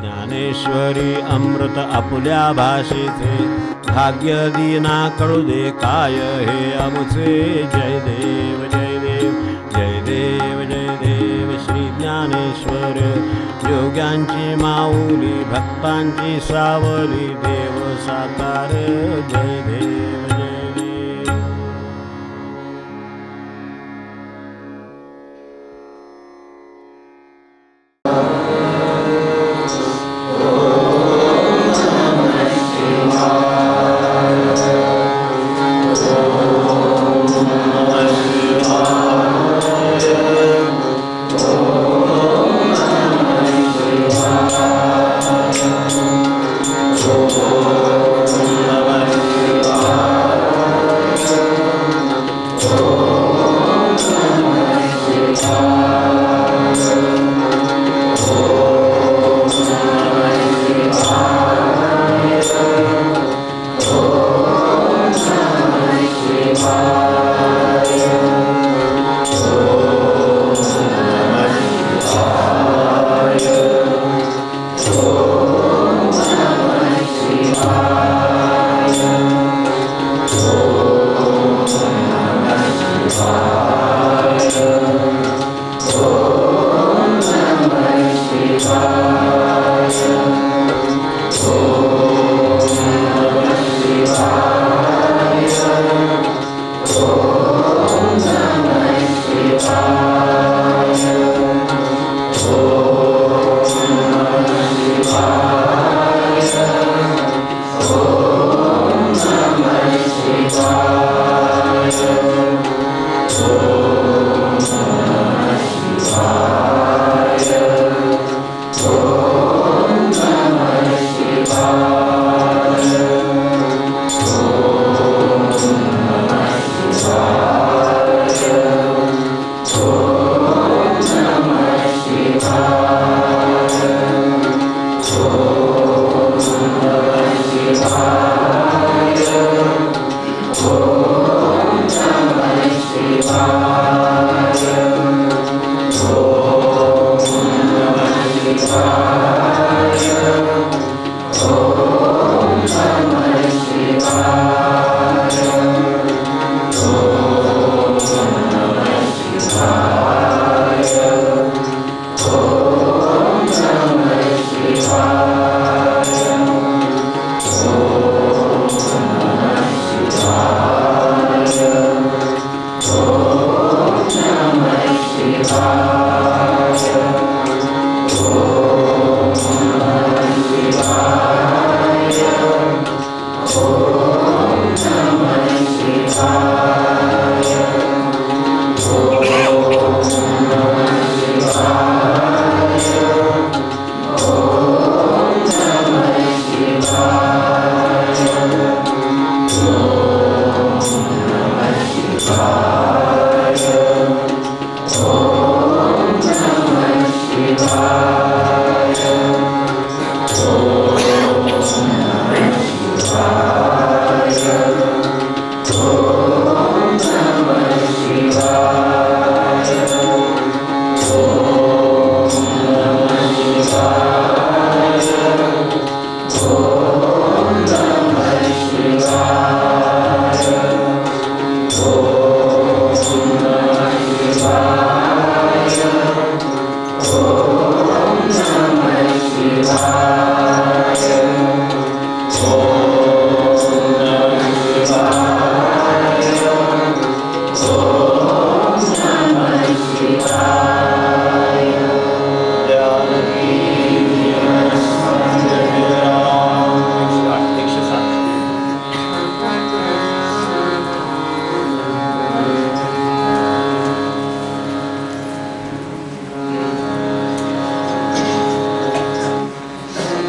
ज्ञानेश्वरी अमृत आपुल्या भाषेचे भाग्य दीना कळू दे काय हे आमुचे. जय देव जय देव जय देव जय देव श्री ज्ञानेश्वर. योग्यांची माऊली भक्तांची सावली देव साकार. जय देव जय देव.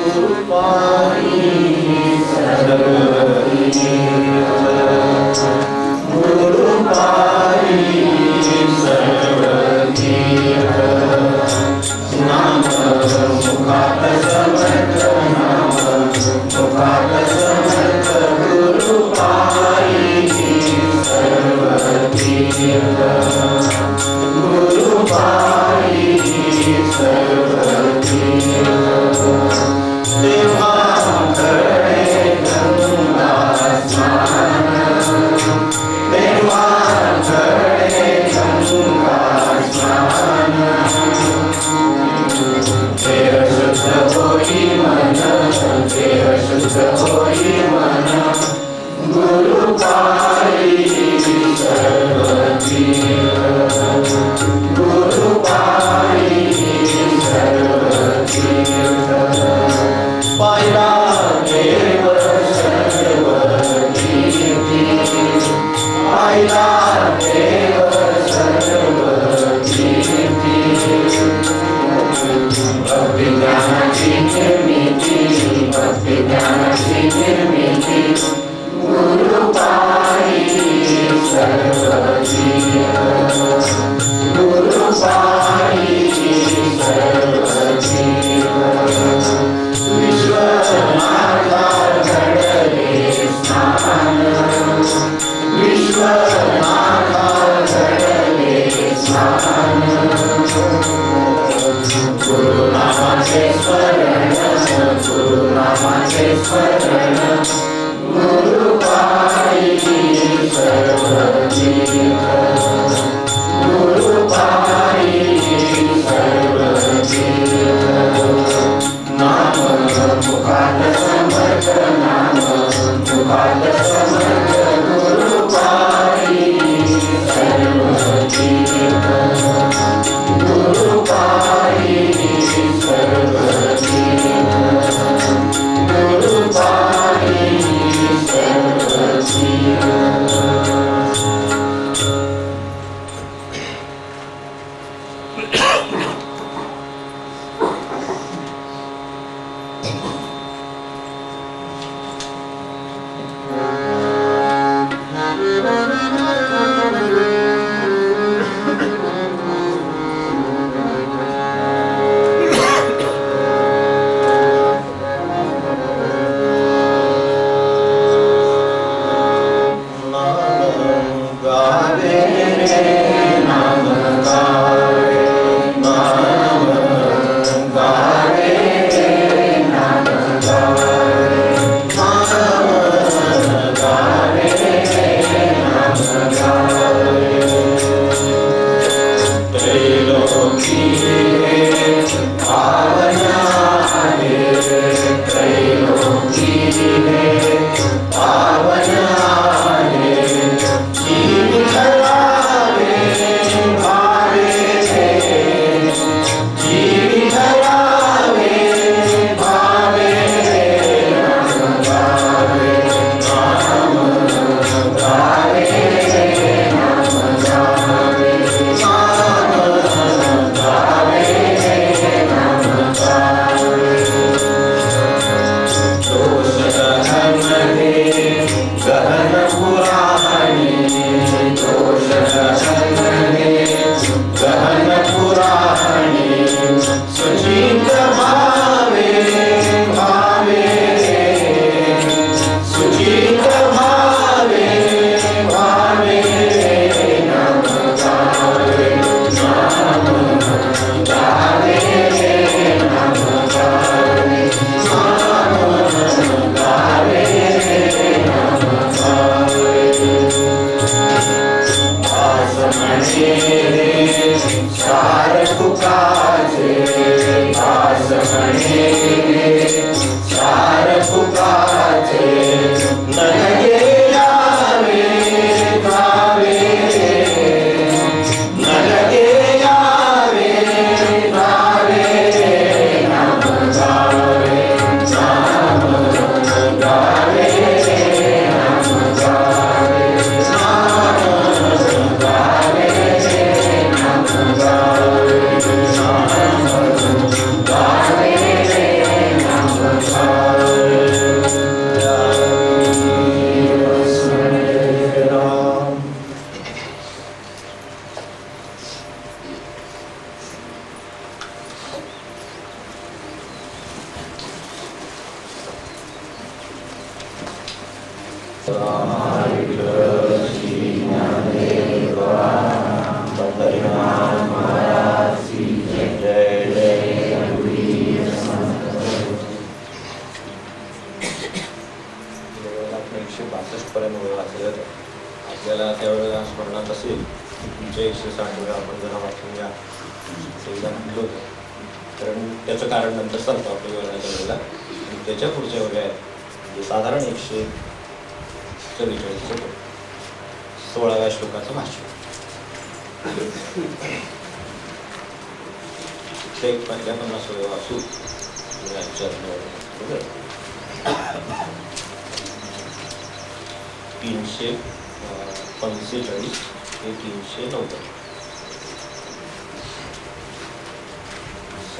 Guru Pai Sarvati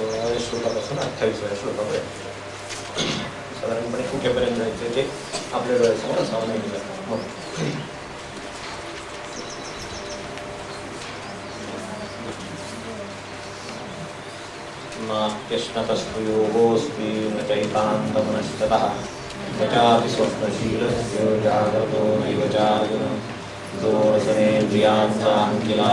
16व्या श्लोकापासून 28व्या श्लोकापर्यंत साधारणपणे कुठेपर्यंत जायचं ते आपल्या डोळ्यासमोर असावं नाही दिलं. नात्यश्नतस्तु योगोऽस्ति न चैतान्तमनस्ततः यचापि स्वप्नशीलस्य जागतो नैव चार्जुन जो रसनेन्द्रियांचाङ्किला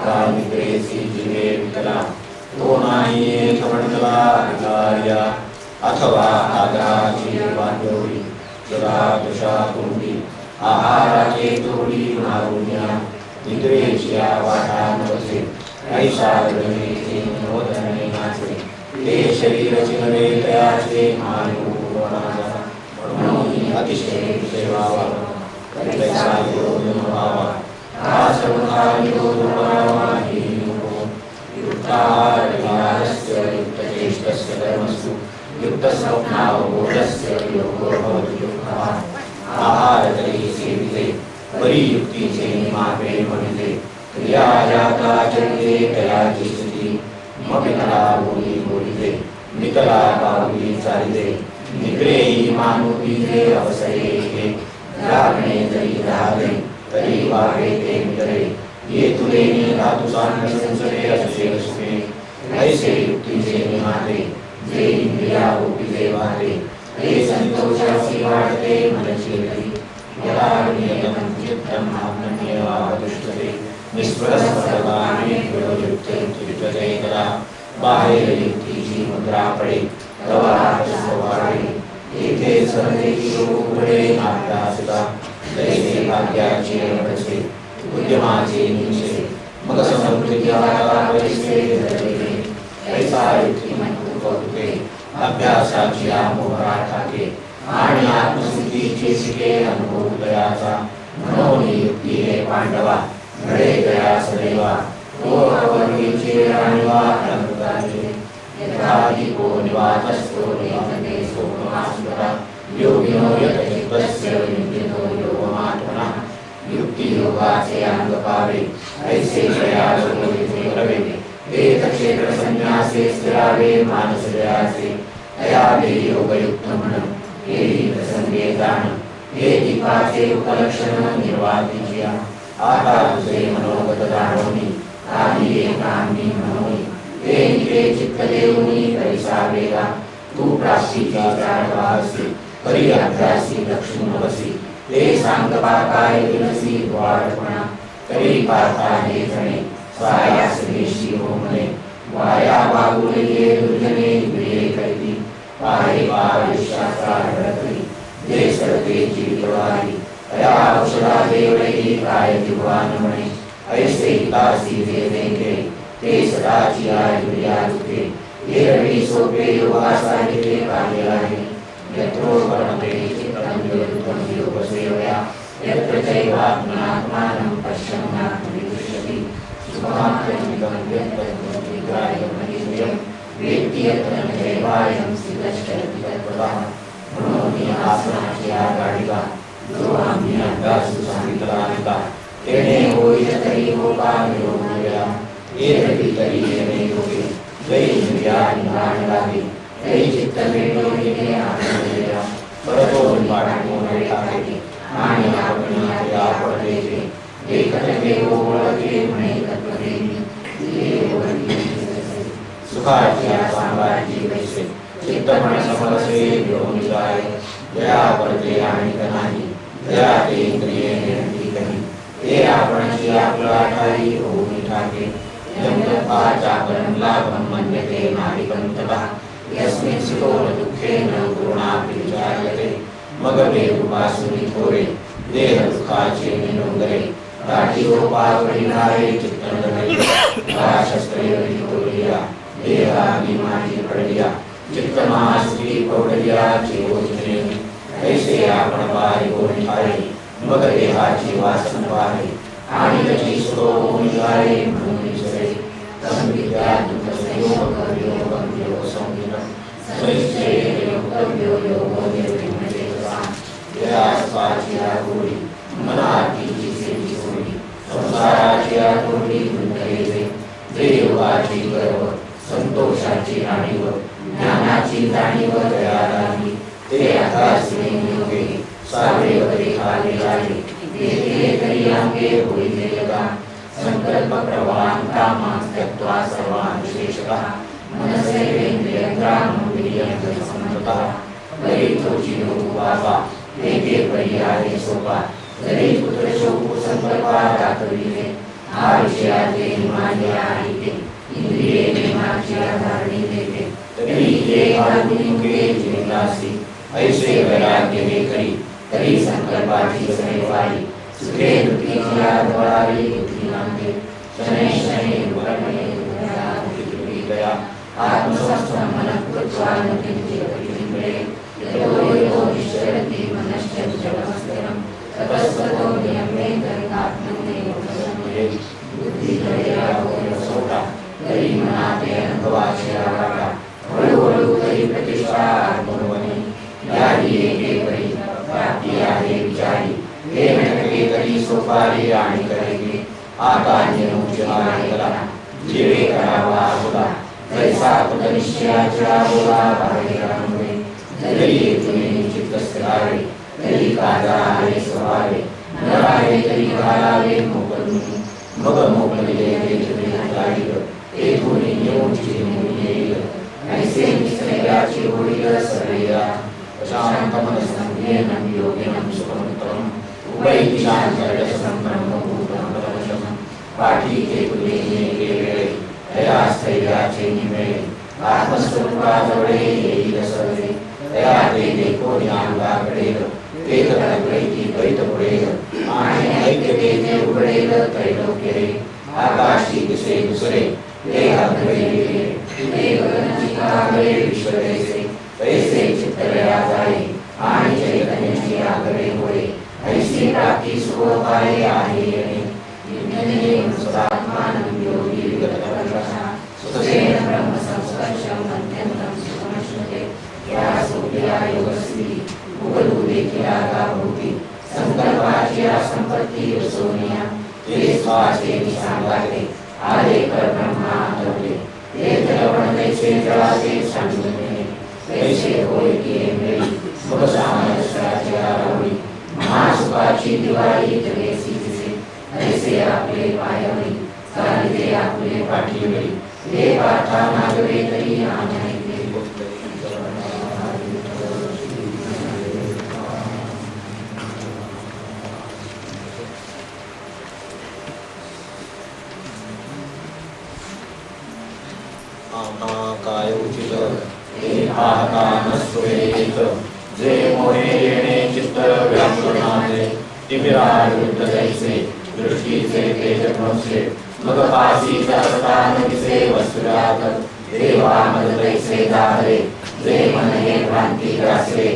कामित्रेसी जीवे विकला तो नाही एकमंडला विकार्या अथवा आग्रहाची वांडोळी जरा तुषा कुंडी आहाराचे तोडी मारुण्या निद्रेची वाटा नवसे ऐशा गणेची नवधने नाचे ते शरीर चिनवे तयाचे मानूपणाचा म्हणून अतिशय सेवावा कैसा योग भावा हा सर्वथा योग भावा ही युक्ताहारस्य युक्तचेष्टस्य कर्मसु युक्तस्वप्नावबोधस्य योगो भवति युक्तः आहारतरी सेविते परी युक्तीचे निमापे म्हणिते क्रिया जाता चरिते तयाची स्थिती मपितला बोली बोलिते निकला बाहुली चालिते निग्रेही मानुपीते अवसरे हे रागणे जरी रागे तरी वागे ते मितरे ये तुले धातु सांग संसरे असुषे सुखे ऐसे युक्तीचे निमाते जे इंद्रिया रूपिते वाटे हे संतोषासी वाटते मनची रती यदा नियतं चित्तं आत्मन्यवादुष्टते निस्पृहस्पदगाने विरोयुक्ते चित्तते तदा बाहेर युक्तीची मुद्रा पडे तवा स्ववाडे येथे सहदेवी उघडे नाट्यासिता दैसे भाग्याची रडसे उद्यमाचे निमिषे मग समृद्धीच्या पैसे धरले ऐसा युक्ती कौतुके अभ्यासाची मोहरा ठाके आणि आत्मसिद्धीचे शिके अनुभव दयाचा म्हणून युक्ती हे पांडवा घडे गया सदैवा तो अवर्गीचे राणीवा अनंताचे यथाधिको निवातस्थो निवाते सोममास्मरा योगिनो यतचित्तस्य विद्यतो योगमात्मना युक्ती योगाचे अंग पावे ऐसे जयाचे रवे वेद क्षेत्र संन्यासे स्थिरावे मानस जयासे अयावे योगयुक्त मन हे प्रसंगे दान हे दीपाचे उपलक्षण निर्वातीच्या आता तुझे मनोगत दानोनी आधी एकांनी मनोनी हे निके चित्त देऊनी परिसा वेगा तू प्राप्तीचा चारवासी परी अभ्यासी लक्ष्मण वसी ते सांग पाकाय विनसी द्वारपणा तरी पार्था हे जणे स्वायास देशी होमने वाया बागुले दुर्जने विळे कैती पाहे पाविशास्त्रा रडकली जे सरते जीववारी अया औषधा देवळी काय जीवान म्हणे ऐसे तासी जे देंगे ते सदाची आयुर्या दुखे हे रवी सोपे योगासाहिते कार्य आहे यत्रो वर्णते चित्तं योगत्वं योगसेवया यत्र चैवात्मनात्मानं पश्यन्नात्मविदुष्यति सुखमात्मनिकं व्यक्तम् वेत्ति यत्र न चैवायं स्थितश्चरति तत्त्वतः म्हणून आसनाची गाडिका जो आम्ही अभ्यासू सांगितला तेने होई तरी होका निरोगया ये रवी तरी येणे योगे जय इंद्रिया निधान लागे जय चित्त भेटोने आनंदया परतो निवाडो नटाके आणि आपणी पडलेले एकत्र देव ओळखे म्हणे तत्वदेवी सुखाची सांगायची कैसे चित्तपण समरसे घेऊन जाय दया पडते आणि नाही दया ते इंद्रिये निरंती कही ते आपणची आपला ठाई होऊन ठाके यमदपाचाकरण लाभं मन्यते नारिकंततः यस्मिन् सुखो दुःखेन गुणापि विचार्यते मग वेदुपासुनी थोरे देह दुःखाचे निरोगरे दाटी गोपावडी नारे चित्तंडले शस्त्रयोगी तोरिया देहागी माझी पडलिया चित्तमाश्री पौडलिया जीवोजने ऐसे आपण पाय होऊन ठाई मग देहाची वासन पाहे आणि त्याची सुखो होऊन जाय म्हणून विसरे तम विद्या दुःख संयोग योग योग संगीत सैसे योगव्यो योगो निर्विघ्ने दया स्वाची गोडी मनाची सेवी सोडी संसाराची गोडी गुंतलेले देवाची गर्व संतोषाची अशी जाणीव जया लागली ते आता योगे सारे वरे खाले लागले ते तरी अंगे होईल जगा संकल्प प्रवाह कामा त्यक्त्वा सर्वान् विशेषतः मनसैवेन्द्रियग्रामं विनियम्य समन्ततः परितोषि योगवापा वेगे पर्याये सोपा जरी पुत्रशोक संकल्पा दाखविले हा विषयाचे मान्य आहे ते इंद्रिये नेमाची आधारणी देते तरी हे आधुनिके जीवनासी ऐसे वैराग्य हे करी तरी संकल्पाची सैवारी सुखे दुःखीची आधवारी बुद्धिमांते शनै शनै वर्णये गया आत्मसंस्थं मनः कृत्वा न किंचित् प्रतिबिम्बे यतो यतो विश्रयति मनश्चञ्चलमस्थिरं ततस्ततो नियमे तदात्मनेव प्रसन्ने बुद्धिजया सोटा तरी मनाते अनुभवाचे आवाका हळूहळू तरी प्रतिष्ठा आत्मवने याही एके परी प्राप्ती आहे विचारी हे नटके तरी सोपारी आणि करेगे आता जनुचे आहे करा जीवे करावा होता जैसा पदनिश्चयाच्या बोला बाहेरामुळे जरी तुम्ही चित्त स्थिरावे तरी काजा आहे स्वभावे न आहे तरी घालावे मोकळून मग मोकळले गाडील ते धुनी येऊनची मुली येईल ऐसे निसर्गाची होईल सर्वेया शांत मनसंज्ञेनं योगिनं सुखमुत्तमं उभय शांतरसं ब्रह्मभूतं पाठी के कुलेने वेळे तया स्थैर्याचे निमेळे आत्मस्वरूपाजवळे येईल सर्वे तया ते देखो ज्ञानगाकडे ते तडकळेती द्वैत पुढेल आणि ऐक्यते ते उघडेल त्रैलोक्य रे आकाशी दिसे दुसरे ते अद्वैते ते गगनाची कागळे विश्वदेसे तैसे चित्तलया जाळे आणि चैतन्याची आगळे होळे ऐसी प्राप्ती सुखोपाये आहे येणे विज्ञाने सदात्मानं योगी विगतकर्षा सुखेन ब्रह्मसंस्पर्शं अत्यन्तं सुखमश्नुते या सोप्या योगस्थिती उगलू देखील आगाभूती संकल्पाची संपत्ती सोनिया ते स्वाचे सांगाते आले कर ब्रह्मा आठवले ते जलवण तैसे जळाचे सांगणे तैसे होय की मेरी मग सामरस्याची आरावडी महासुखाची दिवाळी जगेसी दिसे ऐसे आपले पायवळी चालिते आपले पाठीवळी हे पाठा मागवे तरी आम्ही काय उचित हे पाहता नसुरेत जे मोहे येणे चित्त व्याकुळाचे तिमिराळ वृद्ध जैसे दृष्टीचे तेज भ्रमसे मग पाशीचा स्थान दिसे वस्त्रात देवा मग तैसे दाहरे जे मन हे भ्रांती ग्रासले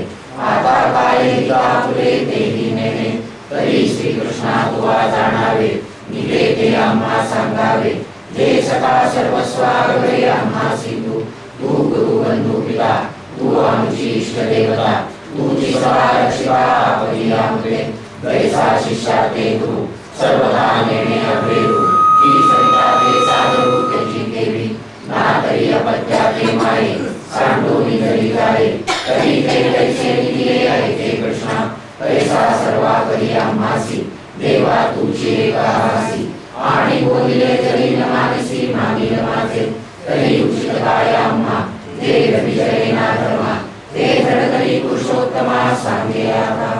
आता काय तुले तेही नेणे तरी श्रीकृष्णा तुवा जाणावे निघे ते आम्हा सांगावे जे सका सर्वस्वागवे आम्हा सिंधू तू गुरु बंधू पिता तू आमची इष्ट देवता तुझी रक्षिता आपली आमचे जैसा शिष्या ते तू सर्वदा नेणे अभेरू की सरिता ते सागरू त्याची देवी ना तरी अपत्या ते माये सांडोनी जरी जाळे तरी ते तैसे दिले ऐके कृष्णा तैसा सर्वा करी आम्हासी देवा तुझी एकासी आणि बोलिले जरी न मानसी मागील माझे तरी उचित काय आम्हा ते विजय ना धर्मा ते धडधडी पुरुषोत्तमा सांगे आता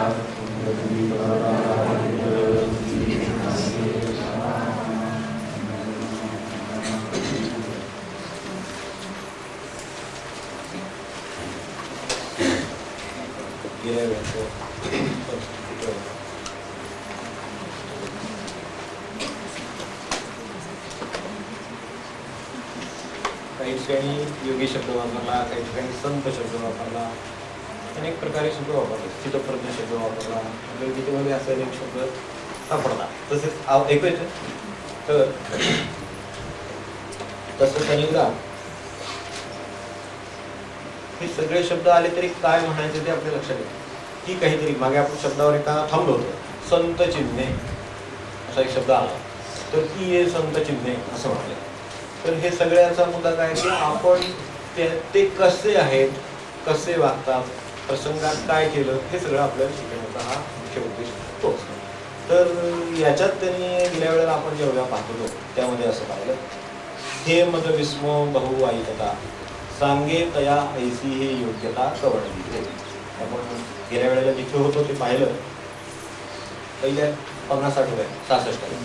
काही ठिकाणी योगी शब्द वापरला, काही ठिकाणी संत शब्द वापरला, अनेक प्रकारे शब्द वापरले, चित्तप्रज्ञ शब्द वापरला, गीतेमध्ये असे अनेक शब्द सापडतात. तसेच ऐकू येतं तर तसंच अनेकदा हे सगळे शब्द आले तरी काय म्हणायचे ते आपल्या लक्षात येतं की काहीतरी मागे आपण शब्दावर एका थांबलो होतो. संत चिन्हे असा एक शब्द आला तर ती ये संत चिन्हे असं म्हटलं. तर हे सगळ्याचा मुद्दा काय की आपण ते कसे आहेत कसे वागतात, प्रसंगात काय केलं, हे सगळं आपल्याला शिकण्याचा हा मुख्य उद्देश तो असतो. तर याच्यात त्यांनी गेल्या वेळेला आपण जेवढ्या पाहतो त्यामध्ये असं पाहिलं, हे मद विस्मो बहु ऐकता सांगे तया ऐसी हे योग्यता कवळली. आपण गेल्या वेळेला जिथे होतो ते पाहिलं, पहिल्या 50-60 66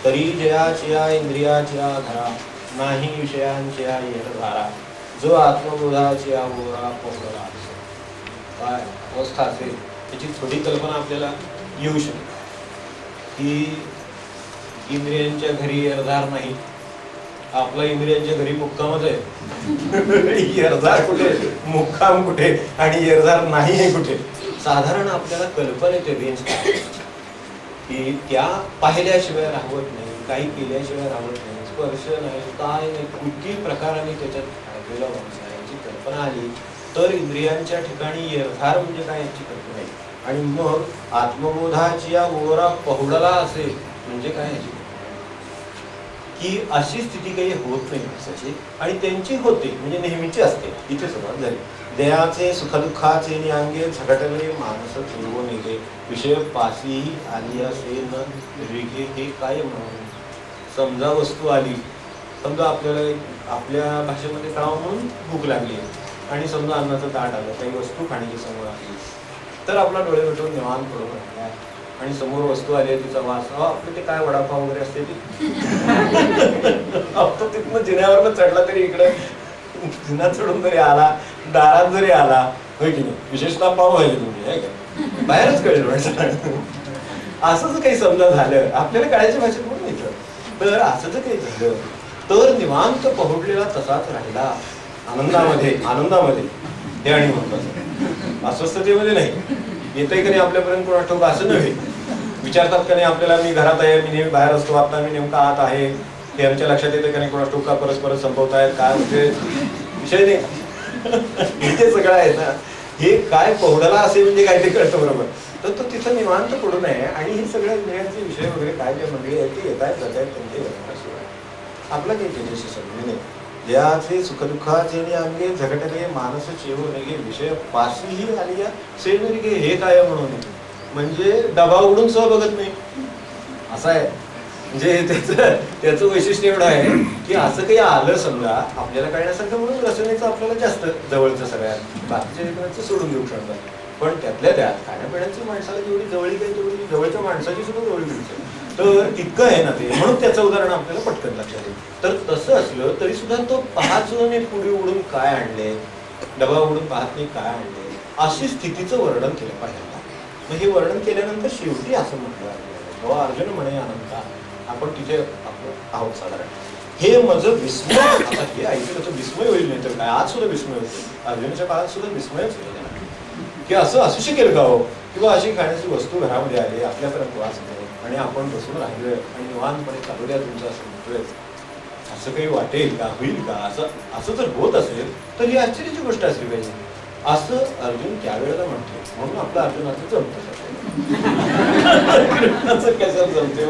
तरी जयाचिया इंद्रियाचिया धरा नाही विषयांचिया येधारा जो आत्मबोधाचिया गोरा पोहरा. काय अवस्था असेल त्याची थोडी कल्पना आपल्याला येऊ शकते की इंद्रियांच्या घरी एरधार नाही, आपला इंद्रियांच्या घरी मुक्कामच आहे. एरधार कुठे, मुक्काम कुठे आणि एरधार नाही आहे कुठे, साधारण आपल्याला कल्पना येते रेंज की त्या पाहिल्याशिवाय राहत नाही, काही केल्याशिवाय राहत नाही, स्पर्श नाही, काय नाही, किती प्रकाराने त्याच्यात अडकलेला माणूस आहे याची कल्पना आली तर इंद्रियांच्या ठिकाणी एरधार म्हणजे काय याची कल्पना येईल. आणि मग आत्मबोधाची या ओरा पहुडला असेल म्हणजे काय याची की अशी स्थिती काही होत नाही माणसाची, आणि त्यांची होते म्हणजे नेहमीची असते. इथे सुरुवात झाली. दयाचे सुखदुःखाचे नियांगे झगटले माणस फिरवून निघे विषय पासीही आली असे न रिघे. हे काय म्हणून समजा वस्तू आली, समजा आपल्याला आपल्या भाषेमध्ये कळावं म्हणून भूक लागली आणि समजा अन्नाचं ताट आलं, काही वस्तू खाण्याची समोर आली तर आपला डोळे मिटून निवांत पडून राहिला आणि समोर वस्तू आली तिचा वास, आपलं ते काय वडापाव वगैरे असते ती तो तिथनं जिन्यावरनं चढला तरी इकडे जिना चढून जरी आला, दारात जरी आला, होय की नाही, विशेषतः पाव व्हायचे तुम्ही आहे का बाहेरच कळेल म्हणजे असं जर काही समजा झालं आपल्याला कळायच्या भाषेत म्हणून येतं. तर असं जर काही झालं तर निवांत पहुडलेला तसाच राहिला आनंदामध्ये. आनंदामध्ये हे आणि महत्वाचं, अस्वस्थतेमध्ये नाही. येतंय का नाही आपल्यापर्यंत कोणा ठोक असं नव्हे, विचारतात का नाही आपल्याला मी घरात आहे, मी नेहमी बाहेर असतो, आता मी नेमका आत आहे, हे आमच्या लक्षात येतं का नाही कोणा ठोक का परस्पर संपवतायत काय म्हणजे विषय नाही. इथे सगळं आहे ना, हे काय पहुडला असे म्हणजे काय ते कळतं बरोबर. तर तो तिथं निवांत पडून आहे आणि हे सगळ्या इंद्रियांचे विषय वगैरे काय त्या मंडळी आहेत ते येत आहेत जात आहेत त्यांचे आपला काही त्याच्याशी संबंध नाही. याचे सुखदुःखाचे अंगे झगटले मानस चेवू नये विषय पाशीही आली या सेवरी घे. हे काय म्हणून म्हणजे डबा उडून सह बघत नाही असं आहे. म्हणजे त्याचं वैशिष्ट्य एवढं आहे की असं काही आलं समजा आपल्याला कळण्यासारखं म्हणून रचनेचं आपल्याला जास्त जवळचं सगळ्यात बाकीच्या लेखनाचं सोडून देऊ शकतात. पण त्यातल्या त्यात खाण्यापिण्याची माणसाला जेवढी जवळीक आहे तेवढी जवळच्या माणसाची सुद्धा जवळीक मिळते. तर तितकं आहे ना ते, म्हणून त्याचं उदाहरण आपल्याला पटकन लक्षात येईल. तर तसं असलं तरी सुद्धा तो पाहत नाही पुढे उडून काय आणले, डबा उडून पाहत नाही काय आणले, अशी स्थितीचं वर्णन केलं पाहिजे. मग हे वर्णन केल्यानंतर शेवटी असं म्हटलं बाबा अर्जुन म्हणे अनंता, आपण तिथे आपण आहोत साधारण, हे माझं विस्मय. आता हे ऐकलं तर विस्मय होईल नाही तर काय, आज सुद्धा विस्मय होते, अर्जुनाच्या काळात सुद्धा विस्मयच होतं की असं असू शकेल का हो, किंवा अशी खाण्याची वस्तू घरामध्ये आली आपल्यापर्यंत वास नाही आणि आपण बसून राहिलोय आणि निवांतपणे चालू द्या तुमचं असं म्हणतोय, असं काही वाटेल का, होईल का, असं जर होत असेल तर ही आश्चर्याची गोष्ट असली पाहिजे असं अर्जुन त्यावेळेला म्हणतो. म्हणून आपलं अर्जुनाचं जमतं कृष्णाचं कशाला जमते,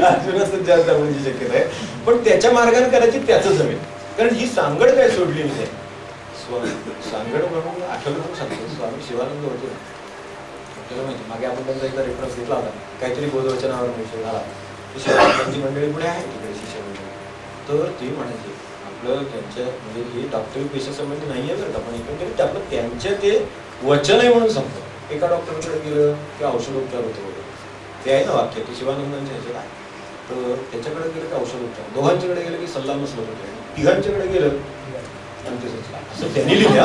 अर्जुनाचं जास्त जमण्याची शक्यता आहे. पण त्याच्या मार्गाने करायची त्याचं जमेल, कारण ही सांगड काय सोडली नाही. सांगड म्हणून आठवलं पण सांगतो स्वामी शिवानंद होते आपल्याला माहिती, मागे आपण त्यांचा एकदा रेफरन्स घेतला होता, काहीतरी बोधवचनावर विषय झाला. शिवानंदांची मंडळी पुढे आहे तिकडे शिष्य मंडळी. तर ते म्हणायचे आपलं त्यांच्या म्हणजे हे डॉक्टरी पेशासंबंधी नाही आहे बरं का, पण एकंदरीत आपलं त्यांच्या ते वचन आहे म्हणून सांगतो. एका डॉक्टरकडे गेलं की औषधोपचार होतो वगैरे, ते आहे ना वाक्य, ते शिवानंदांच्या ह्याच्यात आहे. तर त्याच्याकडे गेलं की औषधोपचार, दोघांच्याकडे गेलं की सल्ला मसलत होते, तिघांच्याकडे गेलं असं त्यांनी लिहिलं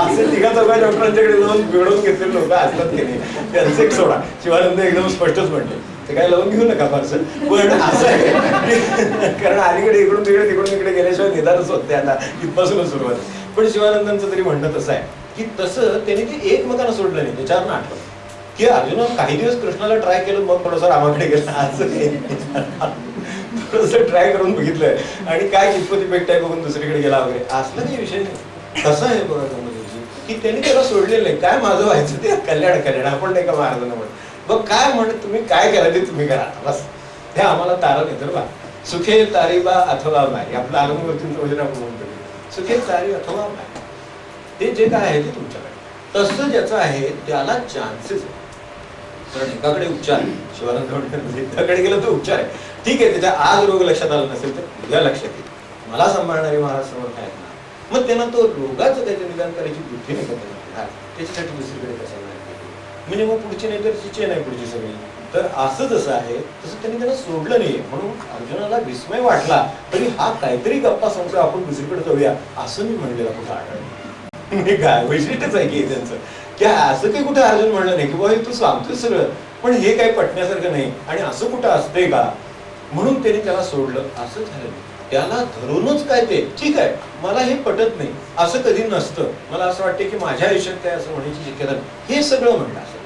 असे तिघा चौघा डॉक्टरांच्याकडे जाऊन मिळवून घेतलेले लोक असतात की नाही, त्यांचं एक सोडा. शिवानंद एकदम स्पष्टच म्हणते ते काय लावून घेऊ नका फारसं, पण असं आहे कारण अलीकडे इकडून तिकडे तिकडून तिकडे गेल्याशिवाय निदानच होत ते आता इथपासूनच सुरुवात. पण शिवानंदांचं तरी म्हणणं तसं आहे की तसं त्यांनी ते एकमेकांना सोडलं नाही. त्याच्यावर आठवलं की अर्जुन काही दिवस कृष्णाला ट्राय केलं, मग थोडंसं रामाकडे गेलं, असं थोडंसं ट्राय करून बघितलंय आणि काय कितपत इफेक्ट आहे बघून दुसरीकडे गेला वगैरे, असला काही विषय नाही. कसं आहे बघा की त्यांनी त्याला सोडलेलं नाही. काय माझं व्हायचं ते कल्याण आपण नाही का महाराजांना म्हणत बघ काय म्हणत तुम्ही काय करा ते तुम्ही करा बस. ते आम्हाला तारण येतं बा. सुखे तारीबा अथवा मारी, आपलं आगमवतींचं वचन आपण म्हणतो सुखे तारी अथवा मारी, ते जे काय आहे ते तुमच्याकडे. तसं ज्याचं आहे त्याला चान्सेस आहे. कारण एकाकडे उपचार शिवानंद एकाकडे गेलं तर उपचार आहे, ठीक आहे, त्याच्या आज रोग लक्षात आला नसेल तर उद्या लक्षात येईल. मला सांभाळणारे महाराज समर्थ आहेत ना, मग त्यांना तो रोगाचं त्याचे निदान करायची बुद्धी नाही का, त्याच्यासाठी दुसरीकडे कशाला म्हणजे मग पुढची नाही तर तिची नाही पुढची सगळी. तर असं जसं आहे तसं त्यांनी त्यांना सोडलं नाहीये. म्हणून अर्जुनाला विस्मय वाटला तरी हा काहीतरी गप्पा सांगतो, आपण दुसरीकडे जाऊया असं मी म्हणलेलं कुठं आढळलं काय वैशिष्ट्यच आहे की त्यांचं, की असं काही कुठे अर्जुन म्हणलं नाही की बाबा तू सांगतोय सगळं पण हे काही पटण्यासारखं नाही आणि असं कुठं असतंय का, म्हणून त्यांनी त्याला सोडलं. असं झालं त्याला धरूनच काय ते ठीक आहे मला हे पटत नाही असं कधी नसतं. मला असं वाटतं की माझ्या आयुष्यात काय असं म्हणण्याची शक्यता हे सगळं म्हणलं असं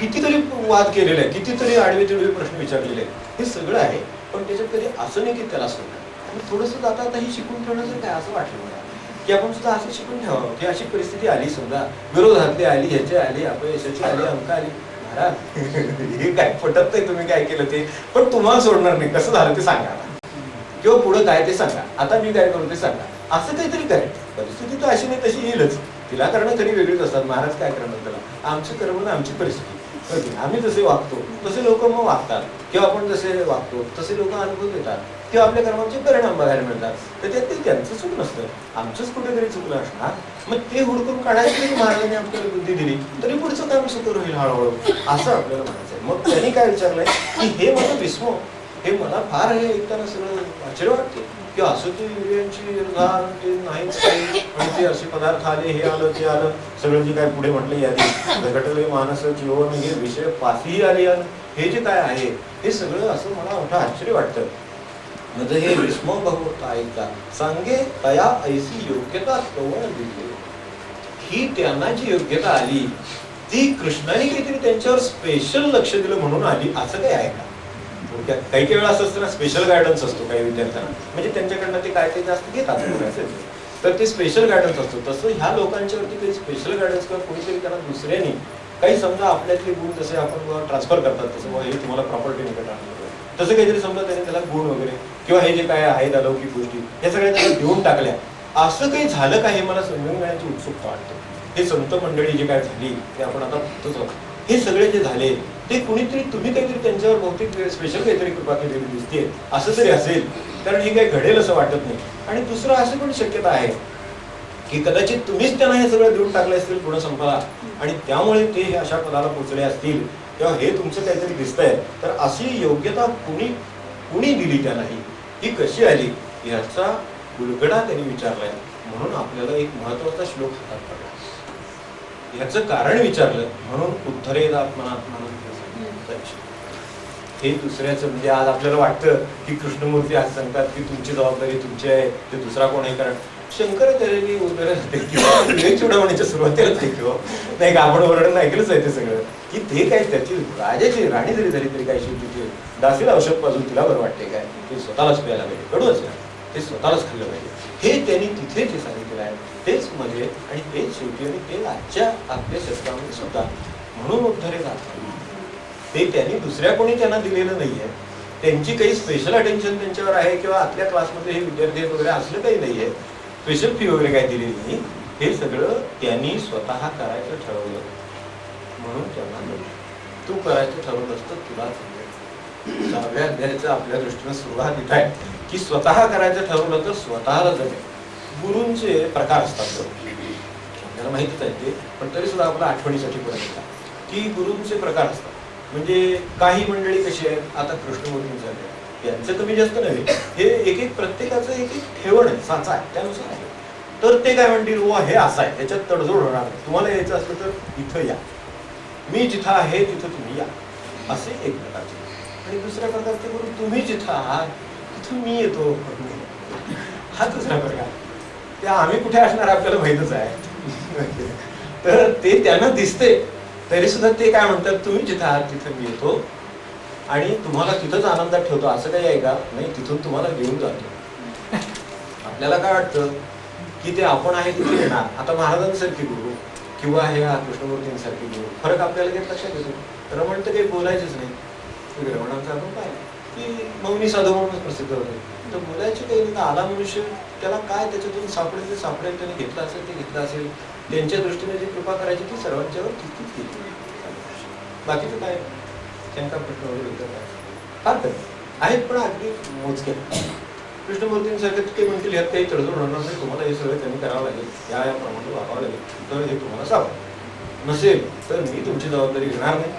कितीतरी वाद केलेले आहे, कितीतरी आडवे तिडवे प्रश्न विचारलेले आहेत, हे सगळं आहे. पण त्याच्यात कधी असं नाही की त्याला सोडलं. आणि थोडंसं आता ही शिकून ठेवण्याचं काय असं वाटलं मला की आपण सुद्धा असं शिकून ठेवावं की अशी परिस्थिती आली समजा विरोधातली आली, ह्याची आली, अपयशाची आली, अंक आली, महाराज हे काय पटत नाही तुम्ही काय केलं ते, पण तुम्हाला सोडणार नाही. कसं झालं ते सांगा किंवा पुढे काय ते सांगा, आता मी काय करू ते सांगा, असं काहीतरी करायचं. परिस्थिती तर अशी नाही तशी येईलच, तिला करणं तरी वेगळीच असतात. महाराज काय करणार त्याला, आमची कर्म ना आमची परिस्थिती, आम्ही जसे वागतो तसे लोक मग वागतात किंवा आपण जसे वागतो तसे लोक अनुभव देतात किंवा आपल्या कर्मांचे परिणाम बघायला मिळतात. तर त्यात ते त्यांचं चूक नसतं, आमचंच कुठेतरी चुकलं असणार. मग ते हुडकून काढायचं तरी महाराजांनी आपल्याला बुद्धी दिली तरी पुढचं काम सुकर होईल हळूहळू, असं आपल्याला म्हणायचं. मग त्यांनी काय विचारलंय की हे माझं विस्मो, हे मला फार हे ऐकताना सगळं आश्चर्य वाटते की असं ते युरियांची ते नाहीच काही आणि ते असे पदार्थ आले, हे आलं ते आलं, सगळं जे काय पुढे म्हटलं यादी घटले मानस जीवन हे विषय पाचही आली, हे जे काय आहे हे सगळं असं मला मोठं आश्चर्य वाटतं. म्हणजे हे विस्मो भगवता ऐका सांगे तया ऐसी योग्यता कवळ दिली, ही त्यांना जी योग्यता आली ती कृष्णाने काहीतरी त्यांच्यावर स्पेशल लक्ष दिलं म्हणून आली, असं काही आहे का? काही काही वेळा असं असतं ना स्पेशल गायडन्स असतो काही विद्यार्थ्यांना, म्हणजे त्यांच्याकडनं ते काय ते जास्त घेतात तर ते स्पेशल गायडन्स असतो. तसं ह्या लोकांच्यावरती काही स्पेशल गायडन्स किंवा कोणीतरी त्यांना दुसऱ्याने काही समजा आपल्यातले गुण जसे आपण ट्रान्सफर करतात तसं हे तुम्हाला प्रॉपर्टी निकट ट्रान्सफर करतात तसं काहीतरी समजा त्याने त्याला गुण वगैरे किंवा हे जे काय आहेत अलौकिक गोष्टी या सगळ्या त्याला देऊन टाकल्या, असं काही झालं का हे मला समजून घेण्याची उत्सुकता वाटते. हे संत मंडळी जे काय झाली ते आपण आता बघतोच, हे सगळे जे झाले ते कुणीतरी तुम्ही काहीतरी त्यांच्यावर बहुतेक स्पेशल काहीतरी कृपा केलेली दिसते असं जरी असेल कारण हे काही घडेल असं वाटत नाही. आणि दुसरं असं पण शक्यता आहे की कदाचित तुम्हीच त्यांना हे सगळं देऊन टाकले असतील पुढे संपाला आणि त्यामुळे ते अशा पदाला पोचले असतील तेव्हा हे तुमचं काहीतरी दिसतंय. तर अशी योग्यता कुणी दिली त्यांना, ही कशी आली याचा उलगडा त्यांनी विचारलाय. म्हणून आपल्याला एक महत्वाचा श्लोक हातात पडला, याचं कारण विचारलं म्हणून उद्धरेद आत्मनात्मन. हे दुसऱ्याचं म्हणजे आज आपल्याला वाटतं की कृष्णमूर्ती आज सांगतात की तुमची जबाबदारी तुमची आहे, ते दुसरा कोण आहे. कारण शंकराचार्यांनी विवेक चुडावणीच्या सुरुवातीलाच ऐकलं नाही का, आपण वर्णन ऐकलंच आहे ते सगळं की ते काय त्याची राजाची राणी जरी झाली तरी काय शेवटी दासीला औषध पाजून तिला बरं वाटते काय, ते स्वतःलाच प्यायला पाहिजे, कडूच ते स्वतःलाच खाल्लं पाहिजे. हे त्यांनी तिथे जे सांगितलेलं आहे तेच मध्ये आणि तेच शेवटी आणि ते आजच्या आपल्या शस्त्रामध्ये सुद्धा. म्हणून उद्धरे जातात ते त्यांनी दुसऱ्या कोणी त्यांना दिलेलं नाहीये, त्यांची काही स्पेशल अटेन्शन त्यांच्यावर आहे किंवा आपल्या क्लासमध्ये हे विद्यार्थी वगैरे असलं काही नाहीये, स्पेशल फी वगैरे काही दिलेली नाही. हे सगळं त्यांनी स्वतः करायचं ठरवलं म्हणून त्यांना तू करायचं ठरवलं असतं तुला. 6व्या अध्यायाचं आपल्या दृष्टीनं सुरुवात इथं आहे की स्वतः करायचं ठरवलं तर स्वतःला जमेल. गुरूंचे प्रकार असतात आपल्याला माहितीच आहे ते, पण तरी सुद्धा आपल्या आठवणीसाठी परत येतात की गुरूंचे प्रकार असतात. म्हणजे काही मंडळी कशी आहेत आता कृष्णमूर्तींसारखे यांचं कमी जास्त नव्हे, हे एक एक प्रत्येकाचं एक एक ठेवण आहे, साचा आहे, त्यानुसार आहे. तर ते काय म्हणतील वा हे असं आहे, त्याच्यात तडजोड होणार नाही, तुम्हाला यायचं असलं तर इथं या, मी जिथं आहे तिथं तुम्ही या, असे एक प्रकारचे. आणि दुसऱ्या प्रकारचे गुरु तुम्ही जिथं आहात तिथं मी येतो, हा दुसरा प्रकार. ते आम्ही कुठे असणार आपल्याला माहितच आहे. तर ते त्यांना दिसते तरी सुद्धा ते काय म्हणतात तुम्ही जिथं आहात तिथं मी येतो आणि तुम्हाला तिथंच आनंदात ठेवतो. असं काही आहे का? नाही, तिथून तुम्हाला घेऊन जातो. आपल्याला काय वाटतं की ते आपण आहे तिथे येणार. आता महाराजांसारखी गुरु किंवा हे कृष्णमूर्तींसारखी गुरु फरक आपल्याला घेत लक्षात येतो. रमण तर काही बोलायचंच नाही, रमणांचं आपण पाहिलं मौनी साधू म्हणून प्रसिद्ध होते. तर बोलायचे काही नाही. आला मनुष्य, त्याला काय त्याच्यातून सापडेल ते सापडेल, त्याने घेतलं असेल ते घेतलं असेल, त्यांच्या दृष्टीने जी कृपा करायची ती सर्वांच्यावर तितकीच केली. बाकीचं काय शंका प्रश्न वगैरे होतं काय फार कमी आहेत, पण अगदी मोजके. कृष्णमूर्तींसारखे ते म्हणतील ह्यात काही तडजोड होणार नाही, तुम्हाला हे सगळं कमी करावं लागेल, या प्रमाणे वागावं लागेल, तर हे तुम्हाला सापडेल. नसेल तर मी तुमची जबाबदारी घेणार नाही,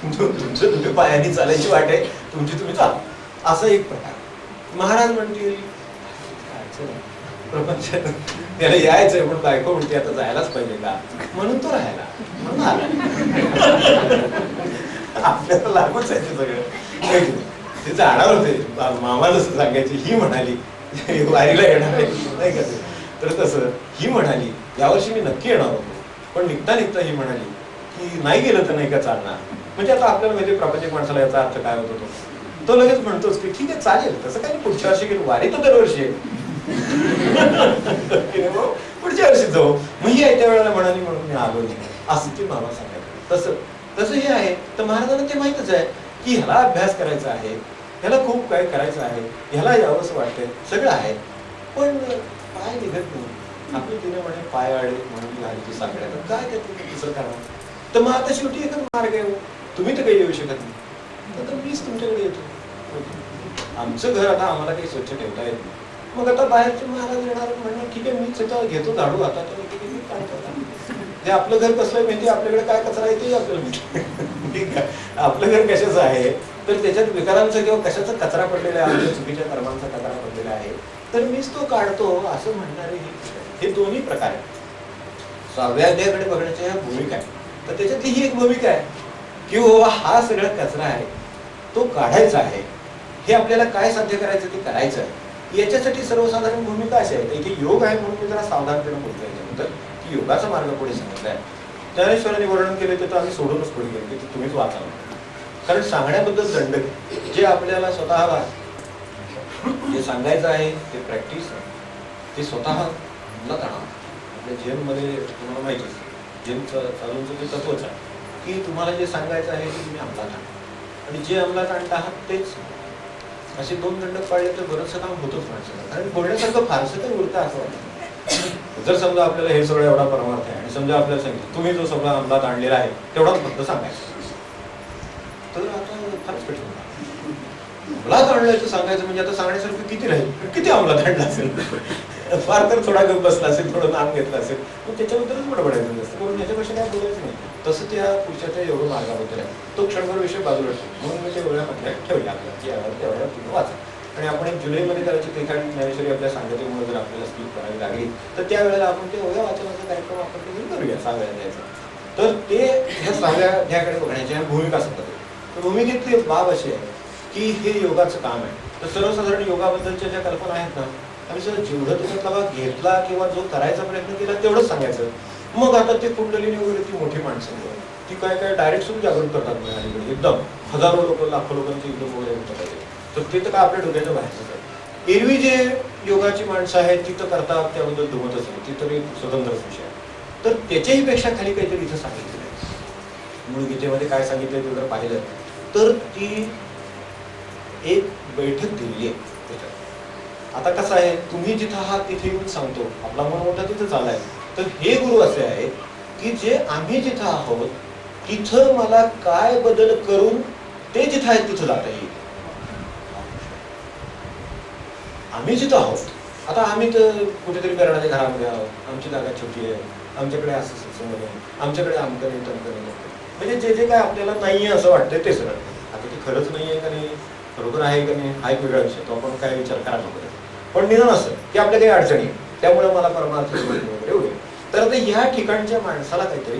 तुमचं तुम्ही पायाने चालायची वाट आहे, तुमची तुम्ही चाला. असा एक प्रकार. महाराज म्हणतील प्रपंचात त्याला यायचंय, पण बायको म्हणते आता जायलाच पाहिजे का, म्हणून तो राहायला, म्हणून आला. आपल्याला लागूच आहे ते सगळं. ते जाणार होते, मामा जसं सांगायची, ही म्हणाली वारीला येणार नाही का, तर तसं ही म्हणाली यावर्षी मी नक्की येणार होतो, पण निघता निघता ही म्हणाली की नाही गेलं तर नाही का चालणार. म्हणजे आता आपल्याला माहिती प्रापंचिक माणसाला याचा अर्थ काय होतो, तो लगेच म्हणतोच की ठीक आहे चालेल, तसं काही पुढच्या वर्षी गेलो, वारी तर दरवर्षी आहे, पुढच्या वर्षी जाऊ. मग ही त्या वेळेला म्हणाली म्हणून मी आलो नाही, असं ते मामा सांगायचं. तसं तसं हे आहे. तर महाराजांना ते माहितच आहे की ह्याला अभ्यास करायचा आहे, ह्याला खूप काय करायचं आहे, ह्याला यावंसं वाटतंय, सगळं आहे, पण पाय निघत नाही. आपली तिने म्हणे पाय आडे म्हणून घालची साखळ्या, तर काय त्यातून दुसरं करणार. तर मग आता शेवटी एकच मार्ग आहे, तुम्ही तर काही येऊ शकत नाही, तर मीच तुमच्याकडे येतो. आमचं घर आता आम्हाला काही स्वच्छ ठेवता येत नाही, मग आता बाहेरचे महाराज येणार म्हणणं ठीक आहे, मीच आता घेतो झाडू आता, हे आपलं घर कसलं माहिती, आपल्याकडे काय कचरा आहे ते आपल्याला माहिती. ठीक आहे, आपलं घर कशाचं आहे, तर त्याच्यात विकारांचा किंवा कशाचा कचरा पडलेला आहे, आपल्या चुकीच्या कर्मांचा कचरा पडलेला आहे, तर मीच तो काढतो, असं म्हणणारे हे दोन्ही प्रकार आहेत. स्वाव्याध्याकडे बघण्याच्या ह्या भूमिका आहे. तर त्याच्यातली ही एक भूमिका आहे की हा सगळा कचरा आहे तो काढायचा आहे, हे आपल्याला काय साध्य करायचं ते करायचं आहे. याच्यासाठी सर्वसाधारण भूमिका अशी आहे की योग आहे म्हणून मी जरा सावधानतेने बोलतो याच्याबद्दल की योगाचा मार्ग पुढे सांगितलाय. ज्ञानेश्वरांनी वर्णन केले तर आम्ही सोडूनच पुढे गेलो की तुम्हीच वाचावं, कारण सांगण्याबद्दल दंड जे आपल्याला स्वतःला जे सांगायचं आहे ते प्रॅक्टिस ते स्वतः अंमलात आणा. आपल्या जेममध्ये तुम्हाला माहितीच, जेमचं चालूचं ते तत्वच आहे की तुम्हाला जे सांगायचं आहे ते तुम्ही अंमलात आणा, आणि जे अंमलात आणता आहात तेच. असे दोन दंड पाळले तर बरंचसं काम होतच माणसाला, कारण बोलण्यासारखं फारसं काही उरतं असं वाटतं. जर समजा आपल्याला हे सगळं एवढा परमार्थ आहे आणि समजा आपल्याला सांगितलं तुम्ही जो सगळा अंमलात आणलेला आहे तेवढाच फक्त सांगायचं, तर आता फारच कठीण होणार. अंमलात आणलं तर सांगायचं म्हणजे आता सांगण्यासारखं किती राहील, किती अंमलात आणलं असेल, फार तर थोडा गप बसला असेल, थोडं नाम घेतलं असेल, पण त्याच्याबद्दलच बडबडायचं नसतं, म्हणून याच्यापेक्षा काय बोलायचं नाही. तसं त्या पुढच्या त्या योग मार्गाबद्दल आहे, तो क्षणभर विषय बाजूला ठेवतो, म्हणून मी ते एवढ्या मध्ये ठेवले आपल्याला तेवढ्या तुम्ही वाचा. आणि आपण एक जुलैमध्ये करायची एखादी ज्ञानेश्वरी आपल्या सांगतेमुळे जर आपल्याला स्पीक करावी लागली तर त्यावेळेला आपण ते एवढ्या वाचनाचा कार्यक्रम आपण ते करूया 6 वेळा द्यायचा. तर ते ह्या 6 ह्याकडे बघण्याच्या भूमिका सांगतात. तर भूमिकेतली बाब अशी आहे की हे योगाचं काम आहे. तर सर्वसाधारण योगाबद्दलच्या ज्या कल्पना आहेत ना, आम्ही सगळं जेवढं त्याच्यातला भाग घेतला किंवा जो करायचा प्रयत्न केला तेवढंच सांगायचं. मग आता ते कुंडलिनी वगैरे ती मोठी माणसं ती काय काय डायरेक्ट सुद्धा जागृत करतात अलीकडे, एकदम हजारो लोक लाखो लोकांची एकदम वगैरे करतात. तर ते तर काय आपल्या डोक्याच्या बाहेरच आहे. एरवी जे योगाची माणसं आहेत ती तर करतात त्याबद्दल दुमतच नाही, ती तर एक स्वतंत्रच विषय आहे. तर त्याच्याही पेक्षा खाली काहीतरी इथं सांगितलेलं आहे. मूळ गीतेमध्ये काय सांगितलंय ते जर पाहिलं तर ती एक बैठक दिलेली आहे त्याच्यात. आता कसं आहे, तुम्ही जिथं आहात तिथे येऊन सांगतो, आपला मन मोठा तिथं चाललाय. तर हे गुरु असे आहेत की जे आम्ही जिथं आहोत तिथं मला काय बदल करून ते जिथं आहेत तिथं जाता येईल. आम्ही जिथं आहोत, आता आम्ही तर कुठेतरी करण्याच्या घरामध्ये आहोत, आमची जागा छोटी आहे, आमच्याकडे असं सत्संग नाही, आमच्याकडे आमकं नाही तमकं नाही, म्हणजे जे जे काय आपल्याला नाही आहे असं वाटतंय ते सगळं. आता ते खरंच नाही आहे का नाही, बरोबर आहे का नाही, हा एक वेगळा विषय, तो आपण काय विचार करायला नको. पण निदान असं की आपल्या काही अडचणी त्यामुळे मला परमार्थ वगैरे होईल. तर आता ह्या ठिकाणच्या माणसाला काहीतरी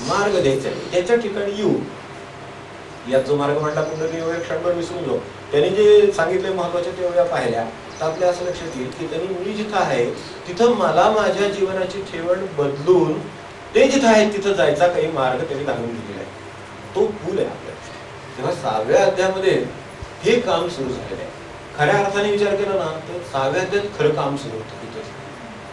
मार्ग द्यायचा आहे, त्याच्या ठिकाणी येऊ. यात जो मार्ग म्हणला कुंडली एवढ्या क्षणभर विसरून जाऊ. त्यांनी जे सांगितले महत्वाच्या तेवढ्या पाहिल्या तर आपल्या असं लक्षात येईल की त्यांनी मी जिथं आहे तिथं मला माझ्या जीवनाची ठेवण बदलून ते जिथं आहे तिथं जायचा काही मार्ग त्यांनी घालून दिलेला आहे. तो पूल आहे आपल्याला. तेव्हा 6व्या अध्यायामध्ये हे काम सुरू झालेलं आहे. खऱ्या अर्थाने विचार केला ना तर 6व्या अध्यायात खरं काम सुरू होतं.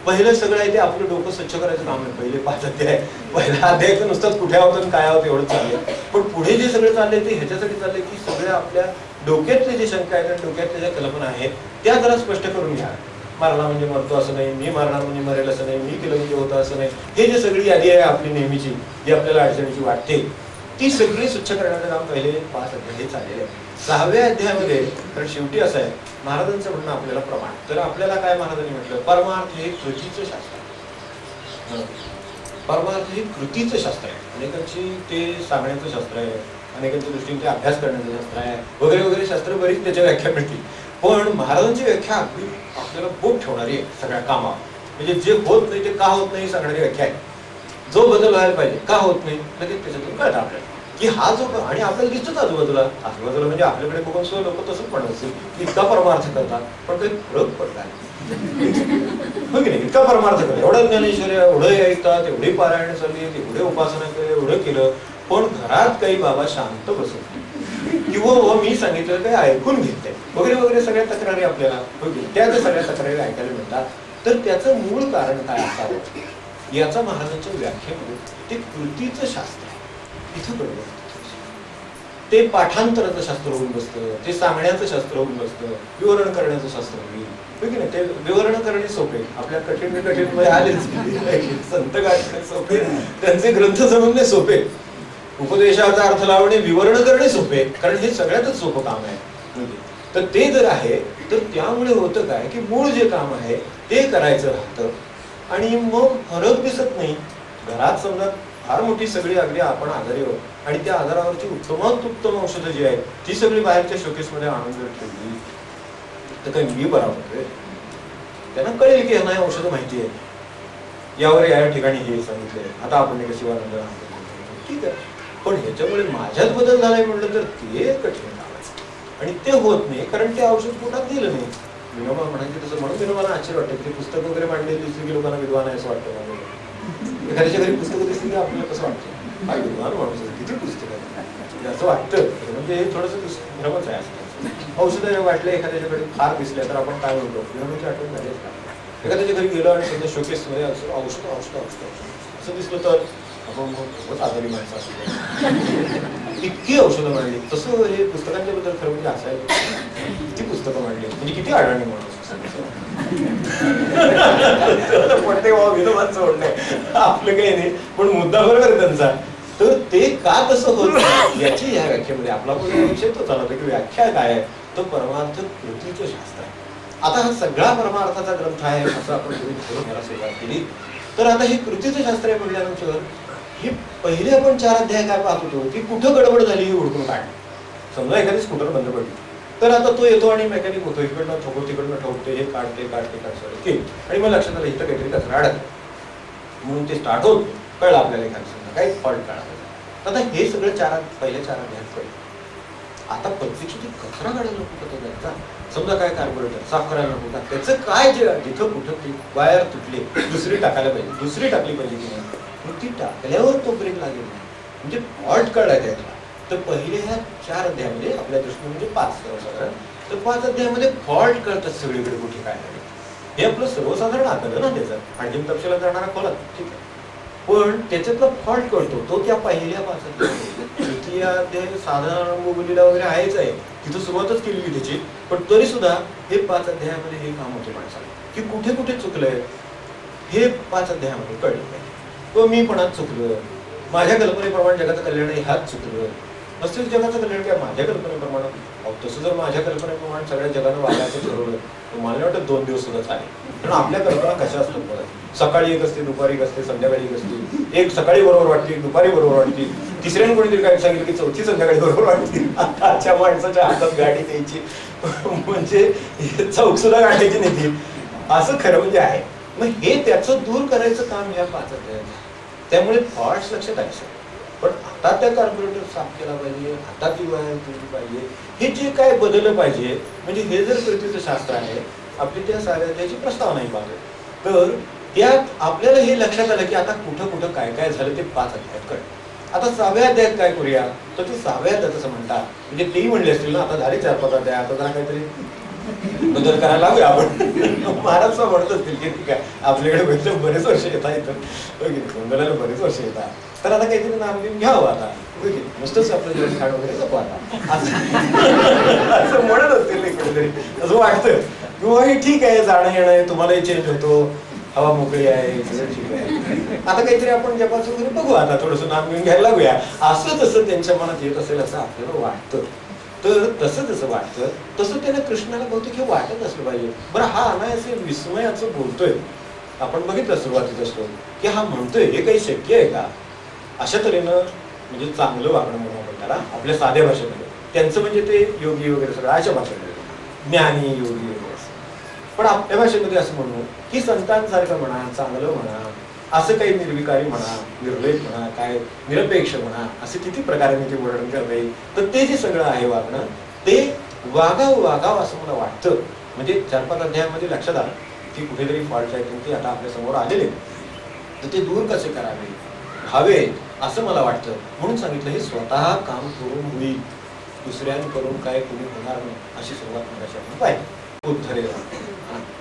पहिलं सगळं आहे ते आपलं डोकं स्वच्छ करायचं काम आहे. पहिले 5 अध्याय, पहिला अध्याय तर नुसतंच कुठे आहोत आणि काय आहोत एवढं चाललंय. पण पुढे जे सगळं चाललंय ते ह्याच्यासाठी चाललंय की सगळ्या आपल्या डोक्यातले जे शंका आहेत आणि डोक्यातल्या ज्या कल्पना आहेत त्या जरा स्पष्ट करून घ्या. मारला म्हणजे मरतो असं नाही, मी मारणार म्हणजे मरेल असं नाही, मी केलं म्हणजे होतं असं नाही. हे जे सगळी यादी आहे आपली नेहमीची जी आपल्याला अडचणीची वाटते ती सगळी स्वच्छ करण्याचं काम पहिले 5 अध्याय चाललेले आहे. 6व्या अध्यायामध्ये तर शेवटी असं आहे, महाराजांचं म्हणणं आपल्याला प्रमाण. तर आपल्याला काय महाराजांनी म्हटलं, परमार्थ हे कृतीचं शास्त्र आहे. परमार्थ हे कृतीचं शास्त्र आहे. अनेकांची ते सांगण्याचं शास्त्र आहे, अनेकांच्या दृष्टीने ते अभ्यास करण्याचं शास्त्र आहे वगैरे वगैरे शास्त्र बरीच त्याच्या व्याख्या मिळतील. पण महाराजांची व्याख्या अगदी आपल्याला बोट ठेवणारी आहे सगळ्या कामावर. म्हणजे जे होत नाही ते का होत नाही सांगणारी व्याख्या आहे. जो बदल व्हायला पाहिजे का होत नाही लगेच त्याच्यातून कळतं आपल्याला की हा जो, आणि आपल्याला दिसतोच आजूबाजूला म्हणजे आपल्याकडे बघून सुद्धा लोक तसंच म्हणत असतील की इतका परमार्थ करतात पण काही फरक पडला हो की नाही. इतका परमार्थ करतात, एवढं ज्ञानेश्वर, एवढं ऐकतात, एवढी पारायण चालली, एवढे उपासना केले, एवढं केलं, पण घरात काही बाबा शांत बसत नाही किंवा मी सांगितलं काही ऐकून घेते वगैरे वगैरे सगळ्या तक्रारी आपल्याला त्या सगळ्या तक्रारी ऐकायला मिळतात. तर त्याचं मूळ कारण काय असावं याचा महाराजांच्या व्याख्येमध्ये ते कृतीचं शास्त्र आहे. इथं बरोबर ते पाठांतराचं शास्त्र होऊन बसतं, ते सांगण्याचं शास्त्र होऊन बसतं, विवरण करण्याचं शास्त्र होईल की नाही. ते विवरण करणे सोपे, आपल्या कठीण मध्ये आलेच संत गाठणे सोपे, त्यांचे ग्रंथ जमवणे सोपे, उपदेशाचा अर्थ लावणे, विवरण करणे सोपे, कारण हे सगळ्यातच सोपं काम आहे. तर ते जर आहे तर त्यामुळे होतं काय की मूळ जे काम आहे ते करायचं राहतं आणि मग फरक दिसत नाही. घरात समजा फार मोठी सगळी अगदी आपण आजारी आहोत आणि त्या आजारावरची उत्तमात उत्तम औषधं जी आहेत ती सगळी बाहेरच्या शोकेसमध्ये आणून जर ठेवली तर काही मी बरा होतोय. त्यांना कळेल की यांना औषधं माहिती आहे, यावर या ठिकाणी हे सांगितलंय, आता आपण कशी आनंद ठीक आहे. पण ह्याच्यामुळे माझ्यात बदल झालाय म्हटलं तर ते कठीण काम आहे आणि ते होत नाही कारण ते औषध पोटात दिलं नाही. विनोबा म्हणायचे तसं, म्हणून विनोबाला आश्चर्य वाटतं की पुस्तक वगैरे मांडलेली दिसली की लोकांना विद्वान आहे असं वाटतं. एखाद्याच्या घरी पुस्तकं दिसली की आपल्याला कसं वाटतं, काय विद्वान माणूस किती पुस्तक आहे असं वाटतं. म्हणजे हे थोडंसं भ्रमच आहे असं. औषधं वाटलं एखाद्याच्याकडे फार दिसल्या तर आपण काय म्हणतो, विनोबाची आठवण झाली का. एखाद्याच्या घरी गेलो आणि समजा शोकेसमध्ये औषध औषध औषध औषध असं दिसलं तर आपण खूपच आजारी माणसं असतो, इतकी औषधं मांडली. तसं हे पुस्तकांच्या बद्दल खरं म्हणजे असायला किती पुस्तकं मांडली म्हणजे किती अडाणी माणूस पण ते विनोबांचं म्हणणं आहे, आपलं काही नाही. पण मुद्दा बरोबर आहे त्यांचा. तर ते का तसं होत याची ह्या व्याख्येमध्ये आपला विषय तो चालवतो की व्याख्या काय आहे, तो परमार्थ कृतीचं शास्त्र आहे. आता हा सगळा परमार्थाचा ग्रंथ आहे असं आपण घ्यायला सुरुवात केली. तर आता हे कृतीचं शास्त्र आहे म्हटल्यानंतर ही पहिले आपण 4 अध्याय काय पाहत होतो की कुठं गडबड झाली ही ओळखून काढली. समजा एखादी स्कूटर बंद पडली तर आता तो येतो आणि मेकॅनिक होतो, इकडनं ठोको तिकडनं ठोकते, हे काढते आणि मग लक्षात आलं इथं काहीतरी कचरा अडकला म्हणून ते स्टार्ट होत कळलं आपल्याला एखादं काही फॉल्ट काढायला. आता हे सगळं पहिल्या 4 अध्यायात कळलं. आता प्रत्यक्ष कचरा काढायला नको का त्याचा, समजा काय कार्बोरेटर साफ करायला नको का, त्याचं काय जे जिथं कुठं ती वायर तुटली दुसरी टाकायला पाहिजे, दुसरी टाकली पाहिजे की नाही, मग ती टाकल्यावर तो ब्रेक लागेल नाही म्हणजे फॉल्ट कळलाय त्याला. तर पहिले ह्या 4 अध्यायामध्ये आपल्या दृष्टीने म्हणजे 5 सर्वसाधारण, तर 5 अध्यायामध्ये फॉल्ट कळतात सगळीकडे कुठे काय आहे हे आपलं सर्वसाधारण आकलन ना त्याचं, आणखी तपशिलात जाणारा खोलात ठीक आहे. पण त्याच्यातला फॉल्ट कळतो तो त्या पहिल्या 5 अध्यायामध्ये. तृतीय अध्याय साधारण बोलीला वगैरे आहेच आहे, तिथं सुरुवातच केलेली त्याची, पण तरी सुद्धा हे 5 अध्यायामध्ये हे काम होते माणसाला की कुठे कुठे चुकलंय हे 5 अध्यायामध्ये कळलं पाहिजे. तो मी पणात चुकलं, माझ्या कल्पनेप्रमाणे जगाचं कल्याण ह्यात चुकलं, नसतेच जगाचं कल्याण काय माझ्या कल्पनेप्रमाणे. तसं जर माझ्या कल्पनेप्रमाणे सगळ्या जगानं वागायचं ठरवलं तर मला वाटतं 2 दिवस सुद्धा चालेल. कारण आपल्या कल्पना कशा असतात बघा, सकाळी एक असते, दुपारी एक असते, संध्याकाळी एक असते. एक सकाळी बरोबर वाटते, दुपारी बरोबर वाटते, तिसऱ्याने कोणीतरी काय सांगितलं की चौथी संध्याकाळी बरोबर वाटते. आजच्या माणसाच्या हातात गाडी द्यायची म्हणजे चौक सुद्धा गाठायची नाही असं खरं म्हणजे आहे. मग हे त्याचं दूर करायचं काम या 5 अध्यायात. त्यामुळे फॉल्ट्स लक्षात आहे. पण आता त्या कार्बोरेटर साफ केला पाहिजे, आता ती वायर केली पाहिजे, हे जे काय बदललं पाहिजे म्हणजे हे जर कृतीचं शास्त्र आहे आपली त्या 6व्या अध्यायाची प्रस्तावना नाही पाहिजे. तर त्यात आपल्याला हे लक्षात आलं की आता कुठं कुठं काय काय झालं ते 5 अध्यायात कळलं. आता 6व्या अध्यायात काय करूया तर ते 6व्या अध्यायात असं म्हणतात म्हणजे तेही म्हणले असतील ना आता झाले 4-5 अध्याय, आता जरा काहीतरी बदल करायला लागूया आपण. महाराज म्हणत असतील की ठीक आहे आपल्याकडे बरेच वर्ष येतात, इथं बरेच वर्ष येतात, तर आता काहीतरी नाम घेऊन घ्यावं. आता नुसतंच आपलं जेवण खाणं वगैरे नको आता असं म्हणत असतील नाही कुठेतरी, असं वाटतं किंवा हे ठीक आहे, जाणं येणं आहे, तुम्हालाही चेंज होतो, हवा मोकळी आहे, सगळं ठीक आहे, आता काहीतरी आपण जपाचं वगैरे बघू, आता थोडंसं नाम घेऊन घ्यायला लागूया, असं तसं त्यांच्या मनात येत असेल असं आपल्याला वाटतं. तर तसं जसं वाटतं तसं त्याने कृष्णाला बहुतेक हे वाटत असलं पाहिजे. बरं, हा अनायासे विस्मयाचं बोलतोय, आपण बघितलं सुरुवातीत असतो की हा म्हणतोय हे काही शक्य आहे का, अशा तऱ्हेनं म्हणजे चांगलं वागणं म्हणून आपण त्याला आपल्या साध्या भाषेमध्ये, त्यांचं म्हणजे ते योगी वगैरे सगळं अशा भाषेमध्ये, ज्ञानी योगी वगैरे असं. पण आपल्या भाषेमध्ये असं म्हणू की संतांसारखं म्हणा, चांगलं म्हणा, असं काही निर्विकारी म्हणा, निर्लेप म्हणा, काय निरपेक्ष म्हणा, असं किती प्रकाराने ते वर्णन करता येईल. तर ते जे सगळं आहे वागणं, ते वागावं असं मला वाटतं. म्हणजे 4-5 अध्यायामध्ये लक्षात आलं की कुठेतरी फॉल्ट आहेत ते आता आपल्या समोर आलेले, तर ते दूर कसे करावे, व्हावे असं मला वाटतं. म्हणून सांगितलं हे स्वतः काम करून होईल, दुसऱ्यांकडून काय कोणी होणार नाही, अशी सुरुवात करायची आपण पाहिजे. उद्धरे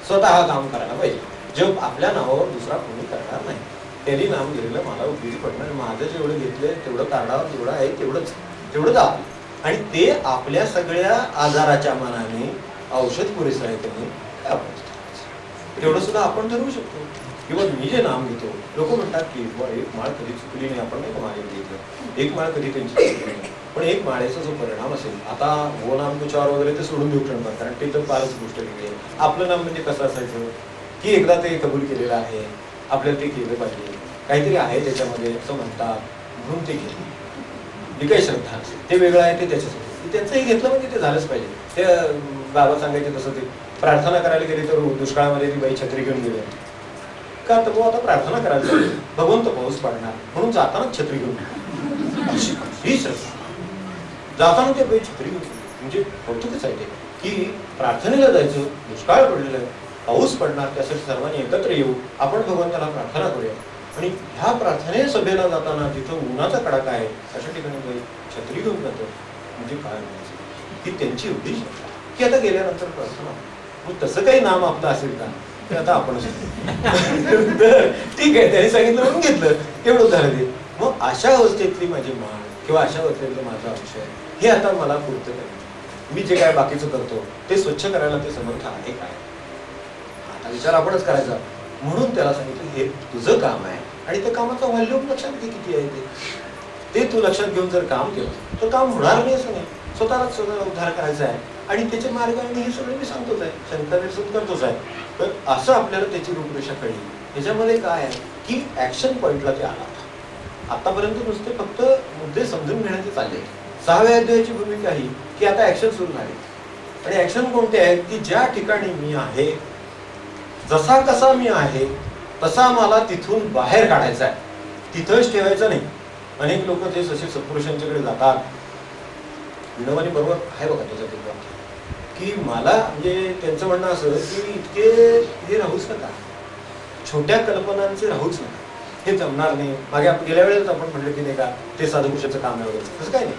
स्वतः काम करायला पाहिजे, जग आपल्या नावावर दुसरा कोणी करणार नाही. त्यांनी नाम घेतलेलं मला उपयोगी पडणार, माझं जेवढं घेतलंय तेवढं कार्डावर जेवढं आहे तेवढंच आपलं, आणि ते आपल्या सगळ्या आजाराच्या मनाने औषध पुरेसं आहे त्यांनी आपण तेवढं सुद्धा आपण ठरवू शकतो. किंवा मी जे नाम घेतो, लोक म्हणतात की एक माळ कधी चुकली नाही, आपण नाही का मागे घेतलं, एक माळ कधी त्यांची चुकली नाही, पण एक माळेचा जो परिणाम असेल, आता वो नाम तुझ्यावर वगैरे ते सोडून देऊ शकणार, कारण ते तर फारच गोष्ट वेगळी आहे. आपलं नाम म्हणजे कसं असायचं की एकदा ते कबूल केलेलं आहे, आपल्याला ते केलं पाहिजे, काहीतरी आहे त्याच्यामध्ये असं म्हणतात म्हणून ते घेतलं, जी काही श्रद्धा असेल ते वेगळं आहे, ते त्याच्यासाठी त्यांचंही घेतलं म्हणजे ते झालंच पाहिजे. ते बाबा सांगायचे तसं, ते प्रार्थना करायला गेली तर दुष्काळामध्ये ती बाई छत्री घेऊन गेली का, तर आता प्रार्थना करायला भगवंत पाऊस पडणार म्हणून जाताना छत्री घेऊन ही श्रद्धा, जाताना ते बाई छत्री घेऊन, म्हणजे कौतुकच आहे ते की प्रार्थनेला जायचं, दुष्काळ पडलेलं आहे, पाऊस पडणार, त्यासाठी सर्वांनी एकत्र येऊ, आपण भगवंताला प्रार्थना करूया. आणि ह्या प्रार्थने सभेला जाताना तिथं उन्हाचा कडाका आहे, अशा ठिकाणी बाई छत्री घेऊन जातो, म्हणजे काय म्हणायचं की त्यांची एवढी श्रद्धा की आता गेल्यानंतर प्रार्थना. मग तसं काही नाम आपलं असेल का, ते आता आपणच ठीक आहे, त्यांनी सांगितलं म्हणून घेतलं, तेवढं झालं ते. मग अशा अवस्थेतली माझी मान किंवा अशा अवस्थेतलं माझा विषय हे आता मला पुरतं नाही. मी जे काय बाकीचं करतो ते स्वच्छ करायला ते समर्थ आहे काय, आता विचार आपणच करायचा. म्हणून त्याला सांगितलं हे तुझं काम आहे, आणि त्या कामाचा व्हॉल्यूम लक्षात घे किती आहे ते तू लक्षात घेऊन जर काम केलं तर काम होणार नाही असं नाही, स्वतःलाच उद्धार करायचा आहे. आणि त्याचे मार्ग आणि हे सगळं मी सांगतोच आहे, शंका निरसन करतोच आहे. तर असं आपल्याला त्याची रूपरेषा कळली. त्याच्यामध्ये काय आहे की ऍक्शन पॉइंटला ते आला. आतापर्यंत नुसते फक्त मुद्दे समजून घेण्याचे चालले. 6व्या अध्यायाची भूमिका ही की आता ऍक्शन सुरू झाले, आणि ऍक्शन कोणते आहेत की ज्या ठिकाणी मी आहे, जसा कसा मी आहे तसा मला तिथून बाहेर काढायचा आहे, तिथंच ठेवायचं नाही. अनेक लोक ते जसे सत्पुरुषांच्याकडे जातात, विनोबानी बरोबर आहे बघा त्याच्यात की मला म्हणजे त्यांचं म्हणणं असं की इतके हे राहूच नका, छोट्या कल्पनांचे राहूच नका, हे जमणार नाही. मागे गेल्या वेळेस आपण म्हटलं की नाही का ते साधू पुरुषाचं काम आहे वगैरे, तसं काय नाही,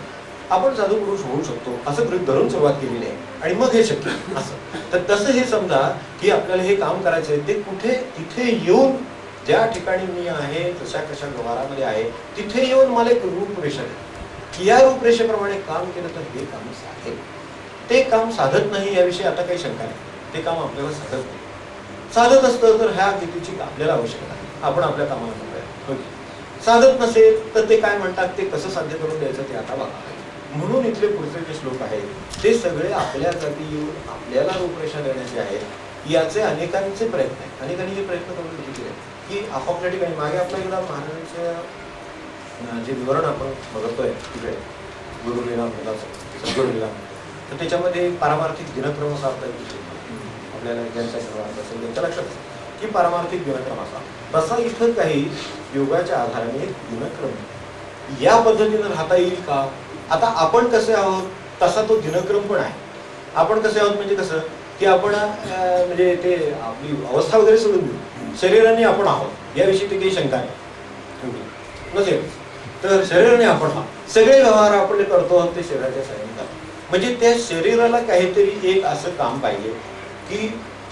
आपण साधू पुरुष होऊ शकतो असं गृहीत धरून सुरुवात केलेली आहे, आणि मग हे शक्य असं. तर तसं हे समजा की आपल्याला हे काम करायचं आहे, ते कुठे तिथे येऊन ज्या ठिकाणी मी आहे जशा कशा व्यवहारामध्ये आहे तिथे येऊन मला एक रूपरेषा आहे की या रूपरेषेप्रमाणे काम केलं तर हे काम साधेल. ते काम साधत नाही याविषयी आता काही शंका नाही, ते काम आपल्याला साधत नाही. साधत असतं तर ह्या गीतेची आपल्याला आवश्यकता आहे, आपण आपल्या कामाला करूया. साधत नसेल तर ते काय म्हणतात ते कसं साध्य करून द्यायचं ते आता बघा. म्हणून इथले पुढचे जे श्लोक आहेत ते सगळे आपल्या जाती येऊन आपल्याला रूपरेषा देण्याचे आहेत. याचे अनेकांचे प्रयत्न आहेत, अनेकांनी हे प्रयत्न करून घेतले की आपापल्या ठिकाणी. मागे आपल्या एकदा महाराजांचं जे विवरण आपण बघतोय तिकडे गुरुलीला सद्गुरुलीला, तर त्याच्यामध्ये पारमार्थिक दिनक्रम असा आपल्याला ज्यांच्या सर्वांचा असेल त्यांच्या लक्षात की पारमार्थिक दिनक्रम असा, तसा इथं काही योगाच्या आधाराने दिनक्रम या पद्धतीनं राहता येईल का. आता आपण कसे आहोत तसा तो दिनक्रम पण आहे. आपण कसे आहोत म्हणजे कसं की आपण म्हणजे ते आपली अवस्था वगैरे सोडून देऊ, शरीराने आपण आहोत याविषयी ते काही शंका नाही नसेल. तर शरीराने आपण आहोत, सगळे व्यवहार आपण करतो आहोत ते शरीराच्या सहाय्याने करतो. म्हणजे त्या शरीराला काहीतरी एक असं काम पाहिजे की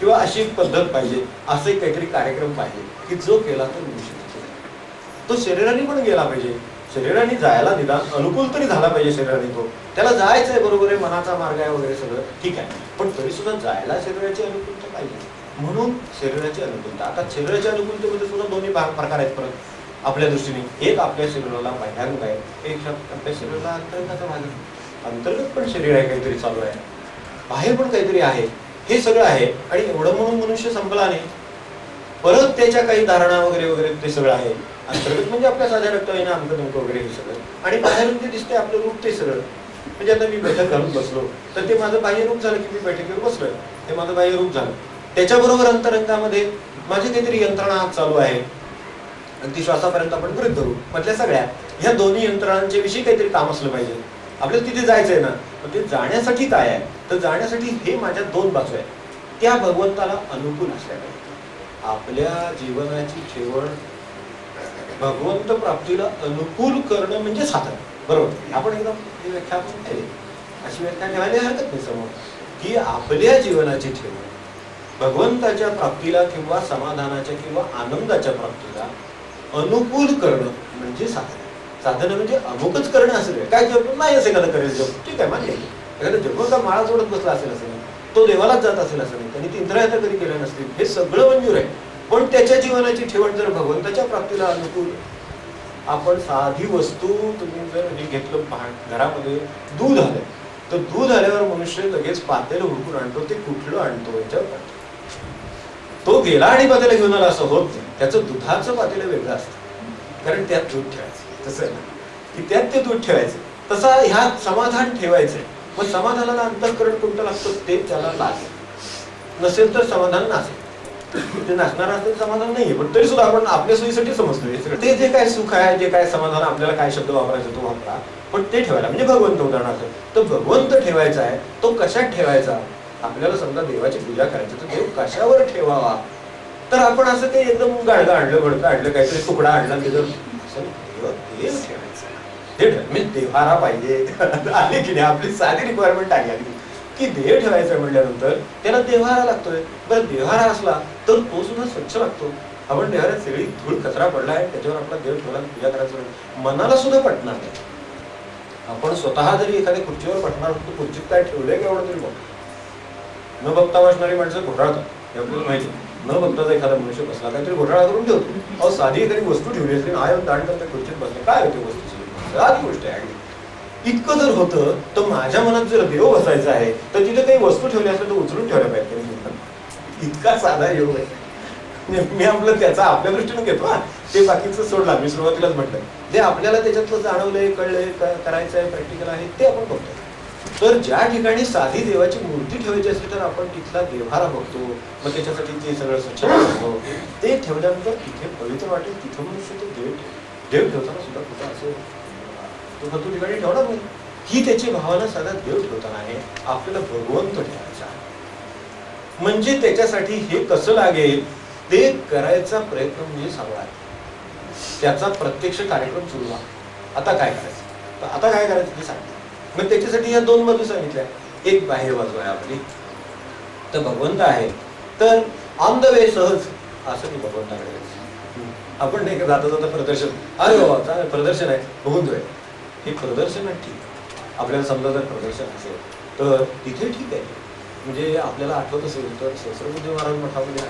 किंवा अशी एक पद्धत पाहिजे, असं एक काहीतरी कार्यक्रम पाहिजे की जो केला तर निश्चित तो शरीराने पण गेला पाहिजे. शरीराने जायला निदान अनुकूल तरी झाला पाहिजे शरीराने. तो त्याला जायचं आहे, बरोबर आहे, मनाचा मार्ग आहे वगैरे सगळं ठीक आहे, पण तरी सुद्धा जायला शरीराची अनुकूलता पाहिजे. म्हणून शरीराची अनुकूलता. आता शरीराच्या अनुकूलतेमध्ये सुद्धा दोन्ही प्रकार आहेत परत आपल्या दृष्टीने. एक आपल्या शरीराला बाह्यांग आहे, एक आपल्या शरीराला अंतर्गताचा भाग आहे. अंतर्गत पण शरीर आहे, काहीतरी चालू आहे, बाहेर पण काहीतरी आहे, हे सगळं आहे. आणि एवढं म्हणून मनुष्य संपला नाही, परत त्याच्या काही धारणा वगैरे वगैरे ते सगळं आहे. अंतर्गत म्हणजे आपल्या साध्या रक्तवाहिन्या, अंकधंक वगैरे हे सगळं, आणि बाहेरून जे दिसते आपलं रूप ते सगळं. म्हणजे आता मी बैठक घालून बसलो तर ते माझं बाह्य रूप झालं, की मी बैठकीवर बसलोय ते माझं बाह्य रूप झालं. त्याच्याबरोबर अंतरंगामध्ये माझी काहीतरी यंत्रणा चालू आहे, अगदी श्वासापर्यंत आपण गृहीत धरू मधल्या सगळ्या ह्या दोन्ही यंत्रणांच्या विषयी काहीतरी काम असलं पाहिजे. आपल्याला तिथे जायचंय ना, पण ते जाण्यासाठी काय आहे, तर जाण्यासाठी हे माझ्या दोन बाजू आहेत, त्या भगवंताला अनुकूल असल्या पाहिजे. आपल्या जीवनाची ठेवण भगवंत प्राप्तीला अनुकूल करणं म्हणजे साधन. बरोबर, आपण एकदम ही व्याख्या आपण केली, अशी व्याख्या घ्यायला हरकत नाही समोर, की आपल्या जीवनाची ठेवण भगवंताच्या प्राप्तीला किंवा समाधानाच्या किंवा आनंदाच्या प्राप्तीला अनुकूल करणं म्हणजे साधन. साधन म्हणजे अमुकच करणं असं काय जप नाही, असं एखादं करेल जप ठीक आहे मान्य, एखादं जप का माळा जोडत बसला असेल असं नाही, तो देवालाच जात असेल असं नाही, त्यांनी तीर्थयात्रा कधी केल्या नसतील, हे सगळं मंजूर आहे. पण त्याच्या जीवनाची ठेवण जर भगवंताच्या प्राप्तीला अनुकूल, आपण साधी वस्तू तुम्ही जर हे घेतलं घरामध्ये दूध आलंय, तर दूध आल्यावर मनुष्य लगेच पातेलं हुडकून आणतो, ते कुठलं आणतो याच्यावर तो गेला आणि पातेलं घेऊन आला असं होत नाही. त्याचं दुधाचं पातेलं वेगळं असतं, कारण त्यात दूध ठेवायचं. तसं आहे ना, की त्यात ते दूध ठेवायचं. तसा ह्यात समाधान ठेवायचंय. मग समाधानाला अंतःकरण कोणतं लागतं, ते त्याला लाग नसेल तर समाधान नासेल. ते नाचणार असेल समाधान नाहीये, पण तरी सुद्धा आपण आपल्या सोयीसाठी समजतो ते जे काय सुख आहे, जे काय समाधान, आपल्याला काय शब्द वापरायचा तो वापरा, पण ते ठेवायला म्हणजे भगवंत उदाहरणार्थ. तर भगवंत ठेवायचा आहे, तो कशात ठेवायचा, आपल्याला समजा देवाची पूजा करायची तर देव कशावर ठेवावा, तर आपण असं काही एकदम गाडगं आणलं, भडकं आणलं, काहीतरी तुकडा आणला, देव ठेवायचं. ते म्हणजे देवारा पाहिजे आली की नाही, आपली साधी रिक्वायरमेंट आली आली की देव ठेवायचं म्हटल्यानंतर त्याला देव्हारा लागतोय. बरं देव्हारा असला तर तो सुद्धा स्वच्छ लागतो. आपण देव्हाऱ्यात सगळी धूळ कचरा पडलाय, त्याच्यावर आपला देव ठेवला, पूजा करायचं मनाला सुद्धा पटणार नाही. आपण स्वतः जरी एखाद्या खुर्चीवर पटणार होतो, खुर्चीत काय ठेवलंय का एवढं तरी बघ. न बघता बसणारी माणसं घोटाळतात, हे आपल्याला माहिती. न बघता एखादा मनुष्य बसला काहीतरी घोटाळा करून ठेवतो. अहो साधी एखादी वस्तू ठेवली असते, आय दाण करता खुर्चीत बसले, काय होते वस्तूची साधी गोष्ट आहे. इतकं जर होतं तर माझ्या मनात जर देव बसायचा आहे तर तिथे काही वस्तू ठेवली असेल तर उचलून ठेवल्या पाहिजे. इतका साधा योग आहे. मी आपलं त्याचा आपल्या दृष्टीने घेतो हा, ते बाकीचं सोडला. मी सुरुवातीलाच म्हटलं जे आपल्याला त्याच्यातलं जाणवलंय, कळलंय, करायचं आहे, प्रॅक्टिकल आहे ते आपण बघतो. तर ज्या ठिकाणी साधी देवाची मूर्ती ठेवायची असते तर आपण तिथला देव्हारा बघतो, मग त्याच्यासाठी ते सगळं स्वच्छ करतो. ते ठेवल्यानंतर तिथे पवित्र वाटेल, तिथं मनुष्य तो देव ठेवताना सुद्धा कुठं असं तो फक्त ठिकाणी ठेवणार नाही. ही त्याची भावना सदा देव ठेवताना आहे, आपल्याला भगवंत ठेवायचा. म्हणजे त्याच्यासाठी हे कसं लागेल ते करायचा प्रयत्न म्हणजे सगळा आहे. त्याचा प्रत्यक्ष कार्यक्रम सुरू आहे. आता काय करायचं, तर आता काय करायचं ते सांगितलं. मग त्याच्यासाठी या दोन बाजू सांगितल्या. एक बाह्य बाजू आहे आपली, तर भगवंत आहे, तर ऑन द वे सहज असं की भगवंताकडे आपण नाही का जाता जाता प्रदर्शन, अरे बाबा चालेल प्रदर्शन आहे बघून जाऊया, हे प्रदर्शन आहे ठीक. आपल्याला समजा जर प्रदर्शन असेल तर तिथे ठीक आहे. म्हणजे आपल्याला आठवत असेल तर सहस्रबुद्धे महाराज मठामध्ये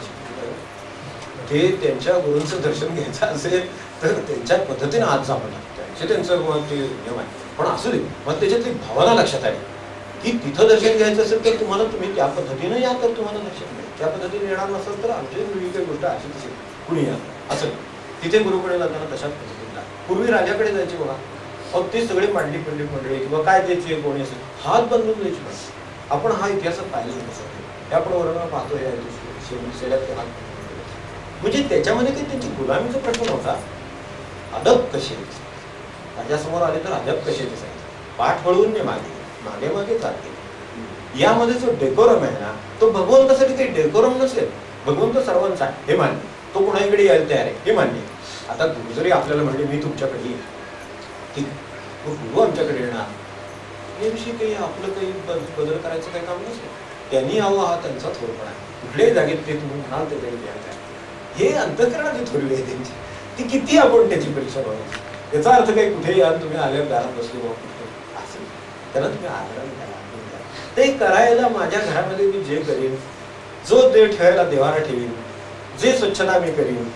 ते त्यांच्या गुरूंचं दर्शन घ्यायचं असेल तर त्यांच्या पद्धतीने आज आपण त्यांचं ते नियम आहे. पण असू दे, मग त्याच्यातली भावना लक्षात आली की तिथं दर्शन घ्यायचं असेल तर तुम्हाला तुम्ही त्या पद्धतीनं या, तर तुम्हाला लक्षात मिळेल. त्या पद्धतीने येणार नसेल तर आमची वेगळी काही गोष्ट अशी तशी कुणी या असं. तिथे गुरुकडे जाताना तशाच पद्धतीने पूर्वी राजाकडे जायचे बघा, अहो ते सगळे मांडली पंडित मंडळी किंवा काय द्यायचे कोणी असेल हात बंधून द्यायची पाहिजे. आपण हा इतिहास पाहिला नसतो, हे आपण वर्णन पाहतोय हात. म्हणजे त्याच्यामध्ये काही त्यांची गुलामीचा प्रश्न नव्हता. अदब कसे राजासमोर आले तर अदब कसे दिसायचे, पाठ वळवून मी मागे मागे चालते. यामध्ये जो डेकोरम आहे ना, तो भगवंतासाठी काही डेकोरम नसेल. भगवंत सर्वांचा आहे हे मान्य, तो कोणाकडे यायला तयार आहे हे मान्य. आता गुरु जरी आपल्याला म्हणले मी तुमच्याकडे येईल, ठीक, गुरु आमच्याकडे येणार याविषयी काही आपलं काही बदल करायचं काही काम नसेल. त्यांनी यावं हा त्यांचा थोरपणा आहे. कुठल्याही जागेत ते तुम्ही म्हणाल ते त्यांनी द्यायचं आहे. हे अंतःकरणाची थोरवी आहे त्यांची, ती किती आपण त्याची परीक्षा बघायची. याचा अर्थ काही कुठेही या तुम्ही आल्यावर दारात बसले बाबा कुठे असेल त्याला तुम्ही आदराने घ्या. ते करायला माझ्या घरामध्ये मी जे करीन, जो देव ठेवायला देवाला ठेवीन, जे स्वच्छता मी करीन,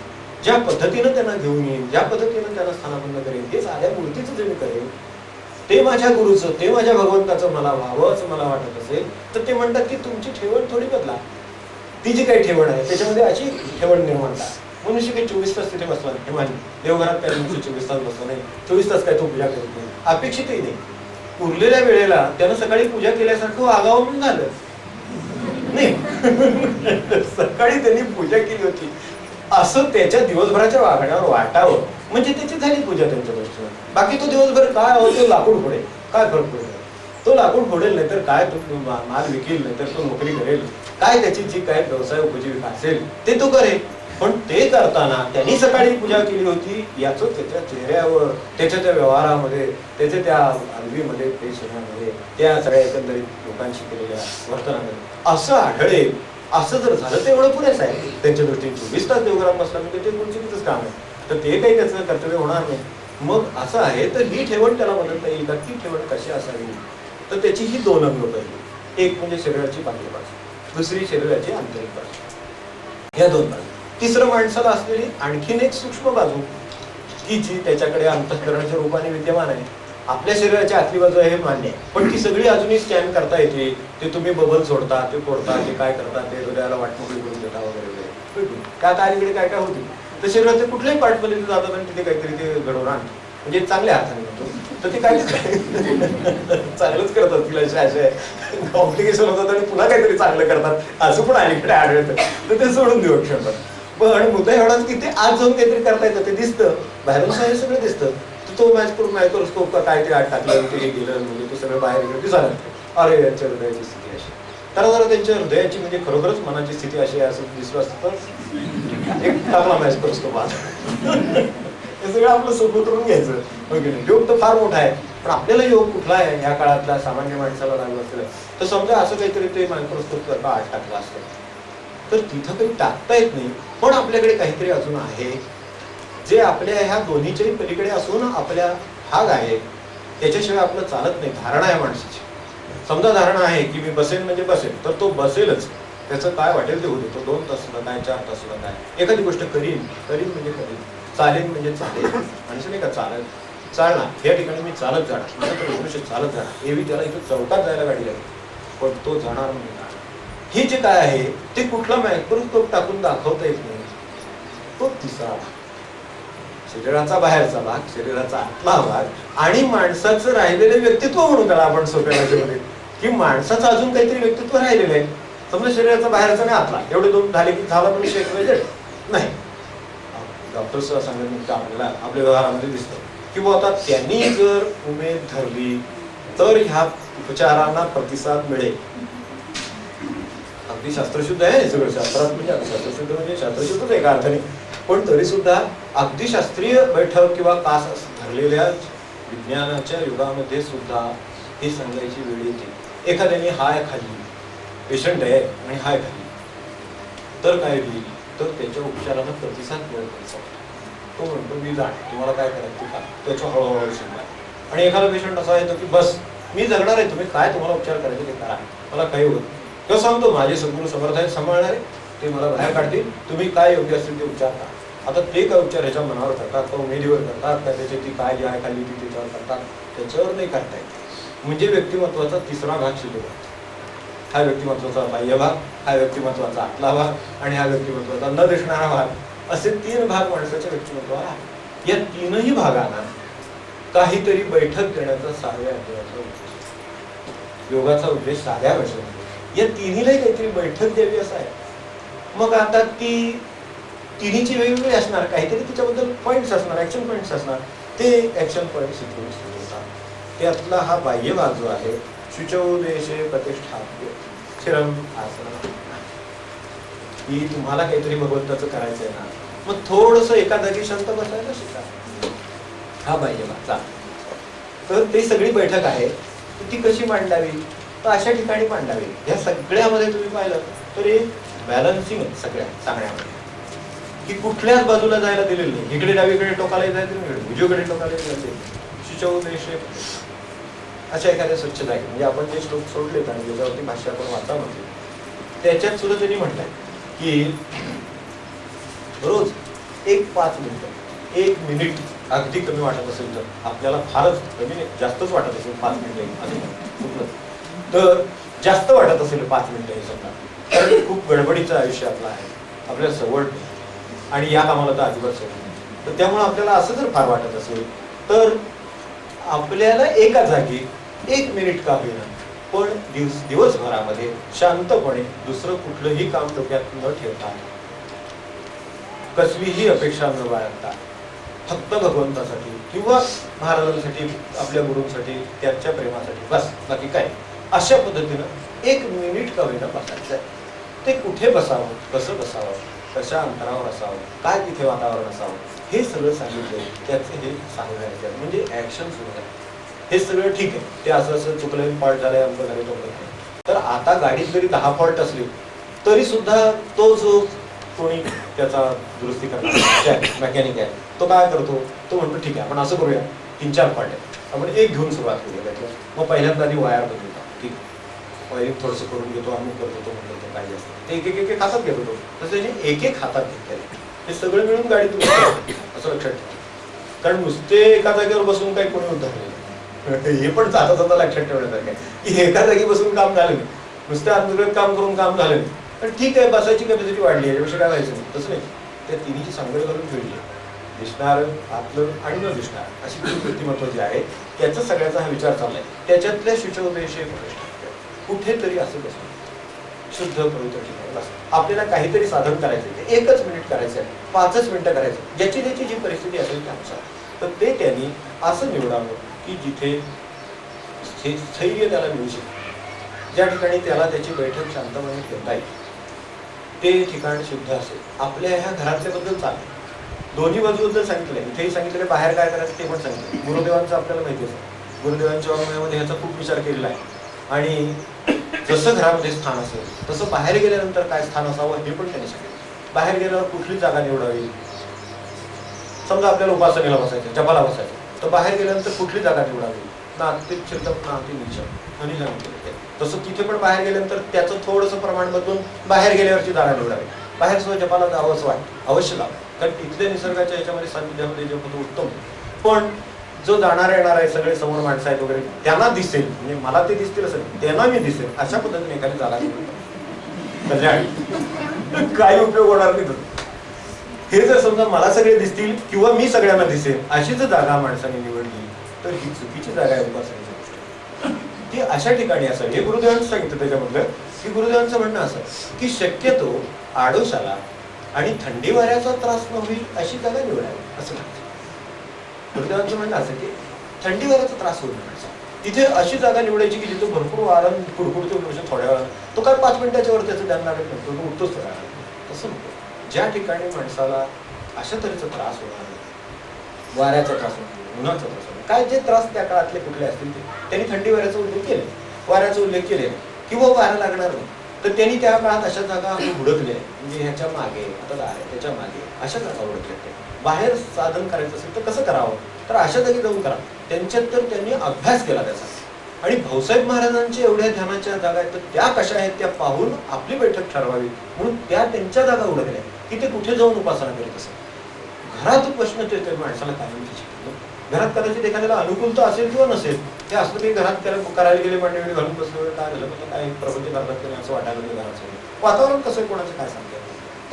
ज्या पद्धतीनं त्यांना घेऊन येईन, ज्या पद्धतीनं त्यांना स्थानापन्न करेन, हे साध्या मूर्तीचं जे मी करेन ते माझ्या गुरुचं, ते माझ्या भगवंताचं मला व्हावं असं मला वाटत असेल तर ते म्हणतात की तुमची ठेवण थोडी बदला. ती जी काही ठेवण आहे त्याच्यामध्ये अशी ठेवण निर्माण करा. मनुष्य काही 24 तास तिथे बसला नाही, हे मान्य. देवघरात काय मनुष्य 24 तास बसला नाही, 24 तास काय तो पूजा करत नाही, अपेक्षितही नाही. उरलेल्या वेळेला त्यानं सकाळी पूजा केल्यासारखं वागावं म्हणून झालं नाही. सकाळी त्यांनी पूजा केली होती असं त्याच्या दिवसभराच्या वागण्यावर वाटावं म्हणजे त्याची झाली पूजा त्यांच्या दृष्टीनं. बाकी तो दिवसभर काय हो, तो लाकूड फोडेल, काय फरक पडेल? तो लाकूड फोडेल नाही तर काय, तो माल विकेल नाही तर तो नोकरी करेल, काय त्याची जी काय व्यवसाय उपजीविका असेल ते तो करेल. पण ते करताना त्यांनी सकाळी पूजा केली होती याचं त्याच्या चेहऱ्यावर, त्याच्या त्या व्यवहारामध्ये, त्याच्या त्या आलवीमध्ये, ते शरीरामध्ये, त्या सगळ्या एकंदरीत लोकांशी केलेल्या वर्तनामध्ये असं आढळेल. असं जर झालं तर एवढं पुरेच आहे त्यांच्या दृष्टीने. 24 तास देवघरात बसला म्हणजे ते गुरुचीच काम आहे, तर ते काही त्याचं कर्तव्य होणार नाही. मग असं आहे तर ही ठेवण त्याला बदलता येईल का? ती ठेवण कशी असावी? तर त्याची ही 2 अंग पाहिजे. एक म्हणजे शरीराची बाह्य बाजू, दुसरी शरीराची आंतरिक बाजू, या 2 बाजू. तिसरं माणसाला असलेली आणखीन एक सूक्ष्म बाजू की जी त्याच्याकडे अंतःकरणाच्या रूपाने विद्यमान आहे. आपल्या शरीराची आतली बाजू आहे हे मान्य आहे, पण ती सगळी अजूनही स्कॅन करता येते. ते तुम्ही बबल सोडता, ते फोडता, ते काय करता, ते हृदयाला वाटमोकळी करून देता वगैरे वगैरे. त्यात अलीकडे काय काय होते तर शरीराचे कुठल्याही पार्टमध्ये जातात आणि तिथे काहीतरी ते घडवून आणतात. म्हणजे चांगल्या हाताने म्हणतो तर ते काय चांगलंच करत असतील असे कॉम्प्लिकेशन होतात आणि पुन्हा काहीतरी चांगलं करतात असं पण अलीकडे आढळतं. तर ते सोडून देऊ शकतात. पण मुद्दा एवढाच की ते आज जाऊन काहीतरी करता येतं, ते दिसतं बाहेरून हे सगळं दिसतं. तो मायक्रोस्कोप का काय ते आत टाकलं, ते हे गेलं म्हणजे ते सगळं बाहेर गेलं दिसायला लागतं. अरे यांच्या हृदयाची स्थिती अशी, तर जरा त्यांच्या हृदयाची म्हणजे खरोखरच मनाची स्थिती अशी आहे असं दिसलं असतं तर एक टाकला मायक्रोस्कोप आत. हे सगळं आपलं सोबत करून घ्यायचं. योग तर फार मोठा आहे, पण आपल्याला योग कुठला आहे या काळातला सामान्य माणसाला लागलं असेल तर समजा असं काहीतरी ते मायक्रोस्कोप सारखं आत टाकलं असतं तर तिथं काही टाकता येत नाही. पण आपल्याकडे काहीतरी अजून आहे जे आपल्या ह्या दोन्हीच्याही पलीकडे असून आपल्या भाग आहे, त्याच्याशिवाय आपलं चालत नाही. धारणा आहे माणसाची. समजा धारणा आहे की मी बसेल म्हणजे बसेल, तर तो बसेलच, त्याचं काय वाटेल ते होते. तो 2 तास सुद्धा काय, 4 तास सुद्धा काय, एखादी गोष्ट करीन म्हणजे करीन, चालेल म्हणजे चालेल. माणसं नाही का चालणार या ठिकाणी मी चालत जाणार, मनुष्य चालत जाणार, एवी त्याला इथं चौकात जायला गाडी लागेल पण तो जाणार म्हणजे जाणार. हे जे काय आहे ते कुठला मायक्रोस्कोप टाकून दाखवता येत नाही. तो तिसरा भाग, शरीराचा बाहेरचा भाग, शरीराचा आतला भाग आणि माणसाचं राहिलेलं व्यक्तित्व म्हणून त्याला आपण सोप्या भाषेमध्ये की माणसाचं अजून काहीतरी व्यक्तित्व राहिलेलं आहे. समजा शरीराचा बाहेरचा आणि आतला एवढे 2 झाले की झाला पण शेक नाही. डॉक्टर सांगत आपल्याला आपल्या व्यवहारामध्ये दिसतं की आता त्यांनी जर उमेद धरली तर ह्या उपचारांना प्रतिसाद मिळेल. अगदी शास्त्रशुद्ध आहे सगळं, शास्त्रात म्हणजे शास्त्रशुद्ध म्हणजे शास्त्रशुद्धच एका अर्थाने, पण तरी सुद्धा अगदी शास्त्रीय बैठक किंवा कास धरलेल्या विज्ञानाच्या युगामध्ये सुद्धा हे सांगायची वेळ येते. एखाद्याने हाय खाली, पेशंट आहे आणि हाय खाली, तर काय होईल तर त्याच्या उपचाराला प्रतिसाद मिळत. तो म्हणतो मी जाणे, तुम्हाला काय करायचं का, त्याच्या हळूहळू शिकणार. आणि एखादा पेशंट असा येतो की बस मी जगणार आहे, तुम्ही काय तुम्हाला उपचार करायचे ते करा, मला काही होत. तो सांगतो माझे सद्गुरू समर्थ आहेत सांभाळणारे, ते मला बाहेर काढतील, तुम्ही काय योग्य असतील ते उपचार करा. आता ते काय उपचार ह्याच्या मनावर करतात का उमेदीवर करतात का त्याची ती काय जी आहे खाली ती त्याच्यावर करतात, त्याच्यावर नाही करता येत. म्हणजे व्यक्तिमत्वाचा तिसरा भाग शिल्लक आहे. हा व्यक्तिमत्वाचा बाह्य भाग, हा व्यक्तिमत्वाचा आतला भाग आणि हा व्यक्तिमत्वाचा न दिसणारा भाग, असे 3 भाग माणसाच्या व्यक्तिमत्वावर आहेत. या 3ही भागांना काहीतरी बैठक देण्याचा 6व्या अध्यायाचा उद्देश, योगाचा उद्देश साध्या भाषेमध्ये या 3हीलाही काहीतरी बैठक द्यावी असा आहे. मग आता ती 3हीची वेगवेगळी असणार, काहीतरी तिच्याबद्दल पॉईंट्स असणार, ऍक्शन पॉईंट्स असणार, ते ऍक्शन पॉईंट शिकवून सुचवतात. त्यातला हा बाह्य भाग जो आहे शुचोदेशे प्रतिष्ठाप्य स्थिरम आसन, ही तुम्हाला काहीतरी भगवंताचं करायचंय ना, मग थोडस एका जागी शांत बसायला शिका. हा बाह्य भाग. तर ती सगळी बैठक आहे ती कशी मांडावी, तर अशा ठिकाणी मांडावी. या सगळ्यामध्ये तुम्ही पाहिलं तर एक बॅलन्सिंग सगळ्या सांगण्यामध्ये की कुठल्याच बाजूला जायला दिलेलं नाही. इकडे डावीकडे टोकाला जायचं, इकडे उजवीकडे टोकाला असेल शुचौदेशे अशा एखाद्या स्वच्छ जागी, म्हणजे आपण जे श्लोक सोडलेत आणि ज्याच्यावरती भाष्य आपण वाचा म्हणतो त्याच्यात सुद्धा त्यांनी म्हटलंय की रोज 5 मिनिटं 1 मिनिट अगदी कमी वाटत असेल तर, आपल्याला फारच कमी जास्तच वाटत असेल 5 मिनिटं असं तर जास्त वाटत असेल 5 मिनिटं हे समजा, कारण खूप गडबडीचं आयुष्य आपलं आहे, आपल्याला सवड आणि या कामाला तर अजिबात सवड नाही, तर त्यामुळे आपल्याला असं जर फार वाटत असेल तर आपल्याला एका जागी 1 मिनिट का होईना पण दिवसभरामध्ये शांतपणे दुसरं कुठलंही काम डोक्यात न ठेवता, कसलीही अपेक्षा न बाळगता, फक्त भगवंतासाठी किंवा महाराजांसाठी, आपल्या गुरूंसाठी, त्यांच्या प्रेमासाठी, बस बाकी काय, अशा पद्धतीनं 1 मिनिट का होईना बसायचं आहे. ते कुठे बसावं, कसं बसावं, कशा अंतरावर असावं, काय तिथे वातावरण असावं, हे सगळं सांगितलं. त्याचे हे सांगण्याचे म्हणजे ऍक्शन सुरू आहे. हे सगळं ठीक आहे, ते असं असं चुकलं, फॉल्ट झालंय, आमचं झालं नाही. तर आता गाडीत जरी 10 फॉल्ट असले तरी सुद्धा तो जो कोणी त्याचा दुरुस्ती करणार मेकॅनिक आहे तो काय करतो, तो म्हणतो ठीक आहे आपण असं करूया, 3-4 फॉल्ट आहे, आपण एक घेऊन सुरुवात करूया त्यातलं. मग पहिल्यांदा आधी वायर बदलतो, ठीक वायरिंग थोडंसं करून घेतो, अमुक करतो, तो म्हणतो तो पाहिजे असतं ते एक हातात घेतो तो, तसं त्याने एक हातात घेतलेलं हे सगळं मिळून गाडीतून असं लक्षात ठेवा. कारण नुसते एका जागेवर बसून काही कोणी उद्धार नाही, हे पण जाता लक्षात ठेवण्यासारखं आहे की एका जागी बसून काम झालं नाही, नुसतं अंतर्गत काम करून काम झालं नाही, पण ठीक आहे बसायची कॅपॅसिटी वाढली आहे, याच्यापेक्षा काय व्हायचं नाही. तसं नाही, त्या तिन्हीची सांगड घालून ठेवली आहे, दिसणार, आतलं आणि न दिसणार अशी खूप व्यक्तिमत्व जे आहे त्याचा सगळ्याचा हा विचार चाललाय. त्याच्यातल्या शुचौदेशे कुठेतरी असं बसून शुद्ध पवित्र ठिकाणी बस आपल्याला काहीतरी साधन करायचं, 1 मिनिट करायचं आहे, 5 मिनिटं करायचं, ज्याची त्याची जी परिस्थिती असेल त्यानुसार. तर ते त्यांनी असं निवडावं की जिथे स्थैर्य त्याला मिळू शकते, ज्या ठिकाणी त्याला त्याची बैठक शांतपणे ठेवता येईल, ते ठिकाण शुद्ध असेल. आपल्या ह्या घरातल्याबद्दल चालेल, दोन्ही बाजूबद्दल सांगितलंय, इथेही सांगितलेलं बाहेर काय करायचं ते पण सांगितलं. गुरुदेवांचं आपल्याला माहिती आहे, गुरुदेवांच्या वाङ्मयामध्ये ह्याचा खूप विचार केलेला आहे. आणि जसं घरामध्ये स्थान असेल तसं बाहेर गेल्यानंतर काय स्थान असावं हे पण त्यांनी सांगितलं. बाहेर गेल्यावर कुठली जागा निवडावी, समजा आपल्याला उपासनेला बसायचं, जपाला बसायचं, तर बाहेर गेल्यानंतर कुठली जागा निवडावी, नास्तिक चिंतक नास्तिक निश्चय आणि सांगितलं. तसं तिथे पण बाहेर गेल्यानंतर त्याचं थोडंसं प्रमाण बदलून बाहेर गेल्यावरची जागा निवडावी. बाहेर सुद्धा जपाला जावं असं वाटतं, अवश्य जावं, कारण तिथल्या निसर्गाच्या ह्याच्यामध्ये सान्निध्यामध्ये जे होतं उत्तम. पण जो जाणार येणार आहे, सगळे समोर माणसं आहेत वगैरे, त्यांना दिसेल, म्हणजे मला ते दिसतील असं त्यांना मी दिसेल अशा पद्धतीने एखादी जागा निवडतो, काही उपयोग होणार नाही. हे जर समजा मला सगळे दिसतील किंवा मी सगळ्यांना दिसेल अशी जर जागा माणसाने निवडली तर ही चुकीची जागा आहे उपासनेची गोष्ट. ती अशा ठिकाणी असावी. हे गुरुदेवांचं सांगितलं त्याच्यामधलं की गुरुदेवांचं म्हणणं असं की शक्यतो आडोशाला आणि थंडी वाऱ्याचा त्रास न होईल अशी जागा निवडावी असं म्हणतात. गुरुदेवांचं म्हणणं असं की थंडी वाऱ्याचा त्रास होईल तिथे अशी जागा निवडायची की जिथे भरपूर वारं कुडकुडते म्हणजे थोड्या वेळा तो काय 5 मिनिटाच्या वर त्याचं ध्यान लागत नसतो, तो उठतोच थोड्या वेळा. तसं नको. ज्या ठिकाणी माणसाला अशा तऱ्हेचा त्रास होणार नाही, वाऱ्याचा त्रास होणार, उन्हाचा त्रास होणार, काय जे त्रास त्या काळातले कुठले असतील ते त्यांनी थंडी वाऱ्याचा उल्लेख केले, वाऱ्याचा उल्लेख केले किंवा वारा लागणार नाही, तर त्यांनी त्या काळात अशा जागा हुडकल्या, म्हणजे ह्याच्या मागे आता दार आहे त्याच्या मागे अशा जागा हुडकल्या. बाहेर साधन करायचं असेल तर कसं करावं, तर अशा जागी जाऊन करा. त्यांच्यात तर त्यांनी अभ्यास केला त्याचा. आणि भाऊसाहेब महाराजांच्या एवढ्या ध्यानाच्या जागा आहेत तर त्या कशा आहेत त्या पाहून आपली बैठक ठरवावी म्हणून त्या त्यांच्या जागा उडकल्या की ते कुठे जाऊन उपासना करीत असत. घरात प्रश्न येतोय माणसाला काय माहिती. घरात कदाचित एखाद्याला अनुकूलता असेल किंवा नसेल, ते असलं की घरात त्याला करायला गेले मांडे घालून बसलं काय झालं काय प्रपंच करतात नाही असं वाटायला लागलं. घरात वातावरण कसं कोणाचं काय सांगतात,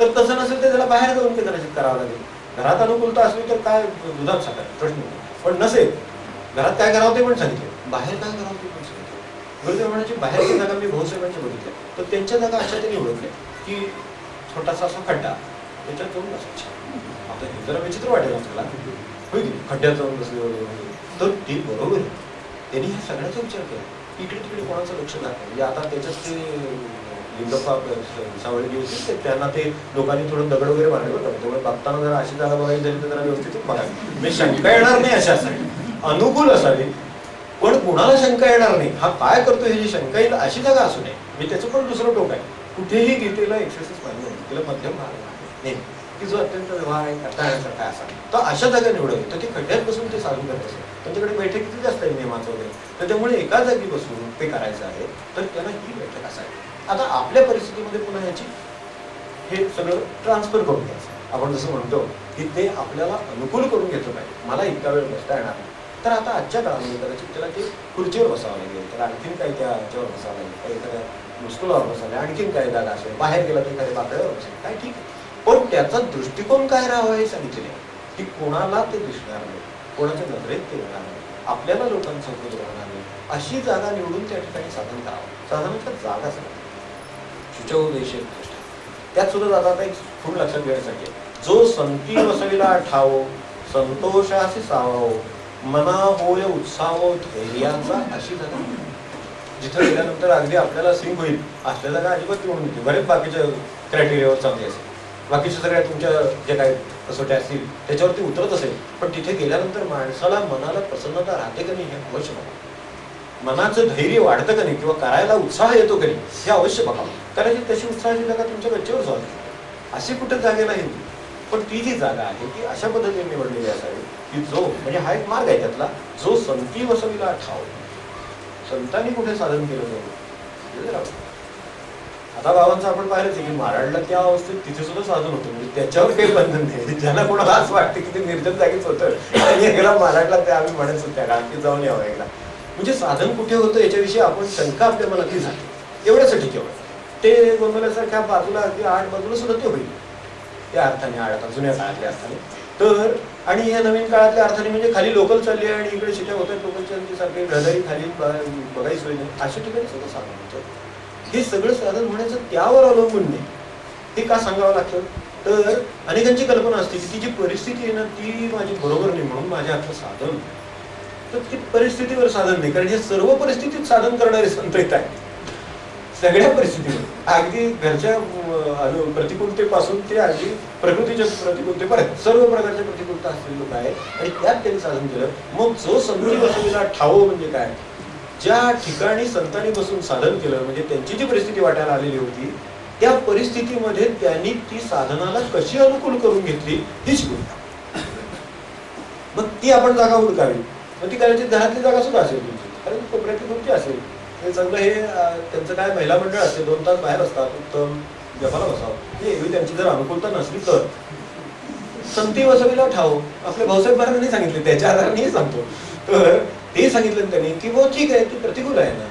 तर तसं नसेल तर त्याला बाहेर जाऊन ते कदाचित करावं लागेल. घरात अनुकूलता असली तर काय दुधात साखर प्रश्न, पण नसेल घरात काय करावं ते पण सांगितलं, बाहेर काय करावं ते पण सांगितलं. गुरुदेव म्हणायचे बाहेरच्या जागा मी भाऊसाहेबांच्या बघितल्या, तर त्यांच्या जागा अशा त्यांनी ओळखल्या की छोटासा असा खड्डा त्याच्यात जाऊन बसायचा. आता हे जरा विचित्र वाटेल आपल्याला, होय की खड्ड्यात जाऊन बसले वगैरे, तर ते बरोबर आहे. त्यांनी ह्या सगळ्याचा विचार केला. इकडे तिकडे कोणाचं लक्ष दाखवलं, म्हणजे आता त्याच्यात ते लिंगप्पा सावळी होती त्यांना ते लोकांनी थोडं दगड वगैरे मारले होतं, त्यामुळे बघताना जरा अशी जागा बघायची झाली तर जरा व्यवस्थित बघावी, म्हणजे शंका येणार नाही अशा असावी, अनुकूल असावी, पण कुणाला शंका येणार नाही. हा काय करतो हे जी शंका येईल अशी जागा असू नये. म्हणजे त्याचं पण दुसरं टोक आहे. कुठेही गीतेला एक्सेसेस पाहिजे, तिला मध्यम भाग नाही, की जो अत्यंत व्यवहार आहे करता येण्यासारखा असा, तर अशा जागा निवडावी. तर ते खड्ड्यात बसून ते साधन करत असेल, त्यांच्याकडे बैठक किती जास्त आहे नियमाचं वगैरे, तर त्यामुळे एका जागी बसून ते करायचं आहे, तर त्याला ही बैठक असावी. आता आपल्या परिस्थितीमध्ये पुन्हा याची हे सगळं ट्रान्सफर करून घ्यायचं. आपण जसं म्हणतो की ते आपल्याला अनुकूल करून घेतलं पाहिजे. मला इतका वेळ बसता येणार नाही, तर आता आजच्या काळामध्ये कदाचित त्याला ते खुर्चीवर बसावं लागेल, तर आणखीन काही त्याच्यावर बसावं लागेल, काही एखाद्या मुस्कुलावर बसावं, आणखीन काही जागा असेल, बाहेर गेला तर एखाद्या बाकड्यावर बसेल, काय ठीक आहे. पण त्याचा दृष्टिकोन काय राहावा हे सांगितलेले आहे की कोणाला ते दिसणार नाही, कोणाच्या नजरेत ते येणार नाही, आपल्याला लोकांचा उपयोग होणार नाही, अशी जागा निवडून त्या ठिकाणी साधन करावं. साधनाच्या जागा सांगा शुचौदेशे त्यात सुद्धा जाता आता एक खूप लक्षात घेण्यासाठी, जो संती वसविला ठावो संतोषासी सावावो मना होय उत्साह धैर्याचा, अशी जागा जिथं गेल्यानंतर अगदी आपल्याला सिंग होईल असल्या जागा अजिबात निवडून येते. बरेच बाकीच्या क्रायटेरियावर चांगली असेल, बाकीच्या सगळ्या तुमच्या जे काही कसोट्या असतील त्याच्यावरती उतरत असेल, पण तिथे गेल्यानंतर माणसाला मनाला प्रसन्नता राहते का नाही हे अवश्य बघावं. मनाचं धैर्य वाढतं का नाही किंवा करायला उत्साह येतो का नाही हे अवश्य बघावं. कारण तशी उत्साहाची जागा तुमच्या गच्चीवर जाऊ अशी कुठे जागे नाही, पण ती जी जागा आहे ती अशा पद्धतीने निवडलेली असावी की जो म्हणजे हा एक मार्ग आहे त्यातला, जो संती वसविला ठाव, संतांनी कुठे साधन केलं जाऊ. आता बाबांचं आपण पाहिलंच की माराडला त्या अवस्थेत तिथे सुद्धा साधन होतं, म्हणजे त्याच्यावर काही बंधन नाही. ज्यांना कोणाला असं वाटतं की ते निर्जन जागीच होतं आणि एकदा माराडला ते आम्ही म्हणायचो त्या काळात की जाऊन यावं एकदा, म्हणजे साधन कुठे होतं याच्याविषयी आपण शंका आपल्या मनातली झाली. एवढ्यासाठी केवळ ते गोंधळासारख्या बाजूला अगदी आड बाजूला सुद्धा ते होईल त्या अर्थाने, आड आता जुन्या काळातल्या अर्थाने. तर आणि या नवीन काळातल्या अर्थाने म्हणजे खाली लोकल चालली आहे आणि इकडे शिट्या होत आहेत लोकलच्या सारखे घरदारी खाली बघायची सोय नाही, अशा ठिकाणी सगळं साधन होतं. हे सगळं साधन होण्याचं त्यावर अवलंबून नाही. हे का सांगावं लागतं, तर अनेकांची कल्पना असते की ती जी परिस्थिती आहे ना ती माझी बरोबर नाही म्हणून माझ्या हातचं साधन, तर ती परिस्थितीवर साधन नाही. कारण हे सर्व परिस्थितीत साधन करणारे संत येत आहेत, सगळ्या परिस्थितीवर, अगदी घरच्या प्रतिकूलतेपासून ते अगदी प्रकृतीच्या प्रतिकूलतेपर्यंत सर्व प्रकारच्या प्रतिकूलता असलेले लोक आहेत आणि त्यात त्यांनी साधन केलं. मग जो संती वसविला ठावो म्हणजे काय, ज्या ठिकाणी संतांनी बसून साधन केलं म्हणजे त्यांची जी परिस्थिती वाटायला आलेली होती त्या परिस्थितीमध्ये त्यांनी ती साधनाला कशी अनुकूल करून घेतली ही शिकून, मग ती आपण जागा हुडकावी. मग ती कदाचित घरातली जागा सुद्धा असेल तुमची, कारण कोपऱ्यातली तुमची असेल, हे चांगलं हे त्यांचं काय महिला मंडळ असते 2 तास बाहेर असतात, उत्तम जपाला बसावं. एवढी त्यांची जर अनुकूलता नसली तर संती वसविला ठाव आपल्या भाऊसाहेब महाराजांनी सांगितले, त्याच्या आधाराने सांगतो. तर ते सांगितलं त्यांनी की वो ठीक आहे ती प्रतिकूल आहे ना,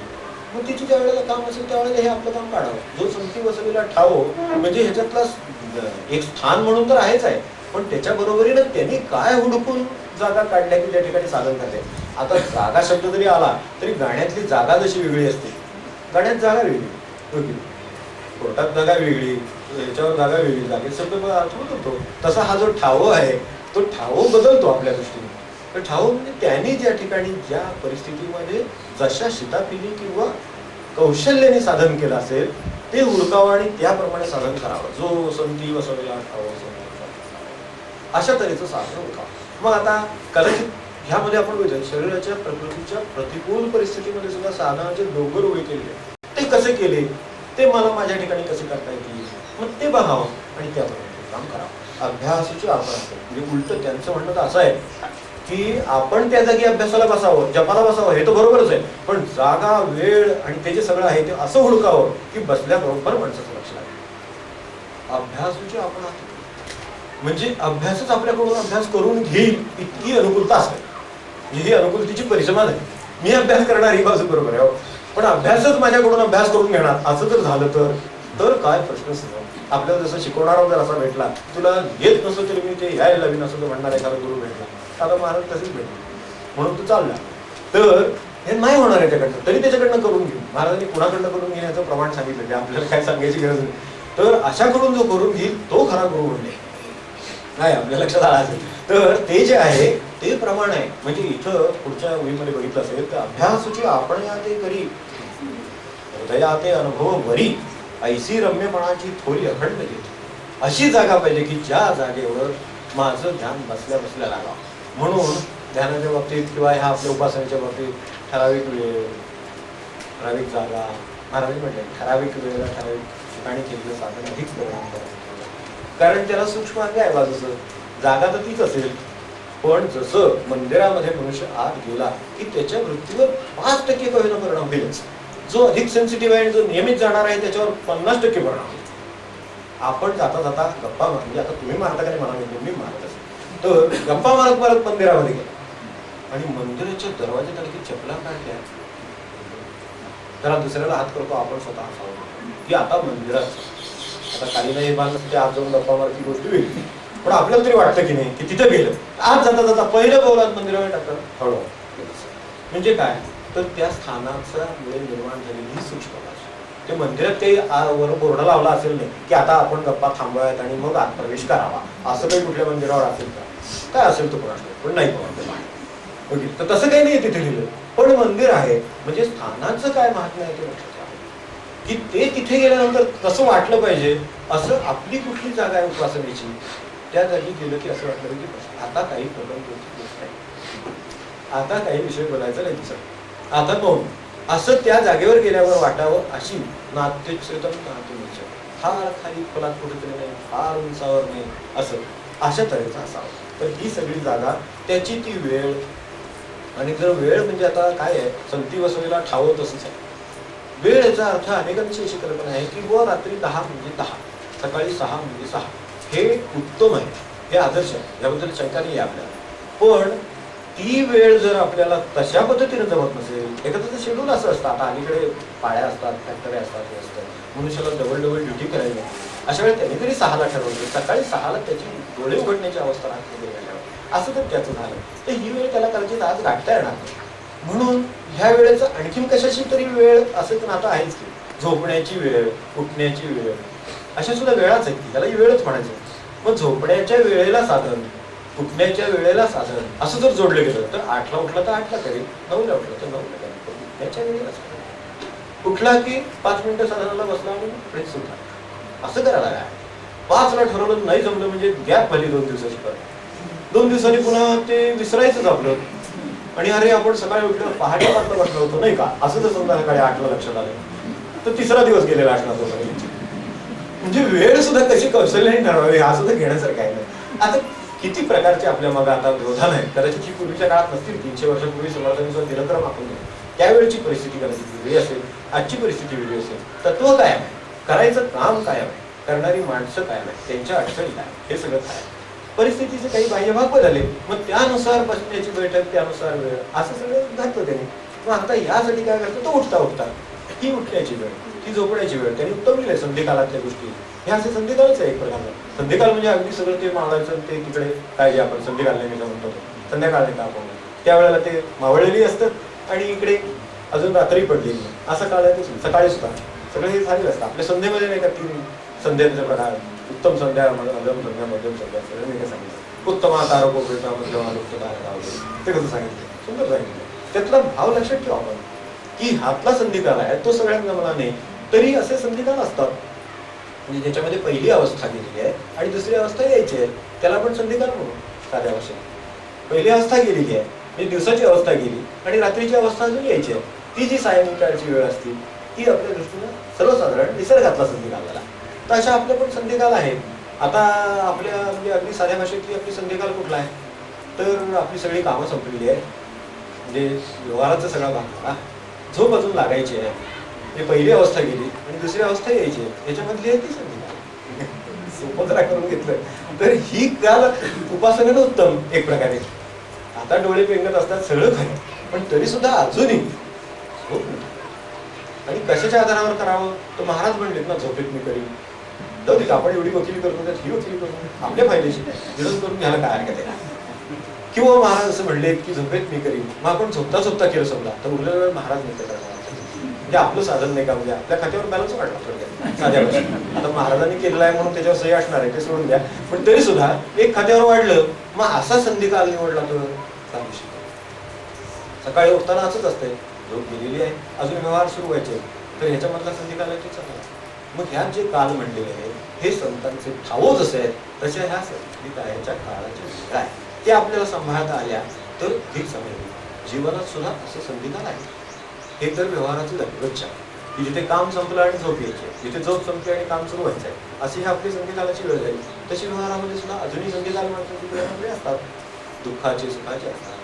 मग तिची ज्या वेळेला काम असेल त्यावेळेला हे आपलं काम काढावं. जो संती वसविला ठाव म्हणजे ह्याच्यातला एक स्थान म्हणून तर आहेच आहे, पण त्याच्या बरोबरीनं त्यांनी काय हुडकून जागा काढल्या की त्या ठिकाणी साधन करते. आता जागा शब्द जरी आला तरी गाण्यातली जागा जशी वेगळी असते, गाण्यात जागा वेगळी, कोर्टात जागा वेगळी, याच्यावर जागा वेगळी, जागेत शब्द अर्थ बदलतो. तसा हा जो ठाव आहे तो ठाव बदलतो आपल्या दृष्टीने. तर ठाव म्हणजे त्यांनी ज्या ठिकाणी ज्या परिस्थितीमध्ये जशा शितापिली किंवा कौशल्याने साधन केलं असेल ते हुडकावं आणि त्याप्रमाणे साधन करावं. जो संती वसविला ठाव अशा तऱ्हेचं साधन हुडकावं. मग आता कदाचित ह्यामध्ये आपण बघितलं शरीराच्या प्रकृतीच्या प्रतिकूल परिस्थितीमध्ये सुद्धा साधनाचे डोंगर उभे केले, ते कसे केले ते मला माझ्या ठिकाणी कसे करता येतील, मग ते बघावं आणि त्याप्रमाणे काम करावं. अभ्यासाची आपण असते म्हणजे उलट त्यांचं म्हणणं तर असं आहे की आपण त्या जागी अभ्यासाला बसावं, जपाला बसावं, हे तर बरोबरच आहे, पण जागा वेळ आणि ते जे सगळं आहे ते असं हुडकावं की बसल्याबरोबर माणसाचं लक्ष लागेल. अभ्यासाची आपण म्हणजे अभ्यासच आपल्याकडून अभ्यास करून घेईल इतकी अनुकूलता असेल, ही अनुकूलतेची परिसमाद आहे. मी अभ्यास करणार ही बाजू बरोबर आहे, पण अभ्यासच माझ्याकडून अभ्यास करून घेणार असं जर झालं तर काय प्रश्नच नाही. आपल्याला जसं शिकवणारा जर असा भेटला, तुला येत नसतं तरी मी ते यायला लावीन असं म्हणणार एखादा गुरु भेटला, आता महाराज तसेच भेटले म्हणून तू चालला, तर हे नाही होणार याच्याकडनं, तरी त्याच्याकडनं करून घेऊ. महाराजांनी कुणाकडनं करून घेण्याचं प्रमाण सांगितलं, ते आपल्याला काय सांगायची गरज नाही. तर अशाकडून जो करून घेईल तो खरा गुरु म्हणजे नाही, आपल्या लक्षात आला असेल. तर ते जे आहे ते प्रमाण आहे. म्हणजे इथं पुढच्या वहीमध्ये बघितलं असेल तर अभ्यासाची आपण या ते करी हृदया ते अनुभव वरी ऐशी रम्यपणाची थोडी अखंड घेतली. अशी जागा पाहिजे की ज्या जागेवर माझं ध्यान बसल्या बसल्या लागावं. म्हणून ध्यानाच्या बाबतीत किंवा ह्या आपल्या उपासनेच्या बाबतीत ठराविक वेळ, ठराविक जागा, महाराज म्हटले ठराविक वेळेला ठराविक ठिकाणी केलेलं साधन अधिक परिणाम करत. कारण त्याला सूक्ष्म अंग आहे बाजूचं, जागा तर तीच असेल. पण जसं मंदिरामध्ये मनुष्य आत गेला की त्याच्या वृत्तीवर 5% का होईना परिणाम होईलच. जो अधिक सेन्सिटिव्ह आहे आणि जो नियमित जाणार आहे त्याच्यावर 50% परिणाम होईल. आपण जाता जाता गप्पा म्हणजे आता तुम्ही मारता का नाही मला माहिती, मी मारत असेल तर गप्पा मारत मारत मंदिरामध्ये गेला आणि मंदिराच्या दरवाज्यात आली की चपला काढल्या, त्याला दुसऱ्याला हात करतो आपण स्वतः असावं की आता मंदिरात आता काही नाही बांधलं आत जाऊन गप्पा मारत गोष्ट वेगळी. पण आपल्याला तरी वाटतं की नाही की तिथं गेलं आज जाता जाता पहिलं पाऊलात मंदिरामध्ये टाकलं हळू. म्हणजे काय तर त्या स्थानाचा मुळे निर्माण झालेली ही सूक्ष्म भाषा. ते मंदिरात काही वर बोर्ड लावला असेल नाही की आता आपण गप्पा थांबवायत आणि मग आत प्रवेश करावा, असं काही कुठल्या मंदिरावर असेल का? काय असेल तो प्रश्न, पण नाही ओके. तर तसं काही नाही तिथे लिहिलं. पण मंदिर आहे म्हणजे स्थानाचं काय महात्म्य आहे ते लक्षात घ्यावं की ते तिथे गेल्यानंतर कसं वाटलं पाहिजे. असं आपली कुठली जागा आहे उपासनेची त्या जागी गेलं की असं वाटलं की आता काही प्रबंध नाही, आता काही विषय बोलायचा नाही दिसत, आता नोंद असं त्या जागेवर गेल्यावर वाटावं. अशी फार खाली खोलात कुठेतरी नाही, फार उंचावर नाही, असं अशा तऱ्हेचं असावं. तर ही सगळी जागा त्याची ती वेळ. आणि जर वेळ म्हणजे आता काय आहे संती वसवीला ठावं तसंच आहे. वेळ याचा अर्थ अनेकांची अशी कल्पना आहे की व रात्री 10 म्हणजे 10, सकाळी 6 म्हणजे 6. हे उत्तम आहे, हे आदर्श आहे, याबद्दल शंका नाही आपल्याला. पण ती वेळ जर आपल्याला तशा पद्धतीने जमत नसेल, एखादं शेड्यूल असं असतं, आता अलीकडे पाळ्या असतात, फॅक्टरी असतात, हे असतं, मनुष्याला डबल ड्युटी करायला. अशा वेळेस त्यांनी तरी 6ला ठरवलं, सकाळी 6ला त्याची डोळे उघडण्याची अवस्था राहते असं जर त्याचं झालं तर ही वेळ त्याला कदाचित आज गाठता येणार नाही. म्हणून ह्या वेळेचं आणखीन कशाची तरी वेळ असं नातं आहेच की झोपण्याची वेळ, उठण्याची वेळ, अशा सुद्धा वेळाच आहेत की त्याला वेळच म्हणायचं. मग झोपण्याच्या वेळेला साधन, उठण्याच्या वेळेला साधन असं जर जोडलं गेलं तर 8ला उठलं तर 8ला करेल, 9ला उठलं तर 9ला करेल, उठण्याच्या वेळेलाच करेल. उठला की 5 मिनिटं साधनाला बसला म्हणून फ्रेश सुद्धा असं करायला काय. 5ला ठरवलं नाही जमलं म्हणजे गॅप झाली 2 दिवसाची, परत 2 दिवसांनी पुन्हा ते विसरायचंच आपलं. आणि अरे आपण सकाळी उठलं पहाटे 5ला बसलो होतो नाही का, असं जर समजा सकाळी 8ला लक्षात आलं तर 3रा दिवस गेलेला 8ला. म्हणजे वेळ सुद्धा कशी कौशल्याने ठरवावी हा सुद्धा घेण्यासारखं आहे. आता किती प्रकारचे आपल्या मग आता व्यवधान आहेत. कदाचित ही पूर्वीच्या काळात नसतील, 300 वर्षापूर्वी समर्थांनी सुद्धा दिलं तर आपण त्यावेळची परिस्थिती कदाचित वेगळी असेल, आजची परिस्थिती वेगळी असेल. तत्व काय आहे, करायचं काम काय आहे, करणारी माणसं काय आहे, त्यांच्या अडचणी काय, हे सगळं काय. परिस्थितीचे काही बाह्यभाग बदलले, मग त्यानुसार बसण्याची बैठक, त्यानुसार वेळ, असं सगळं घातलं त्यांनी. मग आता यासाठी काय करतो तो उठता उठता ही उठण्याची वेळ, ही झोपण्याची वेळ त्यांनी उत्तम लिहिलंय संधिकालातल्या गोष्टी. हे असे संधिकालच आहे एक प्रकारचा. संधिकाल म्हणजे अगदी सगळं ते मावळायचं ते तिकडे काय जे आपण संधिकाल नेहमी म्हणतो संध्याकाळ नाही का आपण, त्यावेळेला ते मावळलेली असतात आणि इकडे अजून रात्री पडलेली असं काळ आहे. सकाळी सुद्धा सगळं हे झालेलं असतं. आपल्या संध्येमध्ये नाही का 3 संध्याचे प्रकार, उत्तम संध्या, अधम संध्या, मध्यम संध्या, सगळं मी काय सांगितलं. उत्तमा तारक उपयोगा, मध्यमा लुप्त तारका ते कसं सांगितलं, सुंदर सांगितलं. त्यातला भाव लक्षात ठेवा आपण की हातला संधिकाल आहे तो सगळ्यात जमला नाही तरी असे संधिकाल असतात म्हणजे ज्याच्यामध्ये पहिली अवस्था गेलेली आहे आणि दुसरी अवस्था यायची आहे, त्याला आपण संधिकाल म्हणू. साध्या भाषेत पहिली अवस्था गेलेली आहे म्हणजे दिवसाची अवस्था गेली आणि रात्रीची अवस्था अजून यायची आहे. ती जी सायंकाळची वेळ असते ती आपल्या दृष्टीनं सर्वसाधारण निसर्गातला संधिकाल झाला. तर अशा आपल्या पण संधिकाल आहेत. आता आपल्या म्हणजे अगदी साध्या भाषेतली आपली संधिकाल कुठला आहे तर आपली सगळी कामं संपलेली आहे, म्हणजे व्यवहाराचा सगळा भाग, झोप अजून लागायची आहे, ही पहिली अवस्था गेली आणि दुसरी अवस्था यायची आहे, याच्यामधली आहे ती संधिकाल. सोपं जरा करून घेतलं तर ही काल उपासनेनं उत्तम एक प्रकारे. आता डोळे पेंगत असतात सगळं खरं, पण तरी सुद्धा अजूनही झोप नाही. आणि कशाच्या आधारावर करावं तर महाराज म्हणलेत ना झोपेत मी करीन. जाऊ दे आपण एवढी वकिली करतो त्यात ही वकिली करतो आपल्या फायदेशी विरोध करून घ्यायला काय हरकत आहे. किंवा महाराज असं म्हणले की झोपेत मी करीन, मग आपण झोपता झोपता केलं समजा तर उरलेला वेळ महाराज नृत्य करणार म्हणजे आपलं साधन नाही का, म्हणजे आपल्या खात्यावर बॅलन्स वाढला थोडक्यात साध्या भाषेत. आता महाराजांनी केलेलं आहे म्हणून त्याच्यावर सही असणार आहे ते सोडून द्या, पण तरी सुद्धा एक खात्यावर वाढलं मग असा संधिकाल निवडला तर चालू शकतो. सकाळी उठताना असंच असतंय, झोप गेलेली आहे अजून व्यवहार सुरू व्हायचे तर ह्याच्यामधला संधिकाल आहे चांगला. मग ह्या जे काल म्हणलेले आहेत हे संतांचे ठावो जसे आहेत तशा ह्या संधिकाळाच्या काळाच्या वेळ आहे, ते आपल्याला सांभाळता आल्या तर ठीक समजेल. जीवनात सुद्धा असं संधिकाल आहे. हे तर व्यवहाराची रोजच्या की जिथे काम संपलं आणि झोप यायची, जिथे झोप संपली आणि काम सुरू व्हायचंय, अशी ही आपली संधिकालाची वेळ झाली. तशी व्यवहारामध्ये सुद्धा अजूनही संधिकाल माणसाची वेळामध्ये असतात, दुःखाचे सुखाचे असतात,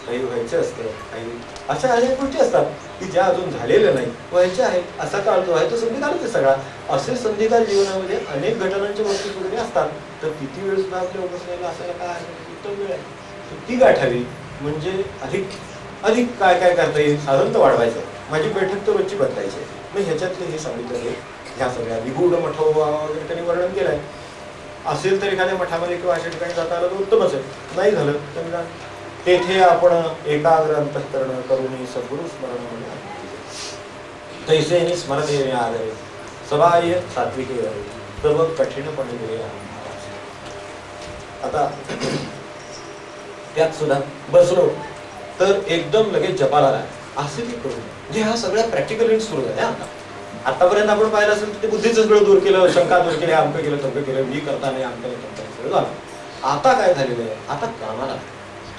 काही व्हायचे असतं, काही अशा अनेक गोष्टी असतात की ज्या अजून झालेल्या नाही, व्हायच्या आहेत. असा काळ जो आहे तो संधिकालच आहे सगळा. असे संधिकाल जीवनामध्ये अनेक घटनांच्या बाबतीत वगैरे असतात. तर किती वेळ सुद्धा आपल्या उपसनेला असायला काय आहे, उत्तम वेळ आहे. ती गाठावी म्हणजे अधिक अधिक काय काय करता येईल, साधन वाढवायचं. माझी बैठक तर रोजची बदलायची. मग ह्याच्यातले हे सांगितलं आहे, ह्या सगळ्या निगूढ मठ वगैरे त्यांनी वर्णन केलंय. असेल तर एखाद्या मठामध्ये किंवा अशा ठिकाणी जाता आलं तर उत्तमच आहे. नाही झालं तर तेथे आपण एकाग्र अंतःकरण करून सद्गुरु स्मरण तैसे स्मरण आदरे सबाह्य सात्विके तब कठीणपणे गेले. आता त्यात सुद्धा बसलो तर एकदम लगेच जपाला राहा असे ते करू. म्हणजे ह्या सगळ्या प्रॅक्टिकली सुरू झाल्या. आतापर्यंत आपण पाहिलं असेल तर ते बुद्धीचं सगळं दूर केलं, शंका दूर केली, अमकं केलं तमकं केलं, मी करता नाही अमकं सगळं झालं. आता काय झालेलं आहे, आता कामाला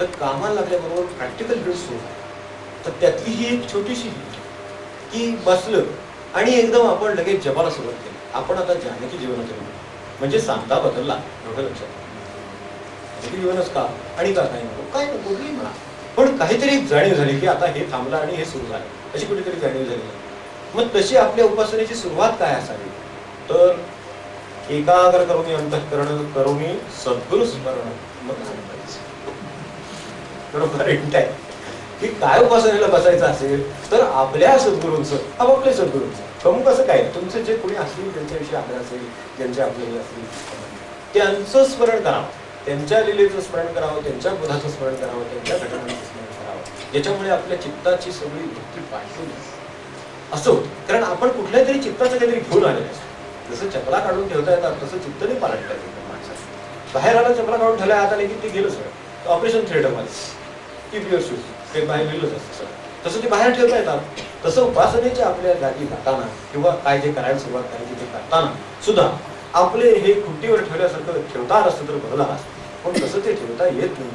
तर कामाला लागल्याबरोबर प्रॅक्टिकल बिल्ड सुरू झाला. तर त्यातली ही एक छोटीशी की बसलं आणि एकदम आपण लगेच जपाला सुरुवात केली. आपण आता जानकी जीवन केलं म्हणजे सांगता बदलला, एवढं लक्षात. जानकी जीवनच का आणि का काय नको, काय नको कुठली म्हणा, पण काहीतरी एक जाणीव झाली की आता हे थांबलं आणि हे सुरू झालं, अशी कुठेतरी जाणीव झाली. मग तशी आपल्या उपासनेची सुरुवात काय असावी, तर एकाग्र करून अंतःकरण करून सद्गुरु स्मरण. मग बरोबर आहे की काय उपासनेला बसायचं असेल तर आपल्या सद्गुरूंचं, आपापल्या सद्गुरूंचं कमू कसं काय, तुमचे जे कोणी असतील त्यांच्याविषयी आदर असेल, ज्यांचे आपल्याला असतील त्यांचं स्मरण करावं, त्यांच्या लीलेचं स्मरण करावं, त्यांच्या बोधाचं स्मरण करावं, त्यांच्या घटनांचं स्मरण करावं, ज्याच्यामुळे आपल्या चित्ताची सगळी वृत्ती पाठवून असं होतं. कारण आपण कुठल्या तरी चित्ताचं काहीतरी घेऊन आलेलं असतो. जसं चपला काढून ठेवता येतात तसं चित्त नाही पालटता येतं माणसाचं. बाहेर आला चपला काढून ठेवल्या हाताने की ते गेलं सगळं ऑपरेशन थिएटरमध्ये कीप युअर शूज, ते बाहेर गेलंच असतं सगळं. तसं ते बाहेर ठेवता येतात. तसं उपासनेच्या आपल्या जागी जाताना किंवा काय जे करायला सुरुवात करायची ते करताना सुद्धा आपले हे खुट्टीवर ठेवल्यासारखं ठेवता आलं असतं तर बरं झालं असतं. पण तसं ते ठेवता येत नाही.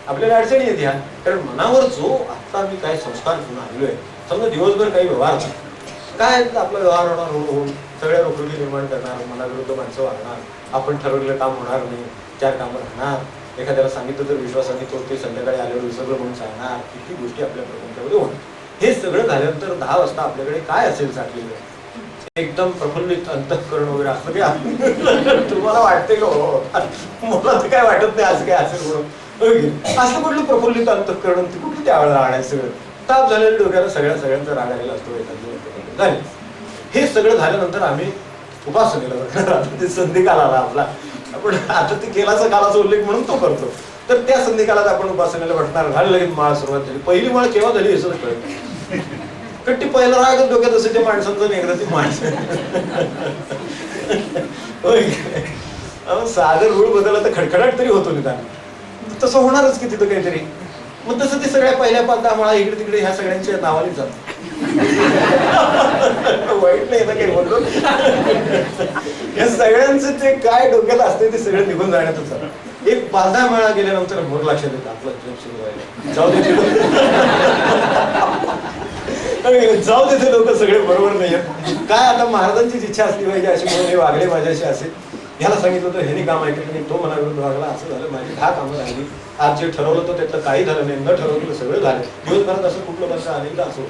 आपल्याला अडचणी येते ह्या. कारण मनावर जो आत्ता मी काय संस्कार घेऊन आलेलो आहे, समजा दिवसभर काही व्यवहार काय आपला व्यवहार होणार, होऊन सगळ्या रोखरुखी निर्माण करणार, मनाविरुद्ध माणसं वागणार, आपण ठरवलेलं काम होणार नाही, 4 कामं राहणार, एखाद्याला सांगितलं तर विश्वासाने तो ते संध्याकाळी आल्यावर विसरलं म्हणून सांगणार, किती गोष्टी आपल्या प्रपंचामध्ये होणार. हे सगळं झाल्यानंतर 10 वाजता आपल्याकडे काय असेल साठलेलं, एकदम प्रफुल्लित अंतःकरण वगैरे असं काय तुम्हाला वाटतंय का? हो, मला तर काय वाटत नाही असं काय असेल म्हणून. असं कुठलं प्रफुल्लित अंतःकरण, ते कुठलं त्यावेळेला राहण्याचं सगळं ताप झालेल्या डोक्याला सगळ्यांचा राग आलेला असतो. झाले हे सगळं झाल्यानंतर आम्ही उपासनेला ते संधिकाल आला आपला. आपण आता ते केलाचा कालाचा उल्लेख म्हणून तो करतो. तर त्या संधिकालात आपण उपासनेला बसणार. झालं लगेच माळ सुरुवात झाली. पहिली माळ केव्हा झाली हे सुद्धा कळत. कट्टी पहिला राग डोक्यात असं ते माणसांचं एकदा ती माणसं सागर रूळ बदलला तर खडखडाट तरी होतो निदान. तसं होणारच की तिथं काहीतरी. मग तसं ते सगळ्या पहिल्या 5-10 माळा इकडे तिकडे ह्या सगळ्यांच्या नावाने जात. वाईट नाही ना काही बोललो. या सगळ्यांचं ते काय डोक्यात असते ते सगळं निघून जाण्यातच झालं. एक 5-10 माळा गेल्यानंतर मग लक्षात येतं आपलं जप सुरू व्हायला. जाऊ दे जाऊ दे ते लोक सगळे बरोबर नाही आहेत. काय आता महाराजांचीच इच्छा असली पाहिजे अशी म्हणून हे वागले माझ्याशी असेल. ह्याला सांगितलं होतं ह्याने काम ऐकलं नाही, तो मनाविरुद्ध वागला, असं झालं. माझी 10 कामं राहिली. आज जे ठरवलं होतं त्यातलं काही झालं नाही, न ठरवलं सगळं झालं. दिवसभरात असं कुठलं कसं अनेकदा असं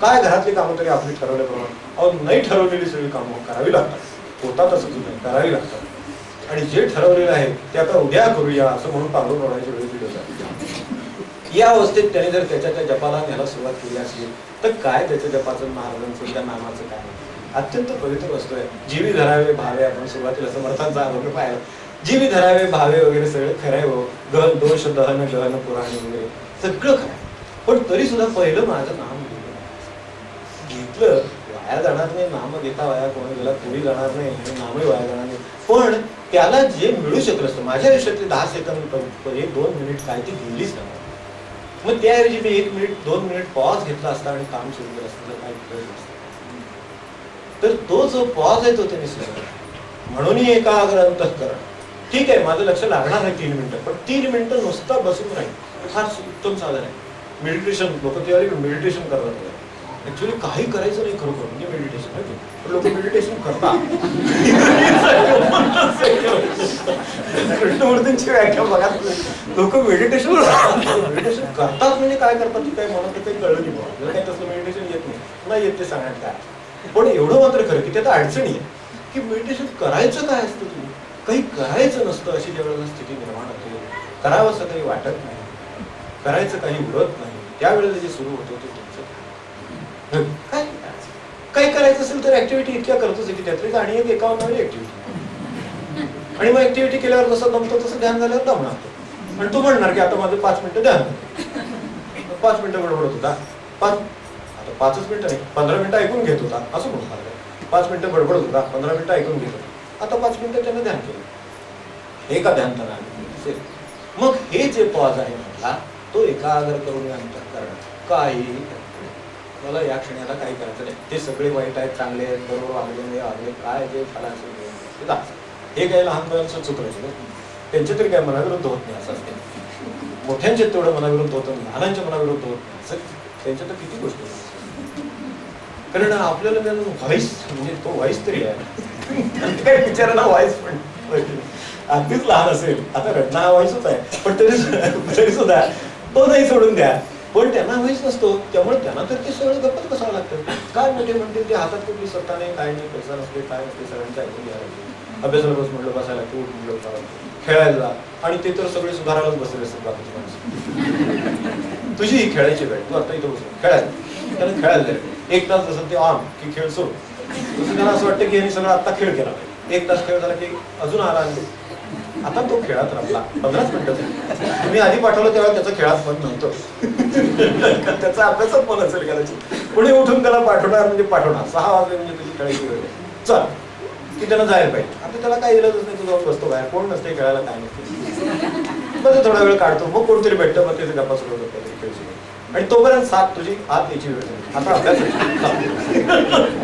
काय घरातली कामं तरी आपली ठरवल्याप्रमाणे अहो नाही ठरवलेली सगळी कामं करावी लागतात. होतात असं नाही, करावी लागतात. आणि जे ठरवलेलं आहे ते आता उद्या करूया असं म्हणून पांघरून ओढायची वेळ दिली जाते. या अवस्थेत त्याने जर त्याच्या जपाला न्यायला सुरुवात केली असली तर काय त्याच्या जपाचं, महाराजांचं, त्या नामाचं काय अत्यंत पवित्र वस्तू आहे. जीवी धरावे भावे, आपण सुरुवातीला समर्थांचा आरोग्य पाहिलं, जीवी धरावे भावे वगैरे सगळं खरंय. हो, गहन दोष दहन गहन पुराण वगैरे सगळं खरं. पण तरी सुद्धा पहिलं माझं नाम घेतलं वाया जाणार नाही. नाम घेता वाया कोणी पुढे जाणार नाही आणि नामही वाया जाणार नाही. पण त्याला जे मिळू शकलं असतं, माझ्या आयुष्यातले 10 सेकंद 1-2 मिनिट काय ती गेलीच नाही. मग त्याऐवजी मी 1 मिनिट 2 मिनिट पॉज घेतला असता आणि काम सुरू केलं असतं तर काय कळलं असतं. तर तो जो पॉज आहे तो त्यांनी सुरू म्हणून एकाग्र अंतःकरण. ठीक आहे, माझं लक्ष लागणार नाही 3 मिनिटं, पण 3 मिनिटं नुसता बसून राहील फार उत्तम साधन आहे. मेडिटेशन लोक त्यावेळी मेडिटेशन करतात. ऍक्च्युली काही करायचं नाही खरोखर म्हणजे मेडिटेशन. लोक मेडिटेशन करतात. कृष्णमूर्तींची व्याख्या बघा. लोक मेडिटेशन करतात म्हणजे काय करतात ते काही मला काही कळलं नाही बाबा. काही तसलं मेडिटेशन येत नाही येत ते सांगण्यात काय. पण एवढं मात्र खरं की त्यात अडचणी आहे की मेडिटेशन करायचं काय असतं. तुम्ही काही करायचं नसतं अशी ज्यावेळेला स्थिती निर्माण होते, करावं असं काही वाटत नाही, करायचं काही उरत नाही, त्यावेळेला जे सुरू होतं ते तुमचं काय काही करायचं असेल तर ऍक्टिव्हिटी इतक्या करतोच की त्यातलीच आणि एक एकावन्नावी ऍक्टिव्हिटी. आणि मग ऍक्टिव्हिटी केल्यावर जसं दमतो तसं ध्यान झाल्यावर दमणार. आणि तू म्हणणार की आता माझं 5 मिनिटं ध्यान, 5 मिनिटं बडबडत होता, आता 5च मिनिटं नाही 15 मिनिटं ऐकून घेत होता असं म्हणतात. 5 मिनिटं बडबडत होता, 15 मिनिटं ऐकून घेत होता, आता 5 मिनिटं त्यानं ध्यान केलं. एका ध्यान असेल. मग हे जे पॉज आहे म्हटला तो एकाग्र करून अंतःकरण काही मला या क्षणाला काही करायचं नाही. ते सगळे वाईट आहेत, चांगले आहेत, बरोबर आगले काय जे फळाचं हे काही लहान मुलांचं चुकलं. त्यांच्या तरी काय मनाविरुद्ध होत नाही असं असते. मोठ्यांचे तेवढं मनाविरुद्ध होतं, लहानांच्या मनाविरुद्ध होत नाही. त्यांच्या तर किती गोष्टी. कारण आपल्याला व्हॉइस म्हणजे तो व्हॉइस तरी आहे काही विचारायला व्हॉइस पण अगदीच लहान असेल. आता रत्ना हा व्हॉइसच आहे पण तरी सुद्धा तो नाही सोडून द्या. पण त्यांना व्हॉइस नसतो त्यामुळे त्यांना तर ते सगळं गप्पच बसावं लागतं. काय मोठे म्हणते ते हातात कुठली सत्ता नाही, काय नाही, पैसा नसते, काय नसते, सगळ्यांचं ऐकून घ्यायला. अभ्यासाला बस म्हणलं बसायला तू म्हणलं खेळायला जा. आणि ते तर सगळे सुधारायलाच बसले असतात बाकीची माणसं. तुझी ही खेळायची वेळ, तू आता इथं बसून खेळायला त्याला खेळायला जाईल. 1 तास जसं ते ऑन की खेळ सोड. तसं त्यांना असं वाटतं की यांनी सगळं आता खेळ केला. 1 तास खेळ झाला की अजून आला आणि आता तो खेळात रमला. 15च मिनिटं मी आधी पाठवलं तेव्हा त्याचा खेळात मन नव्हतं. त्याचा अभ्यासात मन असेल कदाचित. पुढे उठून त्याला पाठवणार म्हणजे पाठवणार. 6 वाजले म्हणजे तुझी खेळायची वेळ चल की त्याला जायला पाहिजे. आता त्याला काही इलाजच नाही, तू जाऊन बसतो बाहेर, कोण नसते खेळायला, काय नसते. मग थोडा वेळ काढतो, मग कोणतरी भेटतं, मग त्याचे गप्पा सुरू होतात खेळ. आणि तोपर्यंत 7 तुझी आत यायची वेळ झाली. आता अभ्यास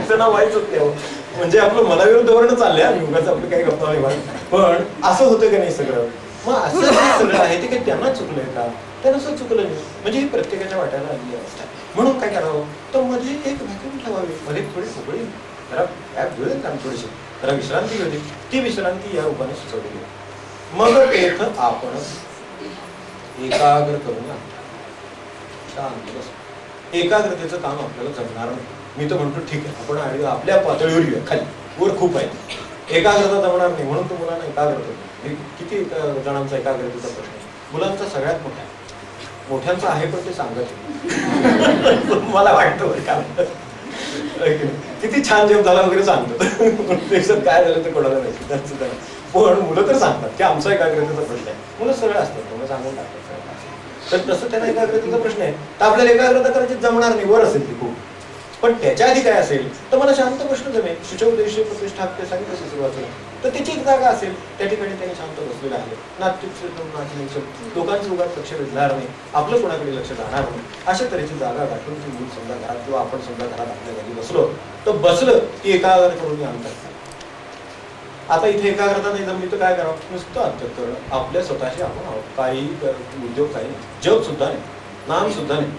त्यांना व्हायचंच तेव्हा म्हणजे आपलं मनाविरुद्ध वर्ण चाललंय आणि उगाच आपलं काही गप्पा नाही. पण असं होतं का नाही सगळं. मग असं सगळं आहे ते काही त्यांना चुकलंय का, त्यांना असं चुकलं नाही. म्हणजे ही प्रत्येकाच्या वाट्याला आलेली अवस्था. म्हणून काय करावं तर मध्ये एक व्हॅक्यूम ठेवावी, मध्ये थोडी फुगडी जरा ऍप जुळेल काम थोडीशी जरा विश्रांती घेऊ दे. ती विश्रांती या रूपाने सुचवली. मग तेथ आपण एकाग्र करून शांत बस. एकाग्रतेचं काम आपल्याला जमणार नाही. मी तर म्हणतो ठीक आहे आपण आपल्या पातळीवर येऊया, खाली वर खूप आहे. एकाग्रता जमणार नाही म्हणून तो मुलांना एकाग्रता. किती जणांचा एकाग्रतेचा प्रश्न आहे. मुलांचा सगळ्यात मोठा आहे. मोठ्यांचा आहे पण ते सांगत मला वाटतं किती छान जेवण झाला वगैरे सांगतात. काय झालं ते कोणाला नाही त्यांचं. पण मुलं तर सांगतात की आमचा एकाग्रतेचा प्रश्न आहे. मुलं सगळं असतात, मुलं सांगून टाकतात. तर तसं त्यांना एकाग्रतेचा प्रश्न आहे तर आपल्याला एकाग्रता करायची जमणार नाही. वर असेल ती खूप. पण त्याच्या आधी काय असेल तर मला शांत प्रश्न जमेल. शुचोपदेश प्रतिष्ठापते सांगितलं सुरुवातीला तर त्याची एक जागा असेल त्या ठिकाणी त्यांनी शांत बसलेलं आहे. लोकांचं उगाच लक्ष वेधणार नाही, आपलं कोणाकडे लक्ष जाणार नाही. अशा तऱ्हेची जागा गाठून ती मूल समजा घरात किंवा आपण समजा घरात आपल्या घरी बसलो तर बसलं की एकाग्र करून अंतर. आता इथे एकाग्रता नाही जमली तर काय करावं. नुसतं अंतर करणं. आपल्या स्वतःशी आपण आहोत. काही उद्योग काही नाही, जग सुद्धा नाही, नाम सुद्धा नाही.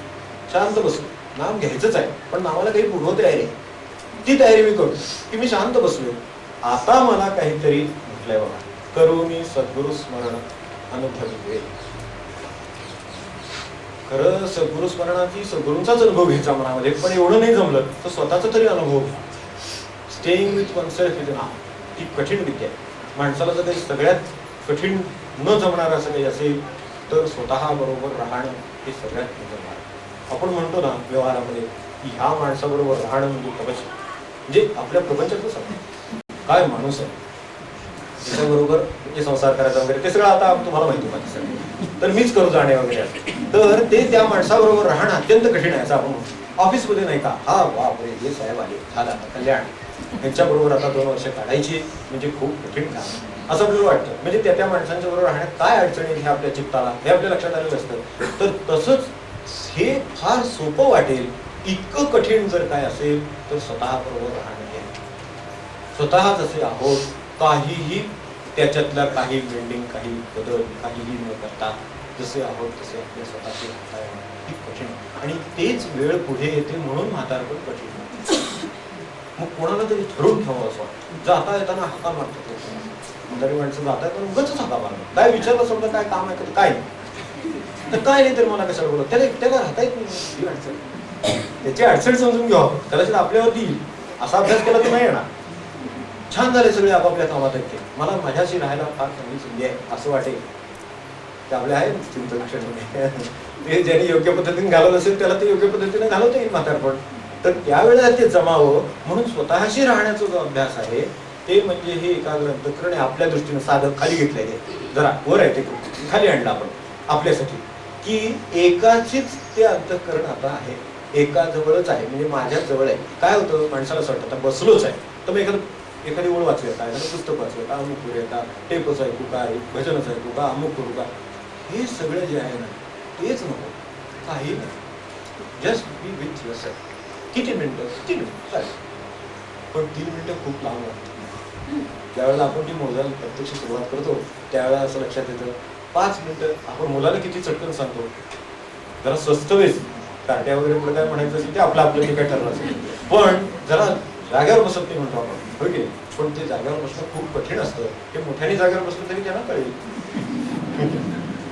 शांत बसलो. नाम घ्यायचंच आहे पण नामाला काही पूर्वतयारी आहे. ती तयारी मी करतो की मी शांत बसलो. आता मला काहीतरी म्हटलंय बघा, करू मी सद्गुरु स्मरण अनुभवी. खरं सद्गुरु स्मरणाची सद्गुरूंचाच अनुभव घ्यायचा मनामध्ये. पण एवढं नाही जमलं तर स्वतःचा तरी अनुभव घ्या. स्टेईंग विथ वनसेल्फ इज ना ती कठीण विद्या आहे. माणसाला जर काही सगळ्यात कठीण न जमणार असं काही असेल तर स्वतः बरोबर राहणं हे सगळ्यात जमणार. आपण म्हणतो ना व्यवहारामध्ये की ह्या माणसाबरोबर राहणं म्हणजे तपस्या. म्हणजे आपल्या प्रपंचाचं सगळं काय माणूस आहे त्याच्याबरोबर म्हणजे संसार करायचा वगैरे ते सगळं आता तुम्हाला माहिती पाहिजे. तर मीच करू जाणे वगैरे तर ते त्या माणसाबरोबर राहणं अत्यंत कठीण आहे असं आपण म्हणतो. ऑफिसमध्ये नाही का, हा बापरे हे साहेब आले झाला आता कल्याण, यांच्याबरोबर आता 2 वर्ष काढायची म्हणजे खूप कठीण काम असं आपल्याला वाटतं. म्हणजे त्या माणसांच्या बरोबर राहण्यात काय अडचणी हे आपल्या चित्ताला हे आपल्या लक्षात आलेलं असतं. तर तसंच हे फार सोपं वाटेल इतकं कठीण जर काय असेल तर स्वतः बरोबर राहणं आहे. स्वतः जसे आहोत काहीही त्याच्यातल्या काही बिल्डिंग काही बदल काहीही न करता जसे आहोत तसे आपल्या स्वतःचे राहता किती कठीण आहे. आणि तेच वेळ पुढे येते म्हणून म्हातारपण कठीण आहे. मग कोणाला तरी ठरवून ठेवावं असं वाटतं. जाता येताना हाका मारतात म्हातारी माणसं, जाता येताना उगाच हाका मारतात. काय विचारलं समजा काय काम आहे का, काय नाही तर काय नाही, तर मला कशाला बोलत, त्याला एकट्याला राहता येत नाही. अडचण, त्याची अडचण समजून घ्यावं, कदाचित आपल्यावरती येईल. असा अभ्यास केला तर नाही येणार. छान झाले सगळे आपापल्या कामात आहेत ते, मला माझ्याशी राहायला फार चांगली संधी आहे असं वाटेल. ते आपले आहे चिंतन क्षण, ते ज्यांनी योग्य पद्धतीने घालवलं असेल त्याला ते योग्य पद्धतीने घालवता येईल म्हातारपण. तर त्यावेळेला ते जमावं म्हणून स्वतःशी राहण्याचा जो अभ्यास आहे ते म्हणजे हे एकाग्र अंतःकरण आपल्या दृष्टीनं साधं खाली घेतलंय, ते जरा वर आहे ते खाली आणलं आपण आपल्यासाठी, की एकाचीच ते अंतःकरण आता आहे, एका जवळच आहे, म्हणजे माझ्या जवळ आहे. काय होतं माणसाला असं वाटतं आता बसलोच आहे तर मग एखादी ओळ वाचूया काय, पुस्तक वाचूया का, अमुक करूया का, टेपच ऐकू का, भजनच ऐकू का, अमुक करू का, हे सगळं जे आहे ना तेच नको, काही नाही. Just be with yourself. किती मिनिटं चालेल, पण 3 मिनिटं खूप लांब वाटतं. ज्यावेळेला आपण ती मोजायला प्रत्यक्ष सुरुवात करतो त्यावेळेला असं लक्षात येतं 5 मिनिटं. आपण मुलाला किती चटकन सांगतो, जरा स्वस्त वेच कार्ट्या वगैरे पुढे काय म्हणायचं असेल ते आपलं ते काय ठरलं असेल, पण जरा जाग्यावर बसत नाही म्हणतो आपण, होय की. पण ते जाग्यावर बसणं खूप कठीण असतं. ते मोठ्याने जाग्यावर बसलं तरी त्यांना कळेल.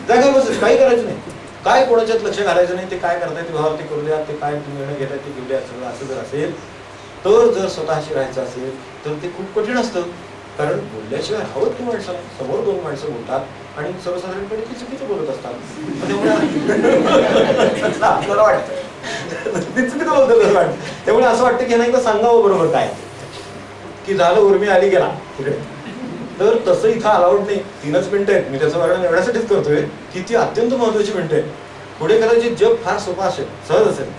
जाग्यावर बसत काही करायचं नाही, काय कोणाच्यात लक्ष घालायचं नाही, ते काय करताय ते भाव ते करू द्या, ते काय निर्णय घेताय ते घेऊ द्या. सगळं असं जर असेल तर, जर स्वतःशी राहायचं असेल तर ते खूप कठीण असतं. कारण बोलल्याशिवाय हवं की माणसाला. समोर 2 माणसं बोलतात आणि सर्वसाधारणपणे ती चुकीचं बोलत असतात, त्यामुळे आपल्याला वाटतं ते चुकीचं बोलत वाटतं. त्यामुळे असं वाटतं की ह्यांना एकदा सांगावं बरोबर काय, की झालं उर्मी आली गेला तिकडे. तर तसं इथं अलाउड नाही. 3च मिनिटं आहेत. मी त्याचं वर्णन एवढ्यासाठीच करतोय की ती अत्यंत महत्वाची मिनिटं आहेत. पुढे कदाचित जग फार सोपं असेल, सहज असेल,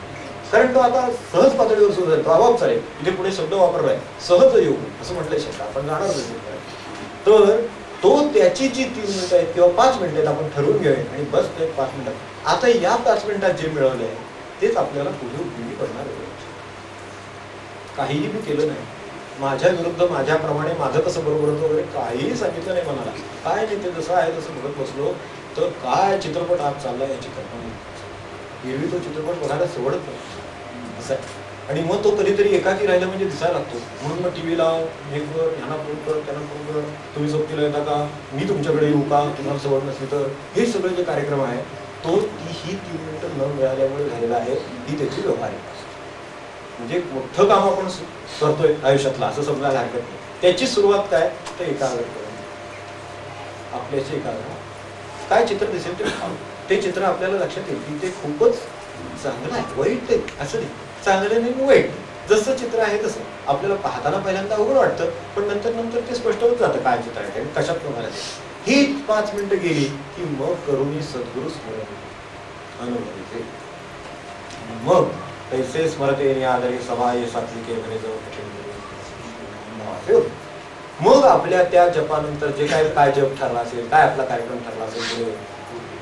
कारण तो आता सहज पातळीवर सुरू झाला, तो आवाज चालेल. इथे पुढे शब्द वापरलाय सहज येऊ असं म्हटलंय शब्द, आपण जाणार. तर तो त्याची जी 3 मिनिटं आहेत किंवा 5 मिनिटं आहेत आपण ठरवून घेऊया आणि बस ते 5 मिनिटात. आता या 5 मिनिटात जे मिळवलंय तेच आपल्याला पुढे उपयोगी पडणार आहे. काहीही मी केलं नाही, माझ्या विरुद्ध माझ्याप्रमाणे माझं कसं बरोबर होतं वगैरे काहीही सांगितलं नाही मनाला. काय नाही, ते जसं आहे तसं बघत बसलो तर काय चित्रपट आज चाललाय याची कल्पना नाही. एरवी तो चित्रपट बघायला सवडत नाही असं आहे. आणि मग तो कधीतरी एकाकी राहिला म्हणजे दिसायला लागतो. म्हणून मग टीव्ही लाव, हे कर, ह्यांना फोन कर, त्यांना फोन कर, तुम्ही सोबतीला येता का, मी तुमच्याकडे येऊ का, तुम्हाला सवड नसली तर, हे सगळे जे कार्यक्रम आहे तो ही 3 मिनिटं न मिळाल्यामुळे झालेला आहे. ही त्याची व्यवहार आहे. म्हणजे मोठं काम आपण करतोय आयुष्यातला असं समजायला हरकत नाही. त्याची सुरुवात काय तर एकाग्र करून, आपल्याची एकाग्र. काय चित्र दिसेल ते चित्र आपल्याला लक्षात येईल की ते खूपच चांगलं आहे, वाईट आहे असं नाही, चांगलं नाही वाईट, जसं चित्र आहे तसं. आपल्याला पाहताना पहिल्यांदा अवघड वाटतं, पण नंतर नंतर ते स्पष्ट होत जातं काय चित्र आहे कशात तुम्हाला. ही 5 मिनिटं गेली की मग करुणी सद्गुरु स्मरण अनुभवायचे. मग तैसे स्मरते आदरी सभाये सात्विके म्हणे जाऊ. मग आपल्या त्या जपानंतर जे काय जप ठरला असेल, काय आपला कार्यक्रम ठरला असेल,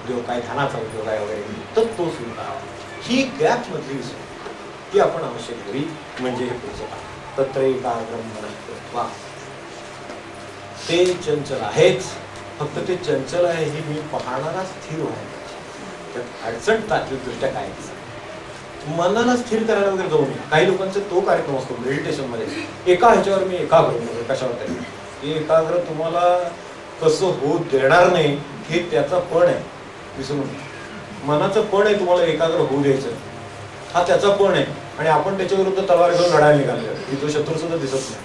उद्योग काय ध्यानाचा उद्योग आहे वगैरे, तर तो सुरू करावा. ही गॅप मधली ती आपण आवश्यक करी म्हणजे हे पुढचं तत्रैकाग्रम मनः. ते चंचल आहेच, फक्त ते चंचल आहे ही मी पाहणारा स्थिर व्हायला. त्यात अडचण तात्विक दृष्ट्या काय मनाला स्थिर करायला वगैरे जाऊ नये. काही लोकांचा तो कार्यक्रम असतो मेडिटेशन मध्ये, एका ह्याच्यावर मी एकाग्र होतो. कशावर तरी एकाग्र तुम्हाला कसं होऊ देणार नाही हे त्याचा पण आहे. विसरून मनाचं पण आहे तुम्हाला एकाग्र होऊ द्यायचं, हा त्याचा पण आहे. आणि आपण त्याच्या विरुद्ध तलवार घेऊन लढायला निघाले की तो शत्रू सुद्धा दिसत नाही.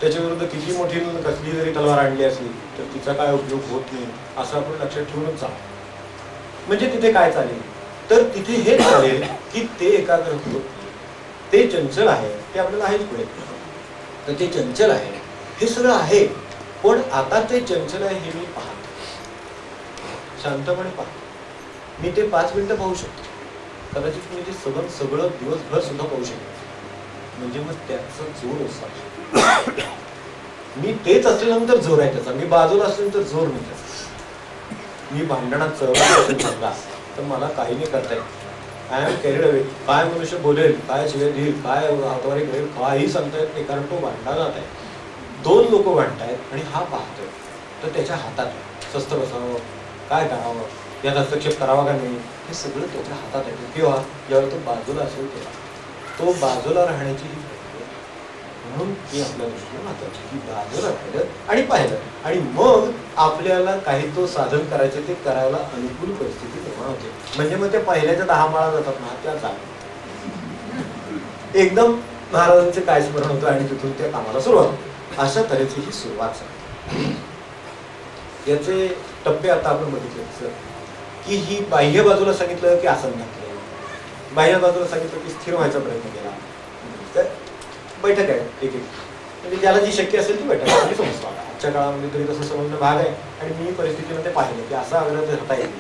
त्याच्या विरुद्ध किती मोठी कसली जरी तलवार आणली असली तर तिचा काय उपयोग होत नाही असं आपण लक्षात ठेवूनच जा. म्हणजे तिथे काय चालेल तर तिथे हे चालेल की ते एकाग्र होत, ते चंचल आहे, ते आपल्याला आहेच पुढे. तर ते चंचल आहे, हे सगळं आहे, पण आता ते चंचल आहे हे मी पाहतो, शांतपणे पाहतो. मी ते 5 मिनिटं पाहू शकतो, कदाचित मी ते सगळं दिवसभर सुद्धा पाहू शकतो. म्हणजे मग त्याचा जोर असा, मी तेच असल्यानंतर जोर आहे त्याचा, मी बाजूला असल्यानंतर जोर नाही त्याचा. मी भांडणात समजा तर मला काही नाही करता येत. I am carried away. काय मनुष्य बोलेल, काय शिवाय देईल, काय हातवारी करेल, काही सांगता येत नाही, कारण तो भांडणात आहे. 2 लोक भांडतायत आणि हा पाहतोय, तर त्याच्या हातात शस्त्र बसावं, काय करावं यात हस्तक्षेप करावा का नाही हे सगळं त्याच्या हातात आहे. किंवा ज्यावेळी तो बाजूला असेल तेव्हा तो बाजूला राहण्याची ही प्रक्रिया. म्हणून ही आपल्या दृष्टीने महत्वाची की बाजूला राहिलं आणि पाहिलं आणि मग आपल्याला काही तो साधन करायचं ते करायला अनुकूल परिस्थिती निर्माण होते. म्हणजे मग ते पहिल्याच्या 10 माळा जातात ना त्या चालू एकदम महाराजांचे काय स्मरण होतं आणि तिथून त्या कामाला सुरुवात होते. अशा तऱ्हेची ही सुरुवात झाली. याचे टप्पे आता आपण बघितले सर की ही बाह्य बाजूला सांगितलं की आसन घातलं, बाह्य बाजूला सांगितलं की स्थिर व्हायचा प्रयत्न केला. तर बैठक आहे एक एक म्हणजे ज्याला जी शक्य असेल ती बैठक आणि समजतो. आजच्या काळामध्ये तरी तसं समजणं भाग आहे आणि मी परिस्थितीमध्ये पाहिलं की असा आग्रह धरता येईल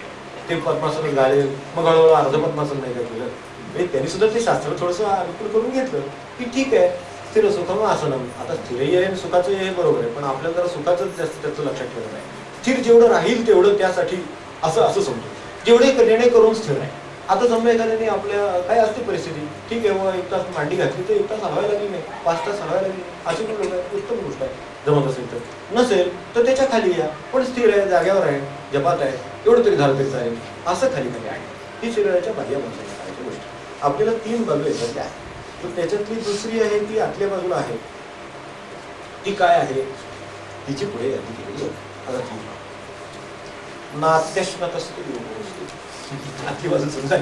ते पद्मासन झाले. मग हळूहळू अर्ध पद्मासन नाही का केलं म्हणजे त्यांनी सुद्धा ते शास्त्र थोडंसं अनुकूल करून घेतलं की ठीक आहे स्थिर सुखम आसनम. आता स्थिरही आहे आणि सुखाचं हे बरोबर आहे पण आपल्याला जरा सुखाचं जास्त त्याचं लक्षात ठेवलं नाही. स्थिर जेवढं राहील तेवढं त्यासाठी असं असं समजू जेवढे निर्णय करून स्थिर आहे. आता समजा एखाद्याने आपल्या काय असते परिस्थिती ठीक आहे व 1 तास मांडी घातली तर 1 तास हलवायला लागली नाही 5 तास हलवायला लागली अशी पण लोक आहे उत्तम गोष्ट आहे. जमत असेल तर नसेल तर त्याच्या खाली या पण स्थिर आहे जाग्यावर आहे जपात आहे एवढं तरी झालं तरी चालेल असं खाली खाली आहे. ही शरीराच्या बाह्य बाजूला करायची गोष्ट. आपल्याला 3 बाजू येतात त्या तर त्याच्यातली दुसरी आहे ती आतल्या बाजूला आहे. ती काय आहे तिची पुढे यादी केलेली आहे. आता ती नाट्यश्नत असते आतली बाजू समजा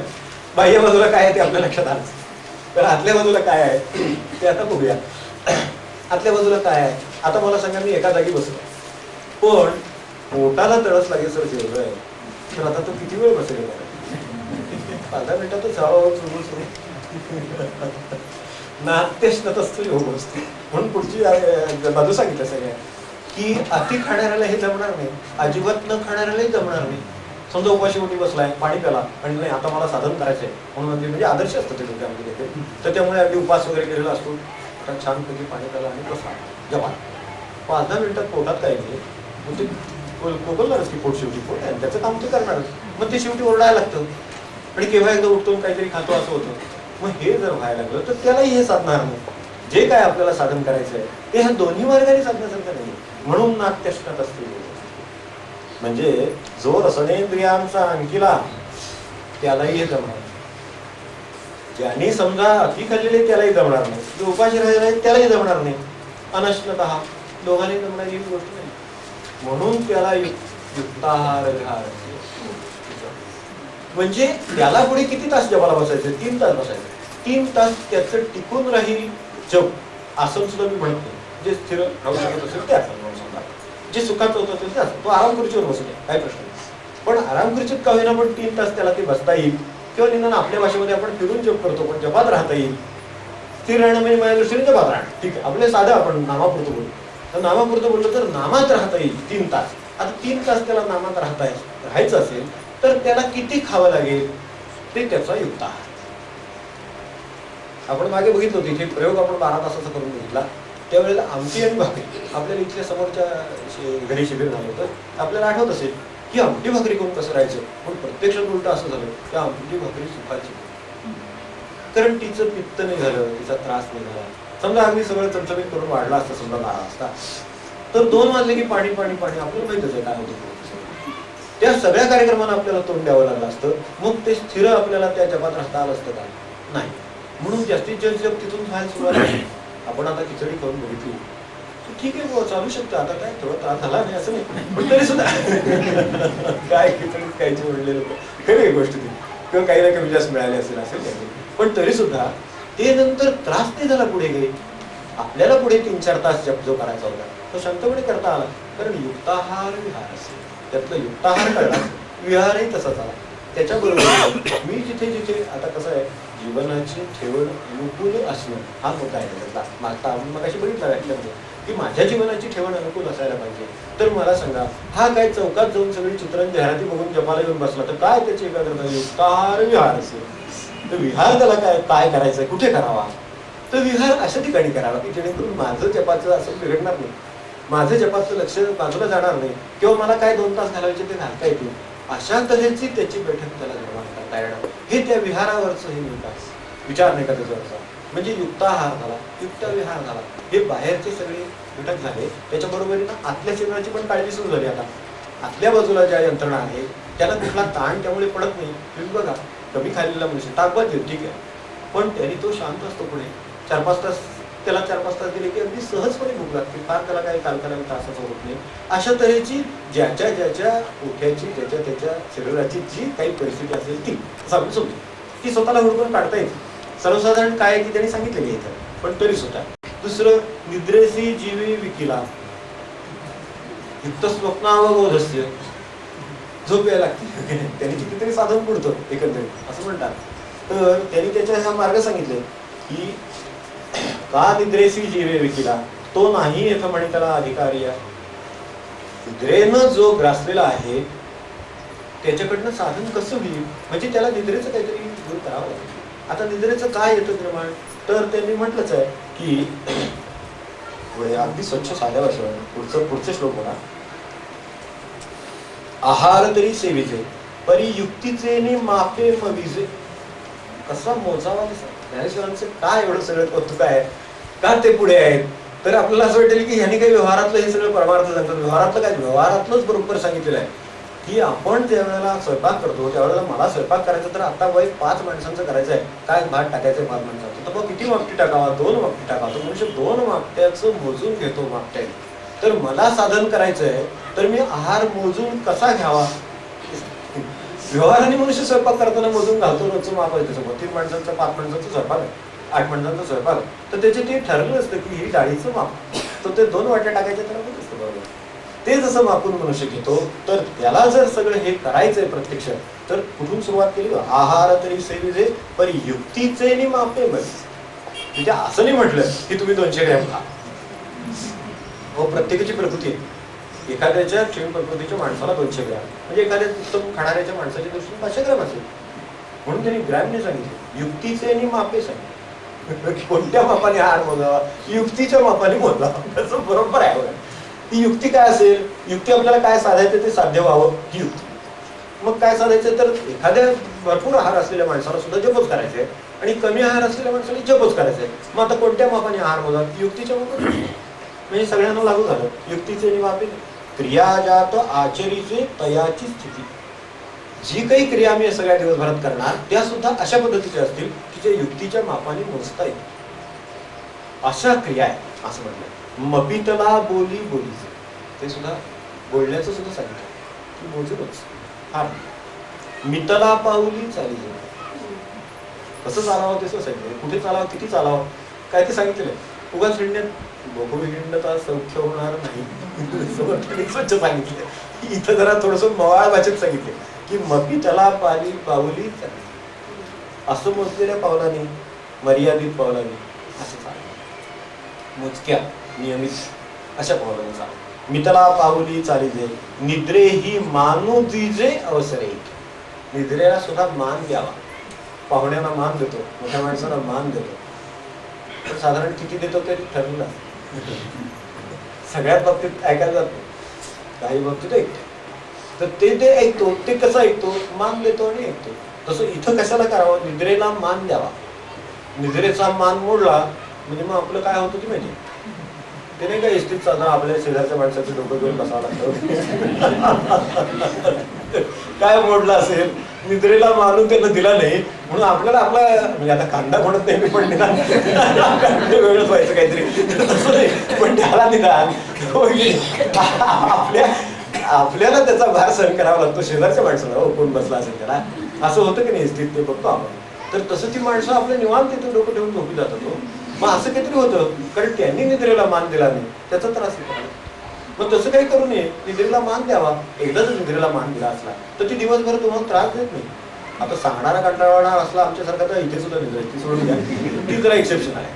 बाह्य बाजूला काय आहे ते आपल्या लक्षात आलं तर आतल्या बाजूला काय आहे ते आता बघूया. आतल्या बाजूला काय आहे आता मला सांगा मी एका जागी बसलो पण पोटाला तळस लागेल सर जेवलोय तर आता तो किती वेळ बसेल 15 मिनिटातच हळूहळू सुरू नाट्यश्नत असतो योग असतो. म्हणून पुढची बाजू सांगितलं सगळ्या की अति खाणाऱ्याला हे जमणार नाही अजिबात न खाणाऱ्यालाही जमणार नाही. समजा उपाशी उठी बसलाय पाणी प्याला आणि नाही आता मला साधन करायचंय म्हणून म्हणजे आदर्श असतं ते डोक्यामध्ये घेते तर त्यामुळे अगदी उपास वगैरे केलेला असतो. आता छानपैकी पाणी प्याला आणि बसला जमा 5-10 मिनिटात पोटात काही नाही मग ते कोकलणारच की पोट शेवटी पोट आहे त्याचं काम ते करणारच. मग ते शेवटी ओरडायला लागतं आणि केव्हा एकदा उठतो काहीतरी खातो असं होतं. मग हे जर व्हायला लागलं तर त्यालाही हे साधणार नाही. जे काय आपल्याला साधन करायचं आहे ते ह्या दोन्ही मार्गाने साधण्यासारखं नाही. म्हणून नाट्यश्नत असते म्हणजे जो रसनेंद्रियांचा अंकिला त्यालाही हे जमणार ज्यांनी समजा अति खाल्लेले त्यालाही जमणार नाही जो उपाशी राहिलेला आहे त्यालाही जमणार नाही. अनश्नतः दोघांनी जमणारी ही गोष्ट नाही. म्हणून त्याला युक्ताहार विहार म्हणजे त्याला पुढे किती तास जपाला बसायचं 3 तास बसायचं 3 तास त्याचं टिकून राहील जप. आसन सुद्धा मी म्हणतो जे स्थिर राहू शकत असेल ते आसन समजा जे सुखाचं होत असेल ते आसन तो आराम खुर्चीवर बसू द्या काय प्रश्न नाही. पण आराम खुर्चीत का होईना पण 3 तास त्याला ते बसता येईल किंवा निदान आपल्या भाषेमध्ये आपण फिरून जप करतो पण जपात राहता येईल. स्थिर राहणं म्हणजे माझ्या दृष्टीने जपात राहणं ठीक आहे. आपले साधं आपण नामापुरतं बोलतो तर नामापुरतं बोललो तर नामात राहता येईल 3 तास. आता 3 तास त्याला नामात राहायचं असेल तर त्याला किती खावं लागेल ते त्याचा युक्ताहार. आपण मागे बघितलं होतं इथे प्रयोग आपण 12 तासाचा करून बघितला त्यावेळेला आमटी आणि भाकरी आपल्याला इथल्या समोरच्या घरी शिबिर झालं होतं आपल्याला आठवत असेल की आमटी भाकरी करून कसं राहायचं पण प्रत्यक्षात उलट असं झालं की आमटी भाकरी सुखाची कारण तिचं पित्त नाही झालं तिचा त्रास नाही झाला. समजा अगदी सगळं चमचमीत करून वाढला असता समजा 12 वाजता तर 2 वाजले की पाणी पाणी पाणी आपल्याला माहितच आहे काय होतं. त्या सगळ्या कार्यक्रमांना आपल्याला तोंड द्यावं लागलं असतं मग ते स्थिर आपल्याला त्या जगात राहता आलं असतं का नाही. म्हणून जास्तीत जास्त जग तिथून व्हायला सुरुवात झाली. आपण आता खिचडी खाऊन बघितली ठीक आहे चालू शकतं आता काय थोडा त्रास झाला नाही असं नाही पण तरी सुद्धा काय खिचडीत कायची ओढले लोक खरी गोष्ट ती किंवा काही ना कमी जास्त मिळाले असेल पण तरी सुद्धा ते नंतर त्रास नाही झाला पुढे काही आपल्याला पुढे 3-4 तास जप जो करायचा होता तो शांतपणे करता आला कारण युक्ताहार विहार असेल त्यातलं युक्ताहार कळला विहारही तसाच आला. त्याच्याबरोबर मी जिथे जिथे आता कसं आहे जीवनाची ठेवण अनुकूल असणं हा मुद्दा आहे त्याचा मागता आपण मगाशी बघितला व्याख्यामध्ये की माझ्या जीवनाची ठेवण अनुकूल असायला पाहिजे. तर मला सांगा हा काय चौकात जाऊन सगळी चित्रण जाहिराती बघून जपाला येऊन बसला तर काय त्याची एकाग्रता युक्ताहार विहार असेल तर विहार त्याला काय काय करायचंय कुठे करावा तर विहार अशा ठिकाणी करावा की जेणेकरून माझं जपाचं असं बिघडणार नाही माझं जपाचं लक्ष बाजूला जाणार नाही किंवा मला काय 2 तास घालायचे ते घालता येतील अशा तऱ्हेची त्याची बैठक त्याला निर्माण करता येणं हे त्या विहारावरचं हे विचार नाही का त्याच्यावरचा म्हणजे युक्ताहार झाला युक्तविहार झाला. हे बाहेरचे सगळे घटक झाले त्याच्याबरोबरीनं आतल्या शरीराची पण काळजी सुरू झाली. आता आतल्या बाजूला ज्या यंत्रणा आहे त्याला कुठला ताण त्यामुळे पडत नाही. तुम्ही बघा कमी खाल्लेला मनुष्य ताकद देऊ ठीक आहे, पण तरी तो शांत असतो. पुढे 4-5 तास त्याला 4-5 तास दिले की अगदी सहजपणे भूक लागते, फार त्याला काही कालकाला त्रासाचं होत नाही. अशा तऱ्हेची ज्याच्या ओठ्याची ज्याच्या त्याच्या शरीराची जी काही परिस्थिती असेल ती आपण समजू ती स्वतःला हुडकून काढता येते. सर्वसाधारण काय की त्यांनी सांगितलेलं इथं, पण तरी सुद्धा. दुसरं, निद्रेसी जीवी विकिला युक्त स्वप्नावबोधस्य, झोप यायला लागते. त्यांनी कितीतरी साधन पुरतं एकंदरीत असं म्हणतात. तर त्यांनी त्याच्या हा मार्ग सांगितले की का निद्रेसी जीवे विकिला, तो नाही येथ म्हणे त्याला अधिकारी आहे. निद्रेनं जो ग्रासलेला आहे त्याच्याकडनं साधन कसं होईल, म्हणजे त्याला निद्रेचं काहीतरी दूर करावं लागेल. आता निद्रेचं काय येतं प्रमाण, तर त्यांनी म्हटलंच आहे की अगदी स्वच्छ साध्या भाषेवर पुढचे श्लोक बघा. आहार तरी सेविजे परी युक्तीचे नि मापे मविजे. कसा मोजावा ज्ञानेश्वरांचं काय एवढं सगळं कौतुक आहे, का ते पुढे आहेत. तर आपल्याला असं वाटेल की ह्यांनी काही व्यवहारातलं हे सगळं परमार्थ सांगतात. व्यवहारातलं काय, व्यवहारातलंच बरोबर सांगितलेलं आहे की आपण ज्या वेळेला स्वयंपाक करतो त्यावेळेला मला स्वयंपाक करायचा तर आता वय 5 माणसांचं करायचं आहे, काय भात टाकायचं 5 माणसांचं, तर मग किती मापटी टाकावा, 2 मापटी टाकावा. तर मनुष्य 2 मापट्याचं मोजून घेतो मापट्या. तर मला साधन करायचं आहे तर मी आहार मोजून कसा घ्यावा. व्यवहाराने मनुष्य स्वयंपाक करताना मोजून घालतो, रोजचं माप आहे त्याचं. 3 माणसांचं 5 माणसांचं स्वयंपाक आहे, 8 माणसांचा स्वयंपाक, तर त्याचे ते ठरलं असतं की ही डाळीचं माप, तर ते 2 वाट्या टाकायच्या त्याला होत असतं बरोबर. ते जसं मापून मनुष्य घेतो, तर त्याला जर सगळं हे करायचंय प्रत्यक्ष, तर कुठून सुरुवात केली. आहार तरी सेविजे पण युक्तीचे नि मापे बस. म्हणजे असं नाही म्हटलं की तुम्ही 200 ग्रॅम खा. हो, प्रत्येकाची प्रकृती आहे. एखाद्याच्या क्षीण प्रकृतीच्या माणसाला 200 ग्रॅम, म्हणजे एखाद्या उत्तम खाणाऱ्याच्या माणसाच्या दृष्टीने 500 ग्रॅम असेल. म्हणून त्यांनी ग्रॅमने सांगितले, युक्तीचे आणि मापे सांगितले. कोणत्या मापाने आहार मोजावा, युक्तीच्या मापाने मोजावा. त्याचं बरोबर आहे. ती युक्ती काय असेल, युक्ती आपल्याला काय साधायचं ते साध्य व्हावं ही युक्ती. मग काय साधायचं, तर एखाद्या भरपूर आहार असलेल्या माणसाला सुद्धा जपच करायचंय आणि कमी आहार असलेल्या माणसाला जपच करायचंय. मग आता कोणत्या मापाने आहार मोजा, युक्तीच्या मापाने. म्हणजे सगळ्यांना लागू झालं. युक्तीचे आणि मापे. क्रियाजात आचरीचे तयाची स्थिती. जी काही क्रिया मी सगळ्या दिवसभरात करणार त्या सुद्धा अशा पद्धतीच्या असतील की जे युक्तीच्या मापाने मोजता येईल अशा क्रिया आहे असं म्हटलं. मपितला बोली बोलीचे, ते सुद्धा बोलण्याचं सुद्धा सांगितलं की मोजूनच. हा मितला पाऊली चाली, कसं चालावं ते सांगितलं. कुठे चालावं, किती चालावं, काय ते सांगितलेलं. उगाच हिंडण्यात बहुविंडता सौख्य होणार नाही. स्वच्छ सांगितले. इथं जरा थोडस मवाळ भाषेत सांगितले की मपी त्याला पाऊली चाली. असं मोजलेल्या पावलांनी, मर्यादित पावलांनी असं चाललं. मोजक्या नियमित अशा पावलांनी चाललं. मितला पाऊली चालीजे निद्रे ही मानू दिजे अवसरे. निद्रेला सुद्धा मान द्यावा. पाहुण्यांना मान देतो, मोठ्या माणसाला मान देतो, पण साधारण किती देतो ते ठरलं. सगळ्यात बाबतीत ऐकायला जात नाही, काही बाबतीत ऐकतो. तर ते ऐकतो. ते कसं ऐकतो, मान देतो आणि ऐकतो. तसं इथं कशाला करावं, निद्रेला मान द्यावा. निद्रेचा मान मोडला म्हणजे मग आपलं काय होतं की माहिती, ते नाही का एसटीत चालणार आपल्या शेजारच्या माणसाचं डोकं घेऊन बसावं लागतं. काय मोडला असेल, निद्रेला मानून त्यांना दिला नाही म्हणून आपल्याला आपला म्हणजे आता कांदा म्हणत नाही मी, पण वेगळंच व्हायचं काहीतरी तसं नाही, पण त्याला निदान आपल्याला त्याचा भार सहन करावा लागतो. शेजारच्या माणसाला हो कोण बसला असेल त्याला असं होतं की नाही एसटीत, ते बघतो आपण. तर तसं ती माणसं आपल्या निवांत तिथे डोकं ठेवून झोपी जातात. मग असं काहीतरी होतं कारण त्यांनी निद्रेला मान दिला नाही, त्याचा त्रास होतो. मग तसं काही करू नये, निद्रेला मान द्यावा. एकदा जर निद्रेला मान दिला असला तर ती दिवसभर तुम्हाला त्रास देत नाही. आता सांगणारा कंटाळवाणा असला आमच्यासारखा तर इथे सुद्धा निद्रा ती सोडून द्या, ती जरा एक्सेप्शन आहे.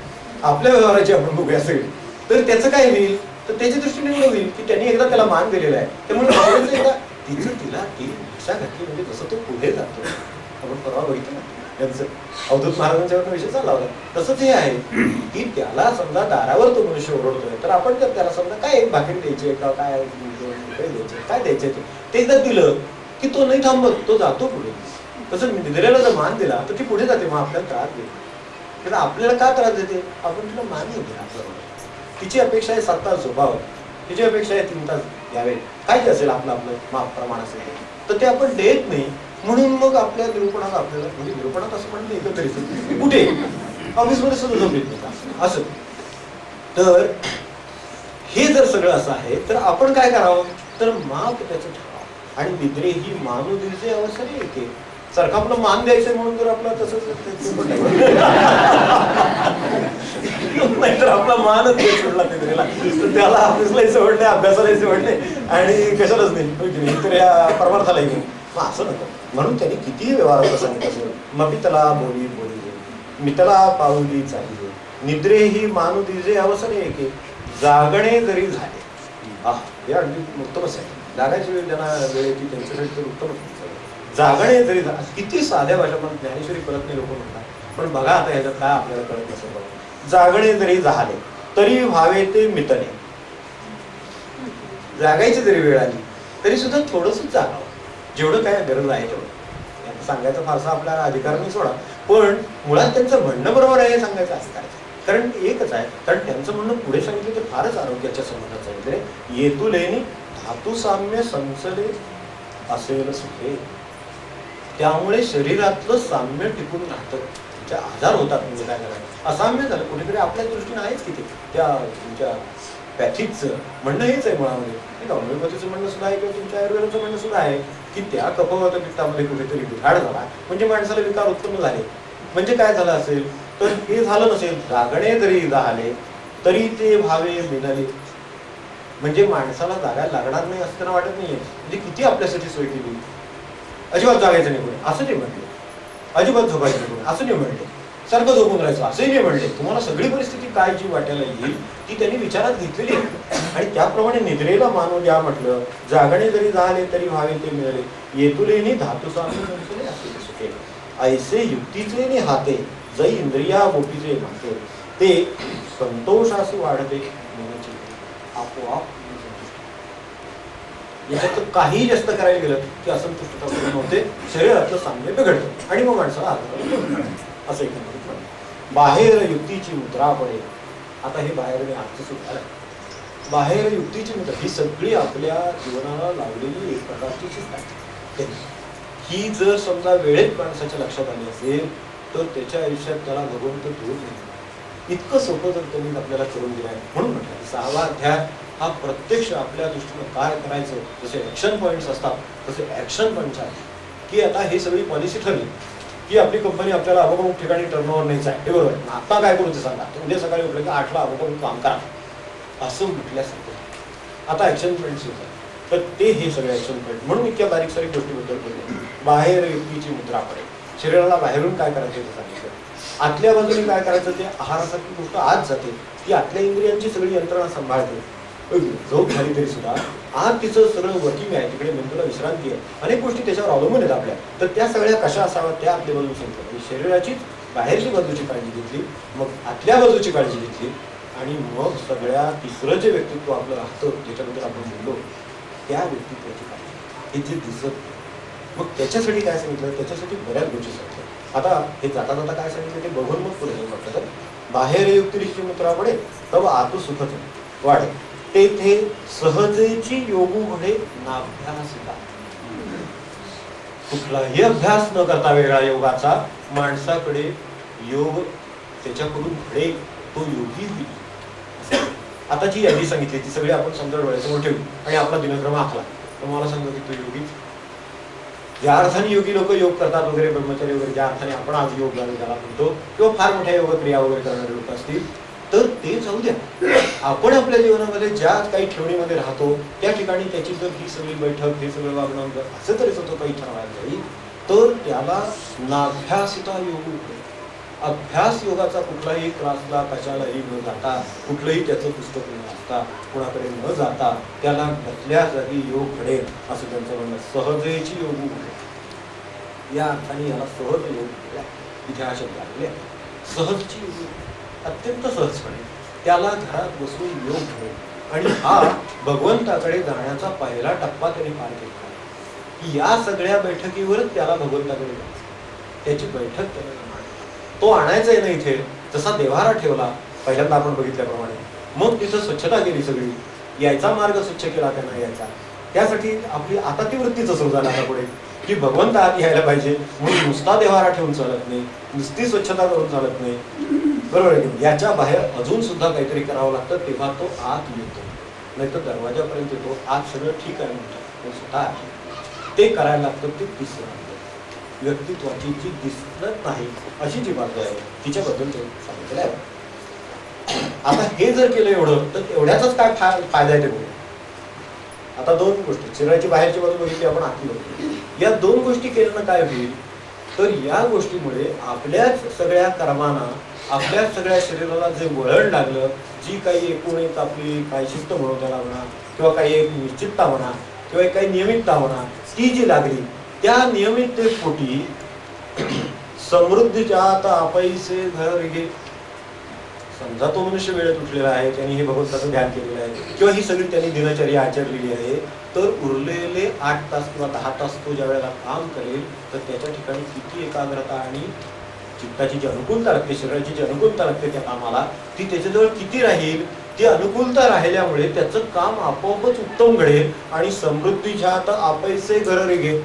आपल्या व्यवहाराची आपण बघूया सगळी. तर त्याचं काय होईल, तर त्याच्या दृष्टीने एवढं होईल की त्यांनी एकदा त्याला मान दिलेला आहे, त्यामुळे एकदा तिला ती दिशा घातली म्हणजे जसं तो पुढे जातो. आपण परवा बघितलं ना त्यांचं अवधूत महाराजांच्यावर विषय चालला होता. तसंच हे आहे की त्याला समजा दारावर तो मनुष्य ओरडतोय तर आपण जर त्याला समजा काय एक भाकरी द्यायची का काय द्यायचे काय द्यायचे ते एकदा दिलं की तो नाही थांबत, तो जातो पुढे. तसं निद्रेला जर मान दिला तर ती पुढे जाते, मग आपल्याला त्रास देते. तर आपल्याला का त्रास देते, आपण तिला मान नाही दिला. तिची अपेक्षा आहे 7 तास झोपावं, त्याची अपेक्षा आहे 3 तास द्यावे, काय ते असेल आपलं आपलं माप प्रमाण असेल तर ते आपण देत नाही. म्हणून मग आपल्या निरूपणात आपल्याला म्हणजे निरूपणात असं म्हणलं एकत्रित कुठे ऑफिसमध्ये सुद्धा जमलीत नाही का असं. तर हे जर सगळं असं आहे तर आपण काय करावं तर माप त्याचं ठेवावं. आणि निद्रे ही मानू दिवसे अवसर आहे सारखं आपलं मान द्यायचं म्हणून जर आपला तसंच नाहीतर आपला मानच नाही सोडला निद्रेला तर त्याला ऑफिसलाही सवड नाही, अभ्यासालाही सवड नाही आणि कशालाच नाही तर या परमार्थालाही नाही. मग असं नको. म्हणून त्यांनी कितीही व्यवहाराचं सांगितलं असेल मितला बोली बोली मितला पाऊली चाली निद्रे ही मानू दिजे अवसर आहे की जागणे जरी झाले. हे अगदी उत्तमच आहे. जागायची वेळ ज्यांना वेळ येते त्यांच्यासाठी तर उत्तमच. जागणे जरी किती साध्या भाषा पण ज्ञानेश्वरी कळत नाही लोक म्हणतात, पण बघा आता ह्याच्यात काय आपल्याला कळत नसेल बघा. जागणे जरी झाले तरी व्हावे ते मितले. जागायची जरी वेळ आली तरी सुद्धा थोडंसं जागावं, जेवढं काय गरज आहे तेवढं. सांगायचं फारसा आपला अधिकार नाही सोडा, पण मुळात त्यांचं म्हणणं बरोबर आहे हे सांगायचं असतं. कारण एकच आहे, कारण त्यांचं म्हणणं पुढे सांगितलं ते फारच आरोग्याच्या संबंधाचं आहे. म्हणजे येतुलेनी धातू साम्य संचले असेल सुखे. त्यामुळे शरीरातलं साम्य टिकून राहतं. तुमच्या आजार होतात म्हणजे काय करायचं असाम्य झालं कुठेतरी आपल्या दृष्टीने आहेच किती त्या तुमच्या पॅथिकचं म्हणणं हेच आहे मुळामध्ये. होमिओपॅथीचं म्हणणं सुद्धा आहे किंवा तुमच्या आयुर्वेदाचं म्हणणं सुद्धा आहे की त्या कफवात पित्तामध्ये कुठेतरी बिघाड झाला म्हणजे माणसाला विकार उत्पन्न झाले. म्हणजे काय झालं असेल तर हे झालं नसेल जागणे जरी झाले तरी ते भावे मिळाले. म्हणजे माणसाला जागायला लागणार नाही असं त्यांना वाटत नाहीये. म्हणजे किती आपल्यासाठी सोय केली. अजिबात जागायचं नाही कोणी असं नाही म्हणले, अजिबात झोपायचं नाही कोणी असं नाही म्हणले, सारखं झोपून राहायचं असंही नाही म्हणले. तुम्हाला सगळी परिस्थिती काय जी वाटायला येईल ती त्यांनी विचारात घेतलेली आहे आणि त्याप्रमाणे निद्रेला मानू द्या म्हटलं. जागणे जरी झाले तरी व्हावे ते मिळाले. येतुलेनी धातू सामने असे सुखे ऐसे युक्तीचे नि हाते जै इंद्रिया बोटीचे म्हणते ते संतोषाशी वाढते मनाची आपोआप. याच्यात काही जास्त करायला गेलं की असंतुष्टता पूर्ण होते, शरीरातलं साम्य बिघडतं आणि मग माणसाला असं एकंदरीत बाहेर युक्तीची मुद्रा पडे. आता हे बाहेर अर्थ सुद्धा बाहेर युक्तीची मुद्रा ही सगळी आपल्या जीवनाला लावलेली एक प्रकारची शिस्त आहे. ही जर समजा वेळेत माणसाच्या लक्षात आली असेल तर त्याच्या आयुष्यात त्याला भगवंत दूर नाही. इतकं सोपं जर त्यांनी आपल्याला करून दिलं आहे. म्हणून म्हटलं 6वा अध्याय हा प्रत्यक्ष आपल्या दृष्टीने काय करायचं जसे ऍक्शन पॉईंट्स असतात तसे ऍक्शन पॉईंट्स आहेत की आता ही सगळी पॉलिसी ठरली की आपली कंपनी आपल्याला अमुक ठिकाणी टर्नओव्हर न्यायचं आहे. हे बरोबर. आता काय करू ते सांगा. उद्या सकाळी उठलं की 8ला अमुक काम करा असं म्हटल्यासारखं आता ऍक्शन पॉईंट्स होतात. तर ते हे सगळे ऍक्शन पॉईंट म्हणून इतक्या बारीक सारीक गोष्टीबद्दल बोलले. बाहेर युक्तीची मुद्रा पडे. शरीराला बाहेरून काय करायचं ते सांगितलं. आतल्या बाजूने काय करायचं ते आहारासारखी गोष्ट आज जाते ती आतल्या इंद्रियांची सगळी यंत्रणा सांभाळते. झोप झाली तरी सुद्धा आज तिचं सगळं वर्किंग आहे, तिकडे मेंदूला विश्रांती आहे, अनेक गोष्टी त्याच्यावर अवलंबून आहेत आपल्या. तर त्या सगळ्या कशा असाव्यात त्या आपल्या बाजूने सांगितलं. शरीराची बाहेरची बाजूची काळजी घेतली, मग आतल्या बाजूची काळजी घेतली आणि मग सगळ्या तिसरं जे व्यक्तित्व आपलं राहतं ज्याच्याबद्दल आपण बोललो त्या व्यक्तित्वाची काळजी हे जे दिसत मग त्याच्यासाठी काय सांगितलं. त्याच्यासाठी बऱ्याच गोष्टी सांगितल्या. आता हे जाता जाता काय सांगितलं ते बघून मग पुढे म्हटलं तर बाहेर युक्तीची मुद्रा पडे तब आतू सुखच वाढे तेथे सहजेची योगू घडे नाभ्यास. कुठलाही अभ्यास न करता वेगळा योगाचा माणसाकडे योग त्याच्याकडून घडे तो योगी होईल. आता जी यादी सांगितली ती सगळी आपण समजा डोळ्यासमोर ठेवू आणि आपला दिनक्रम आखला तर मला सांगा की तो योगी ज्या अर्थाने योगी लोक योग करतात वगैरे ब्रह्मचारी वगैरे ज्या अर्थाने आपण आज योग त्याला म्हणतो किंवा फार मोठ्या योग क्रिया वगैरे करणारे लोक असतील तर ते जाऊ द्या. आपण आपल्या जीवनामध्ये ज्या काही ठेवणीमध्ये राहतो त्या ठिकाणी त्याची जर ही सगळी बैठक हे सगळं वागणं जर असं तरी तो काही ठरवायला जाईल तर त्याला नाभ्यासिता योग. अभ्यास योगाचा कुठलाही क्लासला कशालाही न जाता कुठलंही त्याचं पुस्तक न वाचता कुणाकडे न जाता त्याला घातल्या जागी योग घडेल असं त्यांचं म्हणणं. सहजेची योग घडेल या अर्थाने याला सहज योग इथे हा शब्द आलेले आहे. सहजची योग अत्यंत सहजपणे त्याला घरात बसून योग घडेल आणि हा भगवंताकडे जाण्याचा पहिला टप्पा त्याने पार केला की या सगळ्या बैठकीवरच त्याला भगवंताकडे जायचं. त्याची बैठक त्याला तो आणायचा आहे ना इथे जसा देव्हारा ठेवला पहिल्यांदा आपण बघितल्याप्रमाणे मग तिथं स्वच्छता केली सगळी यायचा मार्ग स्वच्छ केला त्यांना यायचा. त्यासाठी आपली आता ती वृत्तीच सुरू झाला आता पुढे की भगवंत आत यायला पाहिजे म्हणून नुसता देवारा ठेवून चालत नाही, नुसती स्वच्छता करून चालत नाही, बरोबर आहे. याच्या बाहेर अजून सुद्धा काहीतरी करावं लागतं, तेव्हा तो आत येतो. नाही तर दरवाजापर्यंत येतो, आत सगळं ठीक आहे म्हणतात, तो स्वतः आहे. ते करायला लागतं, ते दिसत व्यक्तित्वाची जी दिसत नाही अशी जी बाजू आहे तिच्याबद्दल ते सांगितलेलं आहे. आता हे जर केलं एवढं तर एवढ्याचाच काय फायदा आहे ते बघू. आता दोन गोष्टी, शरीराची बाहेरची बाजू बघितली आपण, आतली बघितली. या दोन गोष्टी केल्यानं काय होईल तर या गोष्टीमुळे आपल्याच सगळ्या कर्मांना, आपल्या सगळ्या शरीराला जे वळण लागलं, जी काही एकूण एक आपली काही शिस्त म्हणू त्याला म्हणा, किंवा काही एक निश्चितता म्हणा, किंवा काही नियमितता म्हणा, ती जी लागली त्या नियमिततेपोटी समृद्धीच्या आता आपैसे घर घे. समजा तो मनुष्य वेळेत उठलेला आहे, त्यांनी हे भगवंताचं ध्यान केलेलं आहे, किंवा ही सगळी त्यांनी दिनचर्या आचरलेली आहे, तर उरलेले 8 तास किंवा 10 तास तो ज्या वेळेला काम करेल तर त्याच्या ठिकाणी किती एकाग्रता आणि चित्ताची जी अनुकूलता लागते, शरीराची जी अनुकूलता लागते त्या कामाला, ती त्याच्याजवळ किती राहील. ती अनुकूलता राहिल्यामुळे त्याचं काम आपोआपच उत्तम घडेल आणि समृद्धीच्या आता आपैसे घर घे.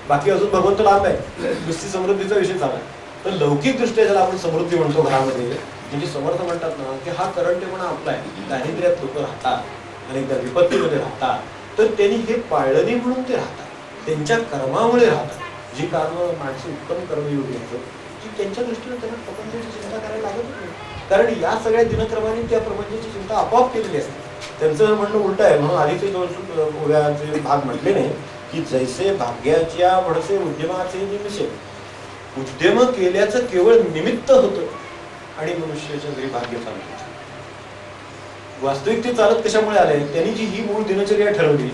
बाकी अजून भगवंत लाभ आहे, नुसती समृद्धीचा विषय चालला. तर लौकिक दृष्ट्या ज्याला आपण समृद्धी म्हणतो घरामध्ये, म्हणजे समर्थ म्हणतात ना की हा करंटेपणा आपला आहे, दारिद्र्यात लोक राहतात, अनेकदा विपत्तीमध्ये राहतात, तर त्यांनी हे पाळलं नाही म्हणून ते राहतात, त्यांच्या कर्मामुळे राहतात. जी कर्म माणसं उत्तम कर्मयोगी आहेत की त्यांच्या दृष्टीने त्यांना प्रपंचाची चिंता करायला लागत नाही, कारण या सगळ्या दिनक्रमाने त्या प्रपंचाची चिंता आपोआप केलेली असते. त्यांचं म्हणणं उलट आहे, म्हणून आधीचे दोन ओव्याचे भाग म्हटले नाही की जैसे भाग्याच्या वडसे उद्यमाचे निमिषे, उद्यम केल्याचं केवळ निमित्त होतं आणि मनुष्याच्या घरी भाग्य चालत. वास्तविक ते चालत कशामुळे आले, त्यांनी जी ही मूळ दिनचर्या ठरवली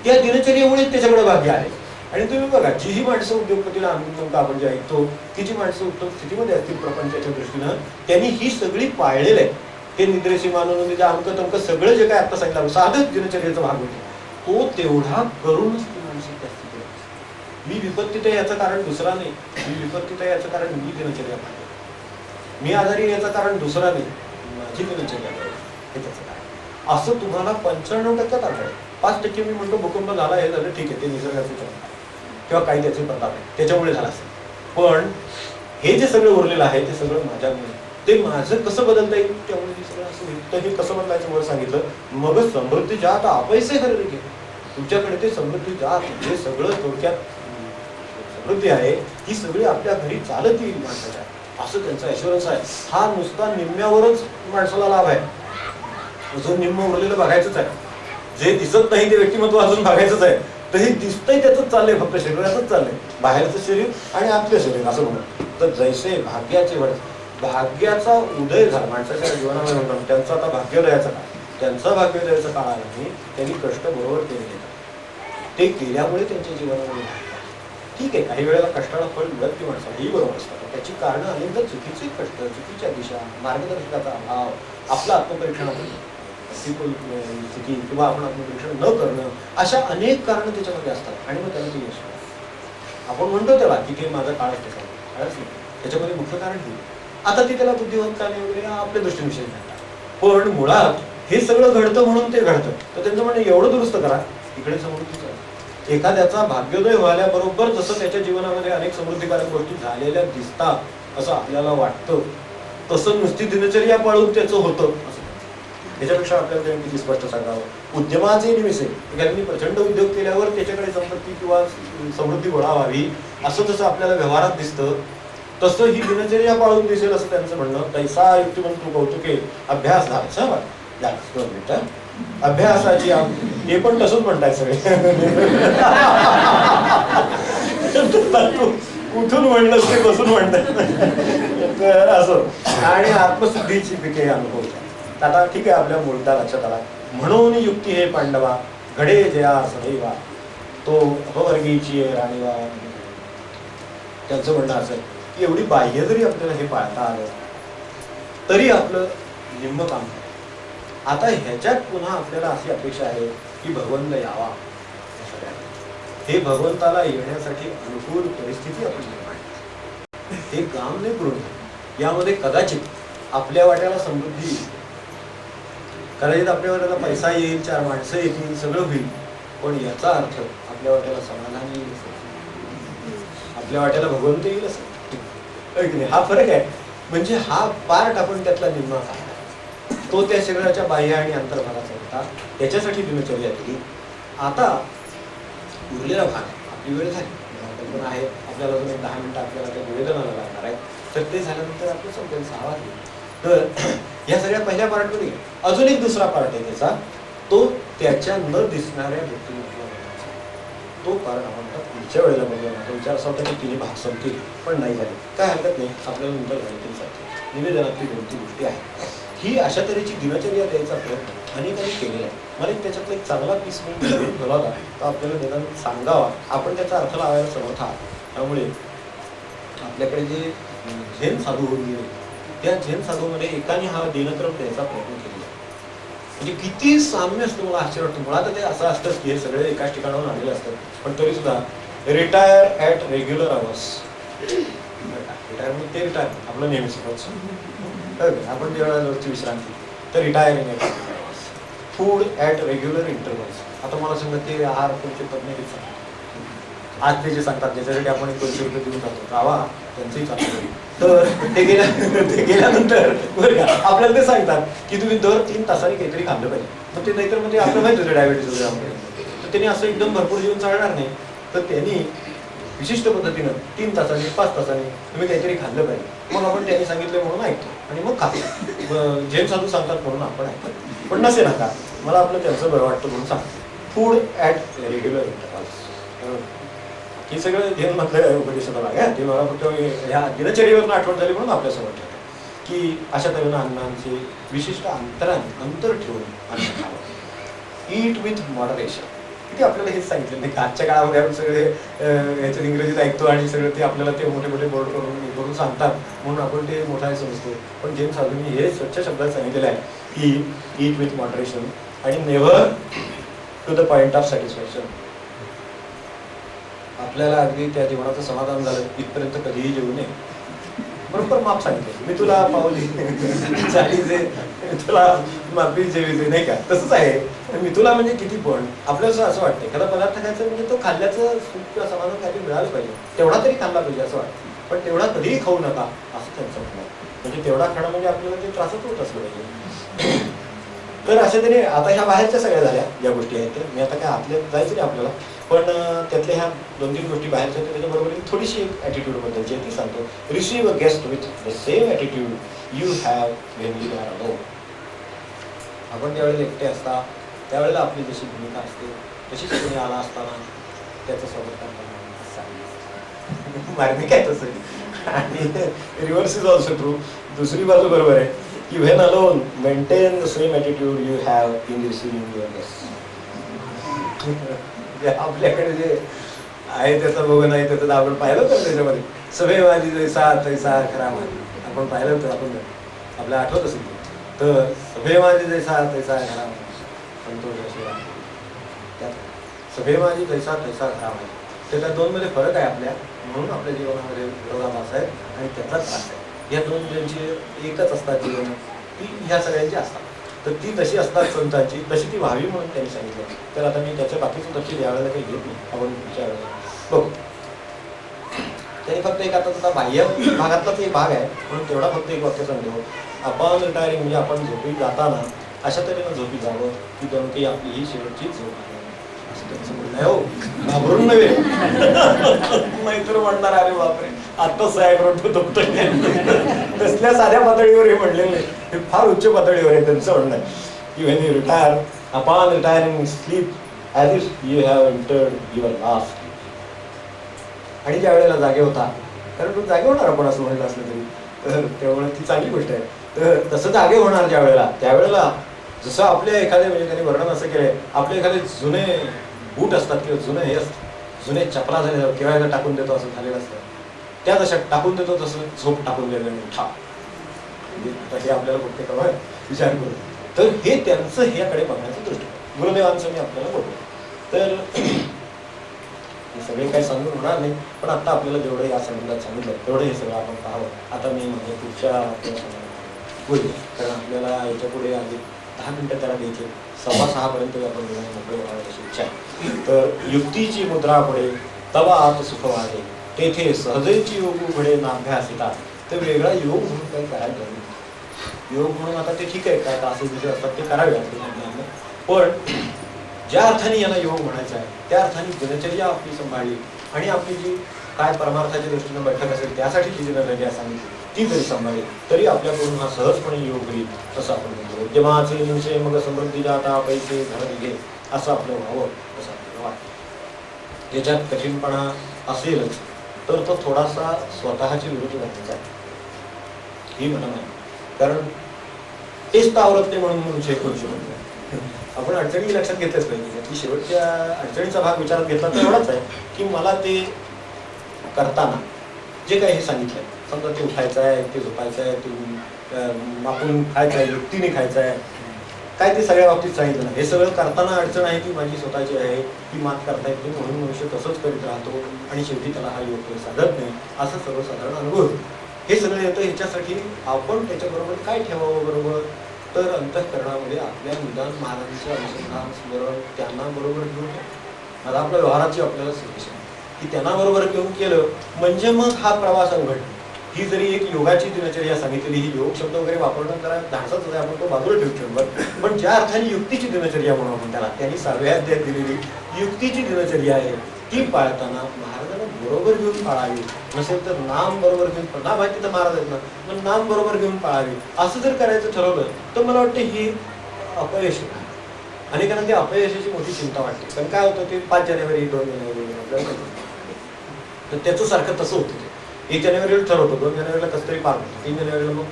त्या दिनचर्येमुळे त्याच्याकडे भाग्य आले. आणि तुम्ही बघा, जी ही माणसं उद्योगपतीला आपण जे ऐकतो की जी माणसं उत्तम स्थितीमध्ये असतील प्रपंचाच्या दृष्टीनं, त्यांनी ही सगळी पाळलेलं आहे. हे निद्रेशी मानून अंक तंक सगळं जे काय आता सांगितलं साधंच दिनचर्याचा भाग होते, तो तेवढा करूनच ती माणसं त्या स्थितीला. मी विपत्तीत आहे याचं कारण दुसरा नाही, मी विपत्तीत आहे याचं कारण मी दिनचर्या पाहिजे, मी आजारी याचं कारण दुसरा नाही, माझी दिनचर्या हे त्याचं कारण. असं तुम्हाला 95% आढळेल. 5% मी म्हणतो भूकंप झाला, हे झालं, ठीक आहे, ते निसर्गाचे चरण किंवा काही त्याचे प्रताप आहे त्याच्यामुळे झाला असेल. पण हे जे सगळं उरलेलं आहे ते सगळं माझ्यामुळे, ते माझं कसं बदलता येईल त्यामुळे हे सगळं असं होईल. तर हे कसं बदलायचं वर सांगितलं. मग समृद्धी जात आपैसे खरेदी घे. तुमच्याकडे ते समृद्धी जात हे सगळं थोडक्यात समृद्धी आहे ही सगळी आपल्या घरी चालत येईल माणसाच्या, असं त्यांचा ॲश्युरन्स आहे. हा नुसता निम्म्यावरच माणसाला लाभ आहे, अजून निम्म उरलेलं बघायचंच आहे. जे दिसत नाही ते व्यक्तिमत्व अजून बघायचंच आहे. तर हे दिसतंय त्याच चाललंय, फक्त शरीराचंच चाललंय, बाहेरचं शरीर आणि आतलं शरीर असं म्हणून. तर जैसे भाग्याचे वड, भाग्याचा उदय झाला माणसाच्या जीवनामध्ये म्हणतात, त्यांचा आता भाग्योदयाचा काळ, त्यांचा भाग्योदयाचा काळ आला नाही, त्यांनी कष्ट बरोबर केले, ते केल्यामुळे त्यांच्या जीवनामध्ये. ठीक आहे, काही वेळेला कष्टाला फळ मिळत की माणसाला, ही बरोबर असतात. त्याची कारणं अनेकदा चुकीचे कष्ट, चुकीच्या दिशा, मार्गदर्शकाचा अभाव, आपलं आत्मपरीक्षणातून स्थिती किंवा आपण आत्मपरीक्षण न करणं, अशा अनेक कारणं त्याच्यामध्ये असतात आणि मग त्याला ते यश. आपण म्हणतो त्याला की ते माझा काळच त्याचा काळच नाही, त्याच्यामध्ये मुख्य कारण हे. आता ते त्याला बुद्धिवंताने वगैरे आपल्या दृष्टीने विषय नाही, पण मुळात हे सगळं घडतं म्हणून ते घडतं. तर त्यांचं म्हणणं एवढं दुरुस्त करा, इकडे समृद्धीचं. एखाद्याचा भाग्योदय व्हायल्याबरोबर जसं त्याच्या जीवनामध्ये अनेक समृद्धीकारक गोष्टी झालेल्या दिसतात असं आपल्याला वाटतं, तसं नुसती दिनचर्या पाळून त्याचं होतं असं. त्याच्यापेक्षा आपल्याला त्यांनी किती स्पष्ट सांगावं. उद्यमाचे निमित्त, एखाद्याने प्रचंड उद्योग केल्यावर त्याच्याकडे संपत्ती किंवा समृद्धी वळावावी असं जसं आपल्याला व्यवहारात दिसतं, तसं ही दिनचर्या पाळून दिसेल असं त्यांचं म्हणणं. तैसा युक्तिमंतू कौतुके अभ्यास झाला. 2 मिनिटं अभ्यासाची, हे पण तसंच म्हणताय सगळे. उठून म्हणलं ते बसून म्हणताय असं. आणि आत्मसिद्धीची पिके अनुभवतात. आता ठीक आहे, आपल्या मुद्दा लक्षात आला. म्हणून युक्ती हे पांडवा घडे जया सदैवा, तो अपवर्गीची राणीवा. त्यांचं म्हणणं असं की एवढी बाह्य जरी आपल्याला हे पाळता आलं तरी आपलं निम्म काम. आता ह्याच्यात पुन्हा आपल्याला अशी अपेक्षा आहे की भगवंत यावा. हे भगवंताला येण्यासाठी अनुकूल परिस्थिती आपण निर्माण, हे काम नाही करून यामध्ये कदाचित आपल्या वाट्याला समृद्धी कदाचित आपल्या वाट्याला पैसा येईल, 4 माणसं येतील, सगळं होईल, पण याचा अर्थ आपल्या वाट्याला समाधान येईल असं, आपल्या वाट्याला भगवंत येईल असं, हा फरक आहे. म्हणजे हा पार्ट आपण त्यातला निम्मा सांगता, तो त्या शरीराच्या बाह्य आणि अंतर्भागाचा होता, त्याच्यासाठी दिनचर्या केली. आता उरलेला भाग आपली वेळ झाली, कल्पना आहे आपल्याला अजून 10 मिनिटं आपल्याला त्या निवेदनाला लागणार आहे, तर ते झाल्यानंतर आपलं संपेल 6 वाजले. तर या सगळ्या पहिल्या पार्टमध्ये अजून एक दुसरा पार्ट आहे त्याचा, तो त्याच्या न दिसणाऱ्या व्यक्तीमधला तो पार्ट आपण पुढच्या वेळेला बघूया. माझा विचार असा होता की 3 भाग संपतील, पण नाही झाले, काय हरकत नाही, आपल्याला नंतर झाली सारखी निवेदनातली 2-3 गोष्टी आहेत. ही अशा तऱ्हेची दिनचर्या द्यायचा प्रयत्न अनेकांनी केलेला आहे. मला एक त्याच्यातला एक चांगला पीस मी ठेवला होता, तो आपल्याला निदान सांगावा, आपण त्याचा अर्थ लावायला समर्थ आहात. त्यामुळे आपल्याकडे जे झेन साधू होऊन गेले, त्या झेन साधूमध्ये एकाने हा दिनक्रम द्यायचा प्रयत्न केलेला. म्हणजे किती साम्य असतं मला आश्चर्य वाटतं. मुळात ते असं असतं की हे सगळे एकाच ठिकाणाहून आलेले असतात, पण तरी सुद्धा retire at regular hours. Retire म्हणजे ते रिटायर आपलं नेहमीच आपण जेव्हा विश्रांती, तर retiring at regular hours, food at regular intervals. आता मला सांगा ते आहार तुमचे तज्ञ किती सांगतात, आज ते जे सांगतात ज्याच्यासाठी आपण 200 रुपये देऊन जातो गावा, त्यांचंही चालतं. तर ते गेल्यानंतर बरं का आपल्याला ते सांगतात की तुम्ही दर 3 तासांनी काहीतरी खाल्लं पाहिजे. मग ते नाहीतर म्हणजे आपलं माहिती होतं डायबिटीज वगैरे, तर त्यांनी असं एकदम भरपूर जेवण चालणार नाही, तर त्यांनी विशिष्ट पद्धतीनं 3 तासांनी 5 तासांनी तुम्ही काहीतरी खाल्लं पाहिजे. मग आपण त्यांनी सांगितलं म्हणून ऐकतो आणि मग खातो. झेन साधू सांगतात म्हणून आपण ऐकतो, पण नसे नका, मला आपलं त्यांचं बरं वाटतं म्हणून सांगतो. फूड ॲट रेग्युलर इंटरव्हल्स, हे सगळं झेन मधलं उपदेशाचा भाग आहे. ते मला फक्त ह्या दिनचर्येवरून आठवण झाली म्हणून आपल्यासमोर ठेवलं की अशा तऱ्हेनं अन्नांचे विशिष्ट अंतर ठेवून अन्न खावं. ईट विथ मॉडरेशन. किती आपल्याला हेच सांगितलं नाही. आजच्या काळामध्ये आपण सगळे ह्याच्यात इंग्रजीत ऐकतो आणि सगळं ते आपल्याला ते मोठे मोठे बोर्ड करून सांगतात म्हणून आपण ते मोठा आहे समजतो. पण जेम्स साधूंनी हे स्वच्छ शब्दात सांगितलेलं आहे की ईट विथ मॉडरेशन आणि never to the point of satisfaction. आपल्याला अगदी त्या जीवनाचं समाधान झालं इथपर्यंत कधीही जेवू नये. बरोबर माप सांगितलं, मी तुला पावली चाळीचे, तुला मापी जेवीचे, नाही का, तसंच आहे. मी तुला म्हणजे किती, पण आपल्याला असं वाटतं एखादा पदार्थ खायचा म्हणजे तो खाल्ल्याचं सुख किंवा समाधान काहीतरी मिळालं पाहिजे, तेवढा तरी खाल्ला पाहिजे असं वाटतं. पण तेवढा कधीही खाऊ नका असं त्यांचं म्हणणं. म्हणजे तेवढा खाणं म्हणजे आपल्याला ते त्रासच होत असलं पाहिजे. तर अशा तरी आता ह्या बाहेरच्या सगळ्या झाल्या ज्या गोष्टी आहेत त्या, मी आता काय आतल्या जायचं नाही आपल्याला, पण त्यातल्या ह्या 2-3 गोष्टी बाहेरच्या त्याच्याबरोबर थोडीशी एक ॲटिट्यूड बद्दलची ती सांगतो. Receive a guest with the same attitude you have when you are alone. आपण ज्यावेळेला एकटे असता त्यावेळेला आपली जशी भूमिका असते तशीच कोणी आला असताना त्याचं स्वागत करताना मार्मिक आहे तसं. आणि रिव्हर्स इज ऑल्सो ट्रू. दुसरी बाजू बरोबर आहे की when alone maintain the same attitude you have in receiving your guest. आपल्याकडे जे आहे त्याचं बघून नाही त्याचं आपण पाहिलं होतं त्याच्यामध्ये सभे माझी जैसा तैसा खरा माझी, आपण पाहिलं होतं, आपण आपल्याला आठवत असेल. तर सभे माझी जैसा तैसा खरा संतोष त्यात सभे माझी जैसा तैसा खरा माझी, त्याच्या 2 मध्ये फरक आहे आपल्या, म्हणून आपल्या जीवनामध्ये विरोधाभास आहे आणि त्याचा त्रास आहे. या 2 ज्यांची एकच असतात जीवन ती ह्या सगळ्यांची असतात, तर ती तशी असतात संतांची, तशी ती व्हावी म्हणून त्यांनी सांगितलं. तर आता मी त्याच्या बाकीचं तपशील यावेळेला काही घेत नाही, आपण पुढच्या वेळेला बघू. त्यांनी फक्त एक आता बाह्य भागातलाच एक भाग आहे म्हणून तेवढा फक्त एक वाक्य सांगतो. आपण रिटायरिंग म्हणजे आपण झोपी जाताना अशा तऱ्हेनं झोपी जावं की जणू काही आपली ही शेवटचीच झोप आहे असं त्यांचं म्हणणं आहे. हो, घाबरून नव्हे, नाहीतर म्हणणार अरे बापरे आत्ता साहेब तसल्या साध्या पातळीवर हे म्हणलेलं नाही, हे फार उच्च पातळीवर आहे त्यांचं म्हणणं आहे की when you retire upon retiring sleep as if you have entered your last. आणि ज्या वेळेला जागे होता, कारण तो जागे होणार आपण असं म्हणलं असलं तरी, तर त्यामुळे ती चांगली गोष्ट आहे. तर तसं जागे होणार ज्या वेळेला, त्यावेळेला जसं आपल्या एखाद्या म्हणजे त्यांनी वर्णन असं केलंय, आपले एखादे जुने बूट असतात किंवा जुने हे असतात, जुने चपला झाले केव्हा टाकून देतो असं झालेलं असतं, त्या जशा टाकून देतो तसं झोप टाकून दिलेलं मोठा, म्हणजे हे आपल्याला कुठे कळवा विचार करू. तर हे त्यांचं ह्याकडे बघण्याचं दृष्टिकोन गुरुदेवांचं मी आपल्याला बोलतो. तर हे सगळे काही सांगून होणार नाही, पण आता आपल्याला जेवढं या संबंधात सांगितलं तेवढं हे सगळं आपण पाहावं. आता मी म्हणजे पुढच्या बोलू, कारण आपल्याला याच्या पुढे आधी 10 मिनिटं त्याला द्यायचे, 5:15 पर्यंत आपण दोघांनी मोकळे व्हावे अशी इच्छा आहे. तर युक्तीची मुद्रा पडे तवा आत सुख वाढे, तेथे सहजैची योग उघडे नाभ्यासिता. तर वेगळा योग म्हणून काही करायला नाही. योग म्हणून आता ते ठीक आहे, काय तास जे असतात ते करावे लागते, पण ज्या अर्थाने यांना योग म्हणायचा आहे त्या अर्थाने दिनचर्या आपली संभाळली आणि आपली जी काय परमार्थाच्या दृष्टीने बैठक असेल त्यासाठी जी दिनचर्या सांगितली ती जरी सांभाळली तरी आपल्याकडून हा सहजपणे योग होईल असं आपण म्हणतो. उद्यमाचे निमिषे मग समृद्धी जाता पैसे धन घे असं आपलं व्हावं असं आपल्याला वाटतं. त्याच्यात कठीणपणा असेलच तर तो थोडासा स्वतःची विरुद्ध घालायचा आहे ही म्हणा नाही, कारण तेच तावरत नाही म्हणून मनुष्य करू म्हणतो. आपण अडचणी लक्षात घेतल्याच पाहिजे की शेवटच्या अडचणीचा भाग विचारात घेतला तर एवढाच आहे की मला ते करताना जे काही हे सांगितलंय, समजा ते उठायचं आहे, ते झोपायचं आहे, ते मापून खायचं आहे, युक्तीने खायचं आहे, काय ते सगळ्या बाबतीत सांगितलं ना. हे सगळं करताना अडचण आहे ती माझी स्वतःची आहे, ती मात करता येते म्हणून मनुष्य तसंच करीत राहतो आणि शेवटी त्याला हा योग साधत नाही असं सर्वसाधारण अनुभव होतो. हे सगळं येतं ह्याच्यासाठी आपण त्याच्याबरोबर काय ठेवावं बरोबर, तर अंतःकरणामध्ये आपल्या निदान महाराजांचे अनुसंधान स्मरण त्यांना बरोबर घेऊन आता आपल्या व्यवहाराची आपल्याला सिच्युएशन की त्यांना बरोबर घेऊन केलं म्हणजे मग हा प्रवास उघडला. ही जरी एक योगाची दिनचर्या सांगितलेली, ही योग शब्द वगैरे वापरणं जरा धाडसाच आहे, आपण तो बाजूला ठेवतो. पण ज्या अर्थाने युक्तीची दिनचर्या म्हणून आपण त्याला त्यांनी 6व्या अध्यायात दिलेली युक्तीची दिनचर्या आहे ती पाळताना महाराजांना बरोबर घेऊन पाळावी. नसेल तर नाम बरोबर घेऊन, नाम माहिती तर महाराज आहेत ना, पण नाम बरोबर घेऊन पाळावी असं जर करायचं ठरवलं तर मला वाटतं ही अपयश आहे. अनेकांना ते अपयशाची मोठी चिंता वाटते. पण काय होतं ते 5 जानेवारी 2 जानेवारी तर त्याचं सारखं तसं होतं. ते 1 जानेवारीला ठरवतो, 2 जानेवारीला कसं तरी पार होतं, 3 जानेवारीला मग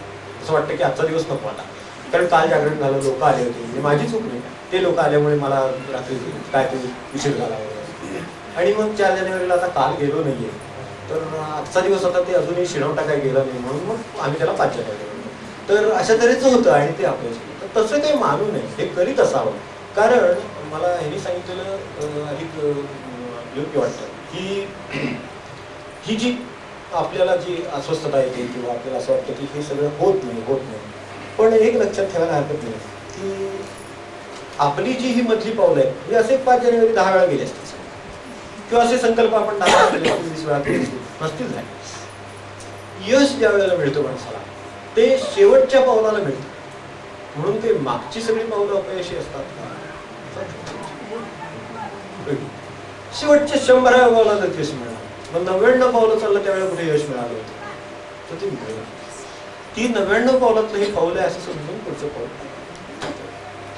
असं वाटतं की आजचा दिवस नको आता, कारण काल जागरण झालं, लोक आले होते, म्हणजे माझी चूक नाही, ते लोक आल्यामुळे मला रात्री काय ते उशीर झाला वगैरे. आणि मग 4 जानेवारीला आता काल गेलो नाहीये तर आजचा दिवस आता ते अजूनही शिणवटा काय गेला नाही म्हणून मग आम्ही त्याला 5 जानेवारी. तर अशा तऱ्हेचं होतं आणि ते आपल्याला तसं काही मानू नये, हे करीत असावं. कारण मला ह्यांनी सांगितलेलं अधिक योग्य वाटतं की ही जी आपल्याला जी अस्वस्थता येते किंवा आपल्याला असं वाटतं की हे सगळं होत नाही, पण एक लक्षात ठेवायला हरकत नाही की आपली जी ही मधली पावलं आहे म्हणजे असे 5 जानेवारी 10 वेळा गेले असतील किंवा असे संकल्प आपण 10 वेळा 20 वेळा केले नसतील झाले. यश ज्या वेळेला मिळतं माणसाला ते शेवटच्या पावलाला मिळतं, म्हणून ते मागची सगळी पावलं अपयशी असतात. शेवटच्या 100व्या पावलाला यश मिळालं, मग 99 पावलं चाललं त्यावेळेला कुठे यश मिळालं होतं तर ते मिळालं. ती 99 पावलातलं हे पावलं आहे असं समजून पुढचं पाऊल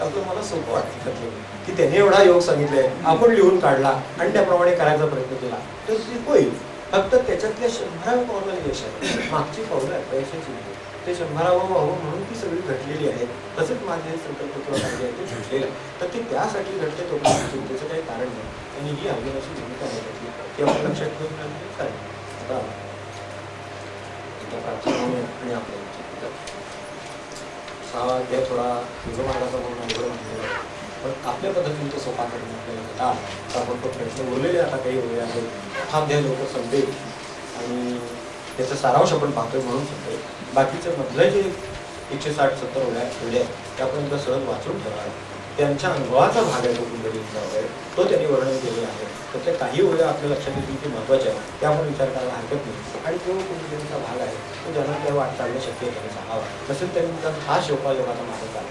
आपलं मला सोपं वाटतं की त्याने एवढा योग सांगितलाय, आपण लिहून काढला आणि त्याप्रमाणे करायचा प्रयत्न केला तर ते होईल. फक्त त्याच्यातल्या 100व्या पावलाला यश आहे, मागची पावलं अपयशाची नाही. ते 100वावं व्हावं म्हणून ती सगळी घडलेली आहेत. तसंच माझे संकल्प किंवा कार्य आहे ते घडलेलं आहे, तर ते त्यासाठी घडते तोपर्यंत चिंतेचं काही कारण नाही. आणि ही अर्जुनाची भूमिका आहे ती आपण लक्षात घेऊन काय आता प्रार्थना आणि आपल्या 6 अध्याय थोडा युगमार्गाचा म्हणून अवघड म्हटलेला, पण आपल्या पद्धतीने तो सोपा करून आपल्याला होता. तर आपण तो प्रश्न उरलेले आता काही उरले आहेत. हा अध्याय लवकर संपेल आणि त्याचा सारांश आपण पाहतोय म्हणून संपेल. बाकीचं मधलं जे 160-70 ओळ्या ते आपण एकदा सहज वाचून ठेवणार. त्यांच्या अनुभवाचा भाग आहे तो कुंडलीचा वगैरे, तो त्यांनी वर्णन केले आहे. त्यातल्या काही ओळ्या आपल्या लक्षात येतील की महत्त्वाच्या आहे, त्या आपण विचार करायला हरकत नाही. आणि तो कुंडलीचा भाग आहे तो ज्यांना त्या वाटचालला शक्य आहे त्यांनी सांगावा. तसेच त्यांनी हा शोपा योगाचा मार्ग चालला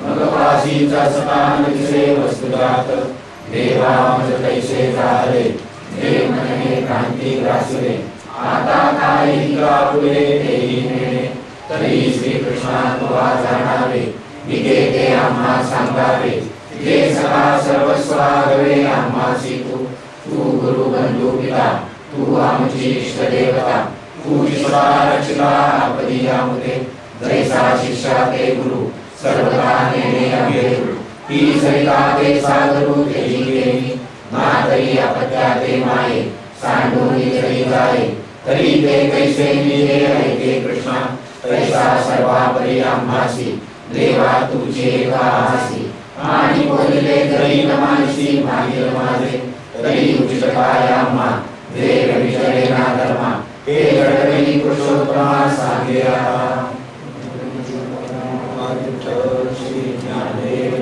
मगपाशीचा सतान दिसे वस्तुदात देवा मज तैसे झाले देव मने क्रांती ग्रासले आता काही कापुले तेही नेणे तरी श्रीकृष्णा तुवा जाणावे निगे ते आम्हा सांगावे जे सदा सर्वस्वागवे आम्हासी तू गुरु बंधू पिता तू आमची इष्ट देवता तू ईश्वरा रक्षिता आपदी यामुते जैसा शिष्या ते गुरु सर्वदा नेणे अभेरू ही सरिता ते सागरू तेजी गेली मातरी अपत्या ते माये सांडूनी जरी जाये तरी ते कैसे निरे ऐके कृष्णा तैसा सर्वापरी आम्हासी देवा तुझे एका आसी आणि बोलिले जरी न मानसी भाग्य माझे तरी उचित काय आम्हा वेग विचारे ना धर्मा हे गडकरी पुरुषोत्तमा सांगे आता श्री ज्ञानदेव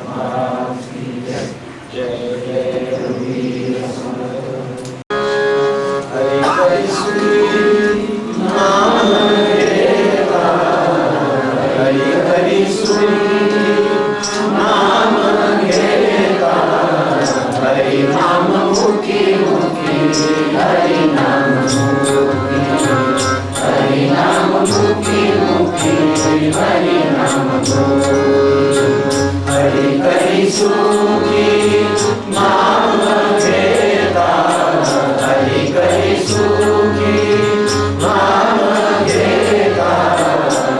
महाराज की जय जय जय रघुवीर समर्थ हरि हरि श्री नाम घेता हरि हरि श्री नाम घेता हरि नाम मुखी मुखी हरि नाम मुखी हरि नाम मुखी मुखी हरि नाम मुखी हरि हरि सुखी नाम घेता हरि हरि सुखी नाम घेता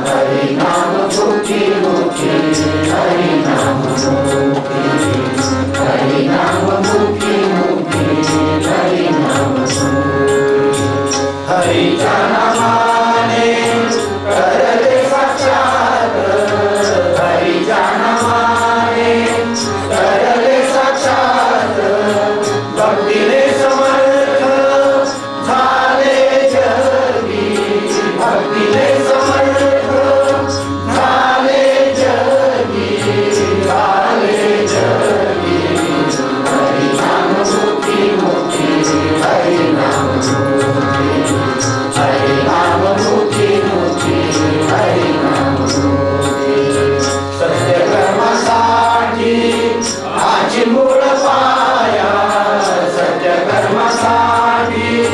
हरि नाम मुखी मुखी हरि नाम मुखी हरि नाम मुखी मुखी हरि नाम मुखी हरिच्या नामाने करले साक्षात हरिच्या नामाने करले साक्षात भक्तीने समर्थ झाले जगी भक्तीने समर्थ झाले जगी झाले जगी हरि नाम मुखी मुखी हरि नाम मुखी हरि नाम मुखी मुखी हरि नाम मुखी सत्य कर्मासाठी आजी मूळ पाया सत्य कर्मासाठी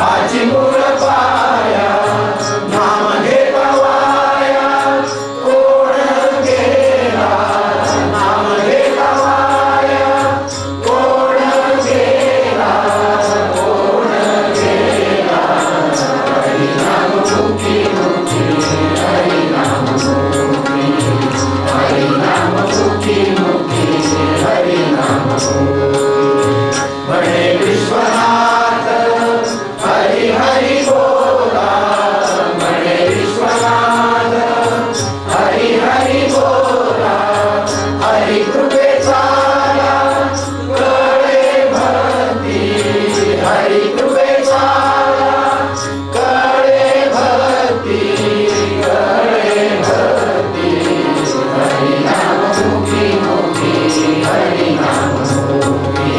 आजी मूळ पाया नाम घेता वाया कोण गेला नाम घेता वाया कोण गेला कोण गेला हरि नाम मुखी मुखी हरि नाम मुखी हरि नाम मुखी मुखी हरि नाम मुखी म्हणे विश्वनाथ हरि हरि बोला म्हणे विश्वनाथ हरि हरि बोला हरि कृपेचा कळे भक्ती हरि कृपेचा कळे भक्ती कळे भक्ती हरि नाम मुखी मुखी हरि नाम मुखी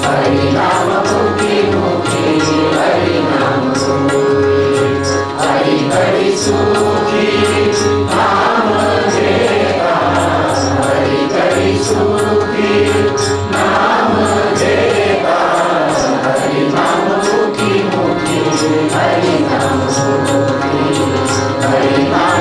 हरि नाम मुखी मुखी हरि नाम मुखी हरि हरि सुखी नाम घेता हरि हरि सुखी नाम घेता हरि नाम मुखी मुखी हरि नाम मुखी हरि नाम